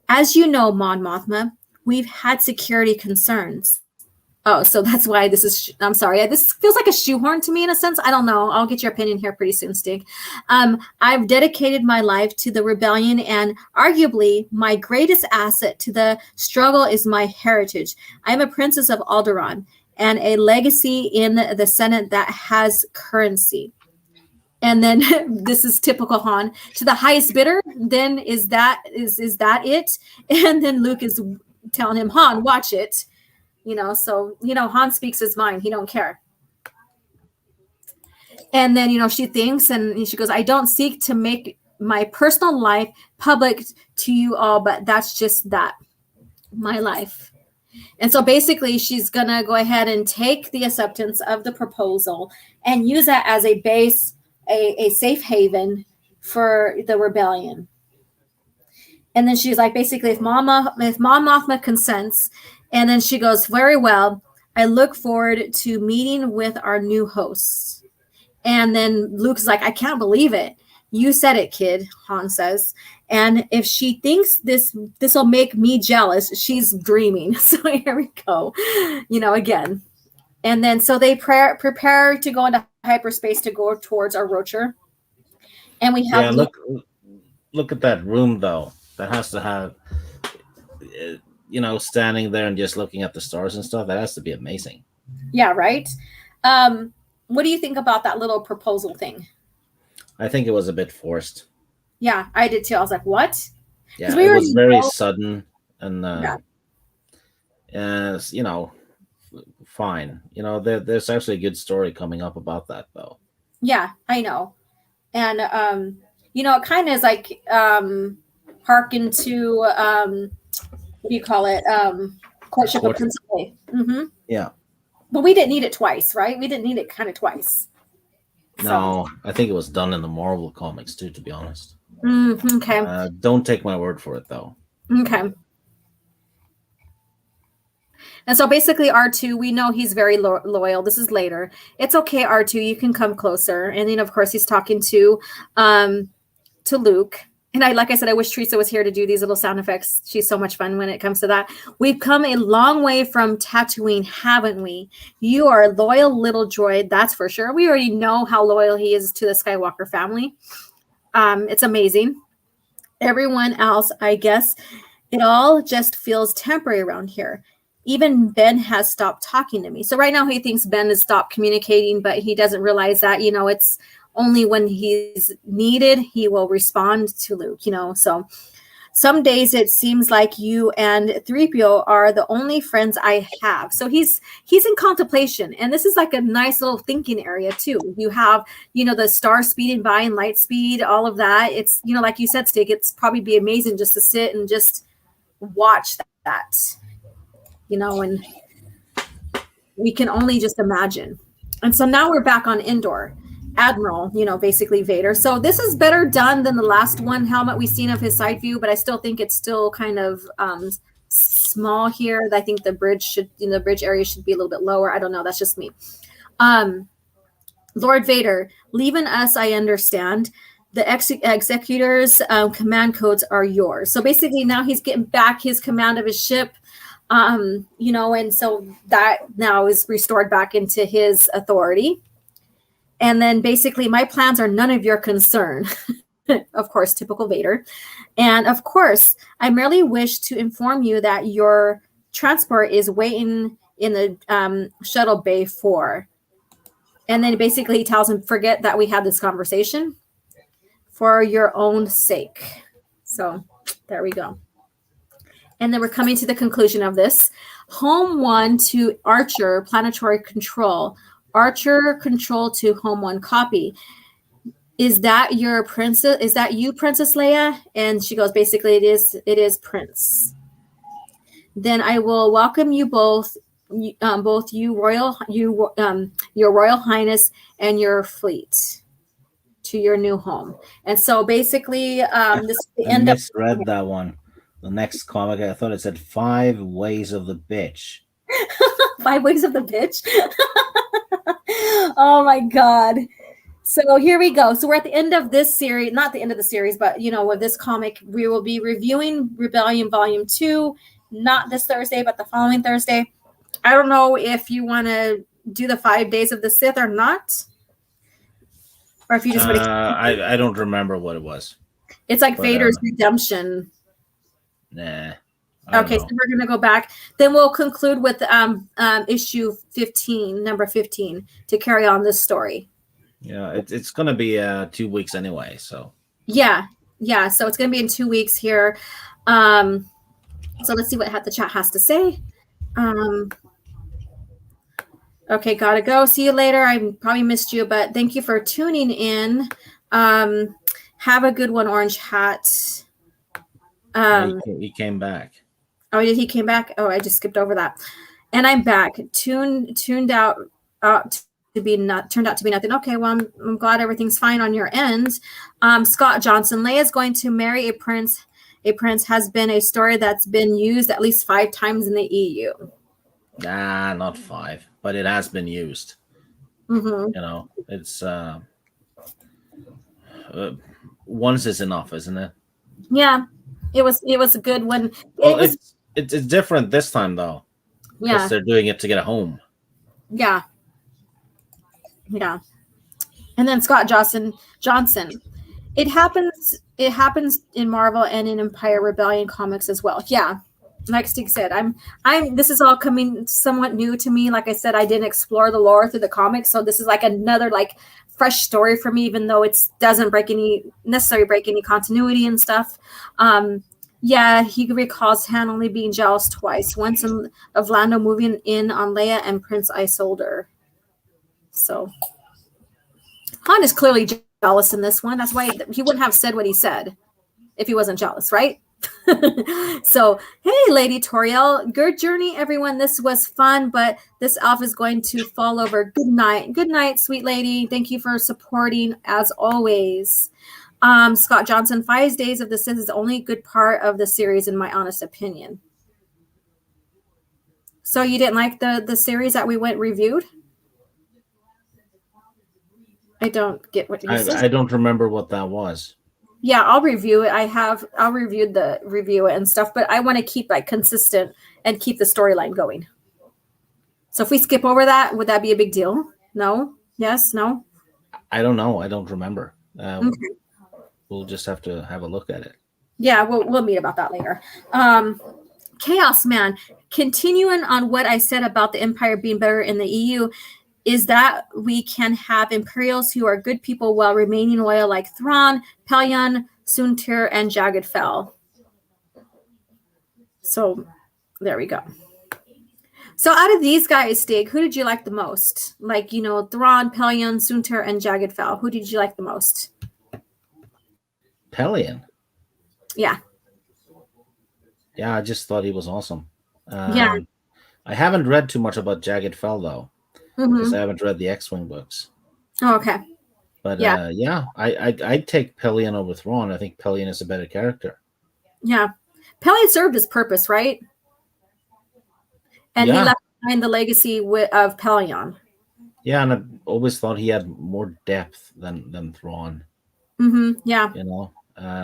S2: As you know, Mon Mothma, we've had security concerns. Oh, so that's why this is, I'm sorry. This feels like a shoehorn to me in a sense. I don't know. I'll get your opinion here pretty soon, Stig. I've dedicated my life to the rebellion, and arguably my greatest asset to the struggle is my heritage. I'm a princess of Alderaan and a legacy in the Senate that has currency. And then this is typical Han. To the highest bidder, then is that it? And then Luke is telling him, Han, watch it. So Han speaks his mind. He don't care. And then she thinks, and she goes, I don't seek to make my personal life public to you all, but that's just that, my life. And so basically she's going to go ahead and take the acceptance of the proposal and use that as a base, a safe haven for the rebellion. And then she's like, basically, if Mon Mothma consents, and then she goes, very well, I look forward to meeting with our new hosts. And then Luke's like, I can't believe it. You said it, kid, Han says. And if she thinks this will make me jealous, she's dreaming. So here we go. Again, And then so they prepare to go into hyperspace to go towards our Rocher. And we have
S3: look at that room though. That has to have standing there and just looking at the stars and stuff. That has to be amazing.
S2: Yeah, right. What do you think about that little proposal thing?
S3: I think it was a bit forced.
S2: Yeah, I did too. I was like, what?
S3: Yeah, it was very sudden and fine. There's actually a good story coming up about that though.
S2: Yeah, I know. And it kind of is like hearken to what do you call it? Courtship of Principle. Mm-hmm.
S3: Yeah.
S2: But we didn't need it twice, right? We didn't need it kind of twice.
S3: No, I think it was done in the Marvel comics too, to be honest.
S2: Okay.
S3: Don't take my word for it, though.
S2: Okay. And so basically R2, we know he's very loyal. This is later. It's okay, R2, you can come closer. And then, of course, he's talking to Luke. And like I said, I wish Teresa was here to do these little sound effects. She's so much fun when it comes to that. We've come a long way from Tatooine, haven't we? You are a loyal little droid, that's for sure. We already know how loyal he is to the Skywalker family. It's amazing. Everyone else, I guess, it all just feels temporary around here. Even Ben has stopped talking to me. So right now he thinks Ben has stopped communicating, but he doesn't realize that, it's only when he's needed, he will respond to Luke, So some days it seems like you and 3PO are the only friends I have. So he's in contemplation. And this is like a nice little thinking area too. You have, the star speeding by and light speed, all of that. It's, like you said, Stig, it's probably be amazing just to sit and just watch that, and we can only just imagine. And so now we're back on Endor. Admiral, basically Vader. So this is better done than the last one helmet we've seen of his side view, but I still think it's still kind of small here. I think the bridge area should be a little bit lower. I don't know. That's just me. Lord Vader, leaving us, I understand. The executors' command codes are yours. So basically now he's getting back his command of his ship, and so that now is restored back into his authority. And then basically my plans are none of your concern. Of course, typical Vader. And of course, I merely wish to inform you that your transport is waiting in the shuttle bay 4. And then basically he tells him, forget that we had this conversation for your own sake. So there we go. And then we're coming to the conclusion of this. Home 1 to Archer, planetary control. Archer control to Home 1 copy. Is that your princess? Is that you, Princess Leia? And she goes, basically, it is Prince. Then I will welcome you both your Royal Highness and your fleet to your new home. And so basically, this is the end.
S3: I misread that one. The next comic, I thought it said 5 ways of the bitch.
S2: 5 ways of the bitch. Oh my God. So here we go. So we're at the end of this series, not the end of the series, but with this comic, we will be reviewing Rebellion Volume 2, not this Thursday, but the following Thursday. I don't know if you want to do the 5 days of the Sith or not. Or if you just want to
S3: I don't remember what it was.
S2: It's like Vader's redemption.
S3: Nah.
S2: Okay, so we're going to go back. Then we'll conclude with issue 15, number 15, to carry on this story.
S3: Yeah, it's going to be 2 weeks anyway, so.
S2: Yeah, so it's going to be in 2 weeks here. So let's see what the chat has to say. Okay, gotta go. See you later. I probably missed you, but thank you for tuning in. Have a good one, Orange Hat.
S3: He came back.
S2: Oh, did he came back? Oh, I just skipped over that. And I'm back. Turned out to be nothing. Okay, well, I'm glad everything's fine on your end. Scott Johnson, Leia's going to marry a prince. A prince has been a story that's been used at least 5 times in the EU.
S3: Nah, not 5, but it has been used.
S2: Mm-hmm.
S3: It's once is enough, isn't it?
S2: Yeah, it was a good one.
S3: Well, it's different this time though.
S2: Yeah,
S3: because they're doing it to get a home.
S2: Yeah. And then Scott Johnson. It happens in Marvel and in Empire Rebellion comics as well. Yeah. Like Stig said, this is all coming somewhat new to me. Like I said, I didn't explore the lore through the comics, so this is like another like fresh story for me, even though it doesn't necessarily break any continuity and stuff. Yeah, he recalls Han only being jealous twice. Once of Lando moving in on Leia and Prince Isolde. So Han is clearly jealous in this one. That's why he wouldn't have said what he said if he wasn't jealous, right? So, hey, Lady Toriel, good journey, everyone. This was fun, but this elf is going to fall over. Good night, sweet lady. Thank you for supporting as always. Scott Johnson, 5 Days of the Sith is the only good part of the series, in my honest opinion. So you didn't like the series that we reviewed? I don't get what you said.
S3: I don't remember what that was.
S2: Yeah, I'll review it. I'll review it and stuff, but I want to keep like consistent and keep the storyline going. So if we skip over that, would that be a big deal? No? Yes? No?
S3: I don't know. I don't remember. Okay. We'll just have to have a look at it.
S2: Yeah, we'll meet about that later. Chaos Man, continuing on what I said about the Empire being better in the EU, is that we can have Imperials who are good people while remaining loyal, like Thrawn, Pellaeon, Soontir, and Jagged Fel. So there we go. So out of these guys, Stig, who did you like the most? Like, Thrawn, Pellaeon, Soontir, and Jagged Fel. Who did you like the most?
S3: Pellaeon.
S2: Yeah.
S3: Yeah, I just thought he was awesome.
S2: Yeah.
S3: I haven't read too much about Jagged Fel, though. Because I haven't read the X-Wing books.
S2: Oh, okay.
S3: But I'd take Pellaeon over Thrawn. I think Pellaeon is a better character.
S2: Yeah. Pellaeon served his purpose, right? And he left behind the legacy of Pellaeon.
S3: Yeah, and I've always thought he had more depth than Thrawn.
S2: Yeah.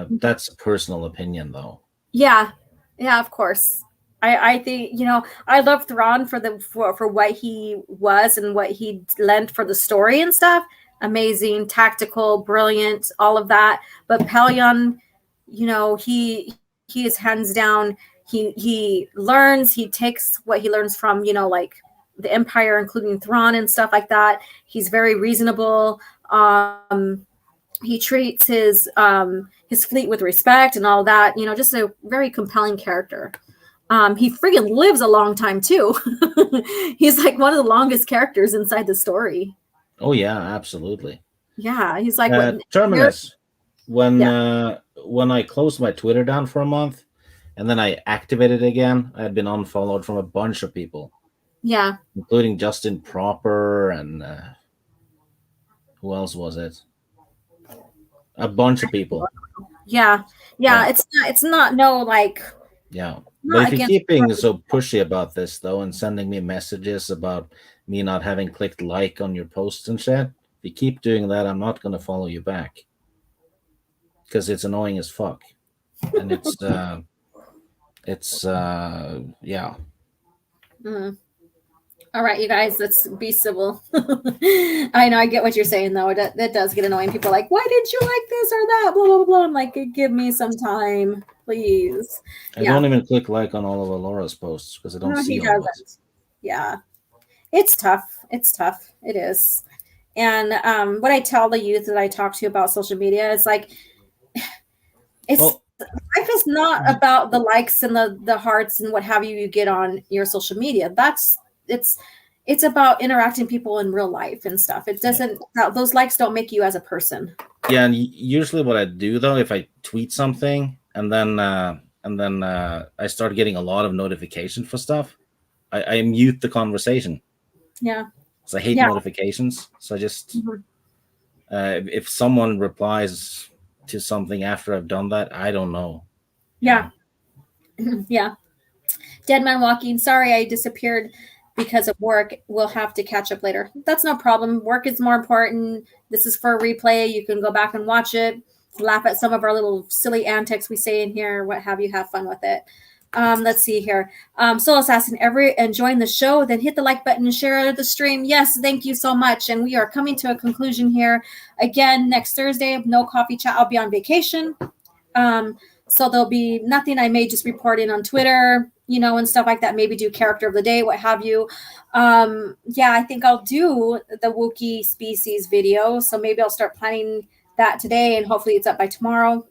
S3: That's a personal opinion, though.
S2: Yeah. Yeah, of course. I think, I love Thrawn for what he was and what he lent for the story and stuff. Amazing, tactical, brilliant, all of that. But Pellaeon, he is hands down. He learns, he takes what he learns from, like the Empire, including Thrawn and stuff like that. He's very reasonable. He treats his fleet with respect and all that. Just a very compelling character. He friggin' lives a long time too. He's like one of the longest characters inside the story.
S3: Oh yeah, absolutely.
S2: Yeah, he's like
S3: Terminus. When I closed my Twitter down for a month, and then I activated it again, I had been unfollowed from a bunch of people.
S2: Yeah,
S3: including Justin Proper and who else was it? A bunch of people.
S2: Yeah. It's not like.
S3: Yeah. But if you keep being so pushy about this, though, and sending me messages about me not having clicked like on your posts and shit, if you keep doing that, I'm not going to follow you back. Because it's annoying as fuck. And yeah.
S2: All right, you guys, let's be civil. I know, I get what you're saying, though. That does get annoying. People are like, why didn't you like this or that? Blah, blah, blah. I'm like, give me some time, please.
S3: I don't even click like on all of Alora's posts because I don't see all of it.
S2: Yeah. It's tough. It is. And what I tell the youth that I talk to about social media is like, life is not about the likes and the hearts and what have you get on your social media. It's about interacting people in real life and stuff. It doesn't, those likes don't make you as a person.
S3: Yeah. And usually what I do though, if I tweet something and then I start getting a lot of notification for stuff, I mute the conversation.
S2: Yeah.
S3: Because I hate notifications. So I just, if someone replies to something after I've done that, I don't know.
S2: Yeah. Yeah. Dead Man Walking. Sorry, I disappeared because of work. We'll have to catch up later. That's no problem. Work is more important. This is for a replay. You can go back and watch it, laugh at some of our little silly antics we say in here, what have you, have fun with it. Let's see here. Soul Assassin, enjoying the show, then hit the like button and share the stream. Yes, thank you so much. And we are coming to a conclusion here. Again, next Thursday, no coffee chat. I'll be on vacation. So there'll be nothing. I may just report in on Twitter, and stuff like that. Maybe do character of the day, what have you. Yeah, I think I'll do the Wookiee species video. So maybe I'll start planning that today, and hopefully it's up by tomorrow.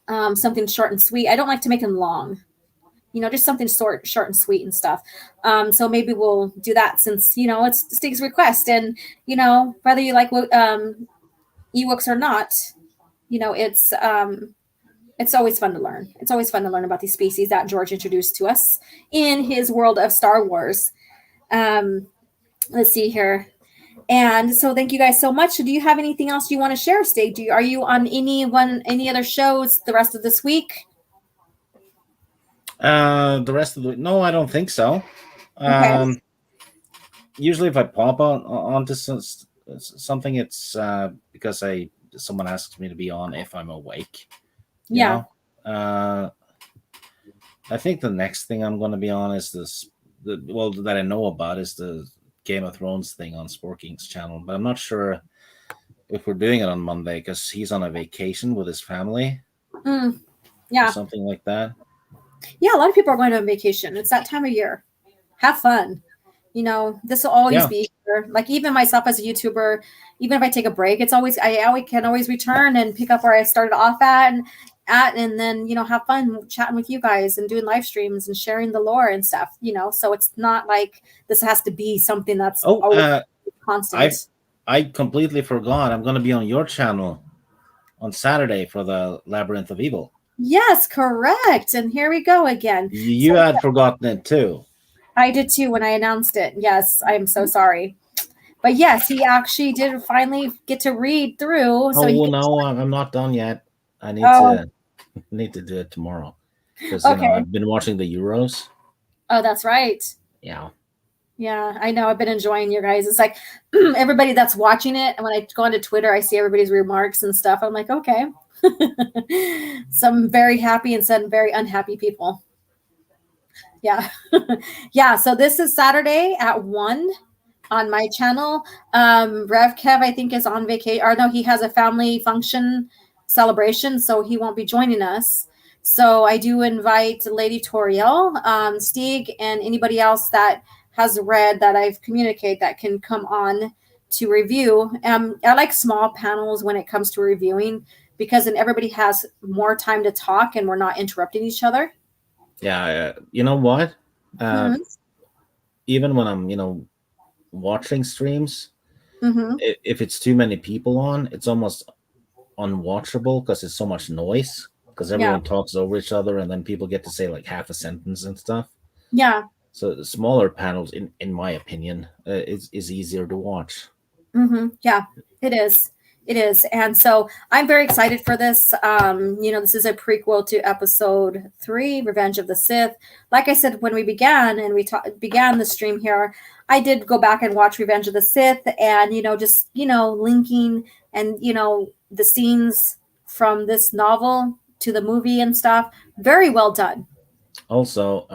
S2: Something short and sweet. I don't like to make them long, just something short and sweet and stuff. So maybe we'll do that since, it's Stig's request, and, whether you like Ewoks or not, it's always fun to learn. It's always fun to learn about these species that George introduced to us in his world of Star Wars. Let's see here. And so thank you guys so much. Do you have anything else you want to share, Stig? Are you on any other shows the rest of this week?
S3: The rest of the no, I don't think so. Okay. Usually if I pop onto something, it's because someone asks me to be on if I'm awake.
S2: Yeah.
S3: I think the next thing I'm going to be on is that I know about is the Game of Thrones thing on Sporking's channel, but I'm not sure if we're doing it on Monday because he's on a vacation with his family.
S2: Yeah.
S3: Or something like that.
S2: Yeah, a lot of people are going on vacation. It's that time of year. Have fun. This will always be here. Like even myself as a YouTuber, even if I take a break, I can always return and pick up where I started off at and then, have fun chatting with you guys and doing live streams and sharing the lore and stuff, so it's not like this has to be something that's always constant.
S3: I completely forgot. I'm going to be on your channel on Saturday for the Labyrinth of Evil.
S2: Yes, correct. And here we go again.
S3: You had forgotten it too.
S2: I did too when I announced it. Yes, I'm so sorry. But yes, he actually did finally get to read through.
S3: I'm not done yet. I need to do it tomorrow because I've been watching the Euros.
S2: Oh, that's right.
S3: Yeah.
S2: Yeah, I know. I've been enjoying your guys. It's like everybody that's watching it, and when I go onto Twitter, I see everybody's remarks and stuff. I'm like, okay. Some very happy and some very unhappy people. Yeah. Yeah. So this is Saturday at 1 on my channel. Rev Kev, I think, is on vacation. Or no, he has a family function celebration, so he won't be joining us. So I do invite Lady Toriel, Stig, and anybody else that has read that I've communicated that can come on to review. I like small panels when it comes to reviewing because then everybody has more time to talk and we're not interrupting each other.
S3: Yeah, you know what? Even when I'm, watching streams, if it's too many people on, it's almost unwatchable because it's so much noise because everyone talks over each other and then people get to say like half a sentence and stuff.
S2: Yeah.
S3: So the smaller panels, in my opinion, is easier to watch.
S2: Yeah, it is. It is. And so I'm very excited for this. This is a prequel to episode 3, Revenge of the Sith. Like I said, when we began and we began the stream here, I did go back and watch Revenge of the Sith and, just, linking and, the scenes from this novel to the movie and stuff. Very well done.
S3: Also,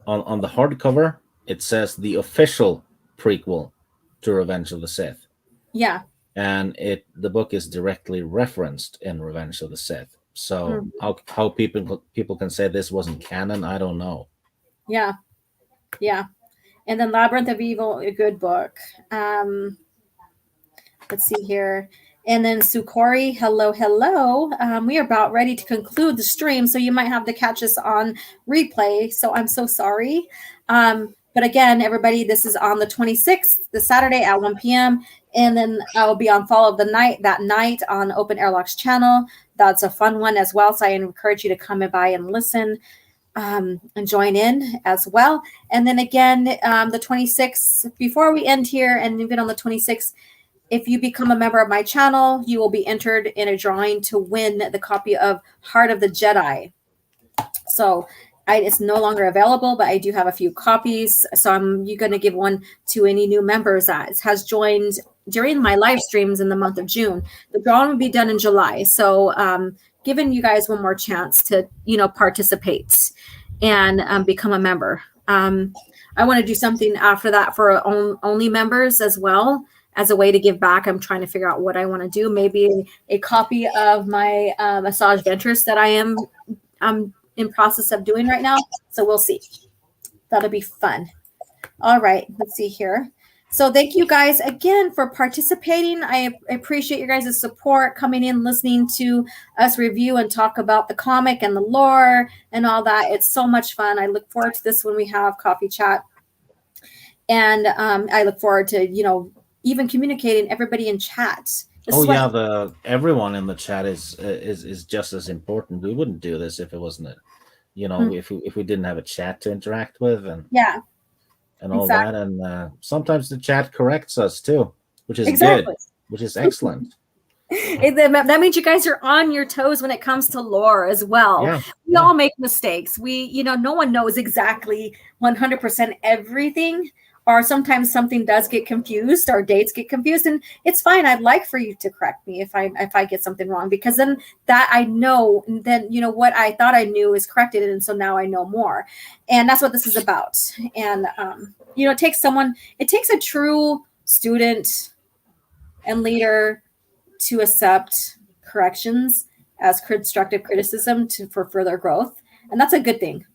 S3: on the hardcover, it says the official prequel to Revenge of the Sith.
S2: Yeah.
S3: And the book is directly referenced in Revenge of the Sith. So how people can say this wasn't canon, I don't know.
S2: Yeah. Yeah. And then Labyrinth of Evil, a good book. Let's see here. And then Sukori, hello. We are about ready to conclude the stream, so you might have to catch us on replay. So I'm so sorry. But again, everybody, this is on the 26th, the Saturday at 1 p.m. And then I'll be on Fall of the Night that night on Open Airlock's channel. That's a fun one as well. So I encourage you to come by and listen and join in as well. And then again, the 26th, before we end here, and even on the 26th, if you become a member of my channel, you will be entered in a drawing to win the copy of Heart of the Jedi. So it's no longer available, but I do have a few copies. So I'm going to give one to any new members that has joined during my live streams in the month of June. The drawing will be done in July. So giving you guys one more chance to, participate and become a member. I want to do something after that for only members as well, as a way to give back. I'm trying to figure out what I want to do. Maybe a copy of my Massage Ventures that I'm in process of doing right now. So we'll see. That'll be fun. All right, let's see here. So thank you guys again for participating. I appreciate your guys' support, coming in, listening to us review and talk about the comic and the lore and all that. It's so much fun. I look forward to this when we have coffee chat. And I look forward to, even communicating everybody in chat.
S3: Everyone in the chat is just as important. We wouldn't do this if it wasn't if we didn't have a chat to interact with and all that. And sometimes the chat corrects us too, which is good, which is excellent.
S2: That means you guys are on your toes when it comes to lore as well.
S3: Yeah.
S2: We all make mistakes. No one knows exactly 100% everything. Or sometimes something does get confused, or dates get confused, and it's fine. I'd like for you to correct me if I get something wrong, because then that I know, then what I thought I knew is corrected, and so now I know more, and that's what this is about. And it takes a true student and leader to accept corrections as constructive criticism for further growth, and that's a good thing.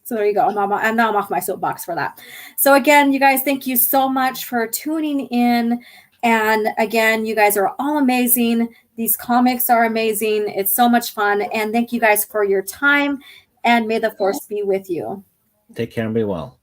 S2: So there you go. I'm off my soapbox for that. So again, you guys, thank you so much for tuning in. And again, you guys are all amazing. These comics are amazing. It's so much fun. And thank you guys for your time. And may the force be with you.
S3: Take care and be well.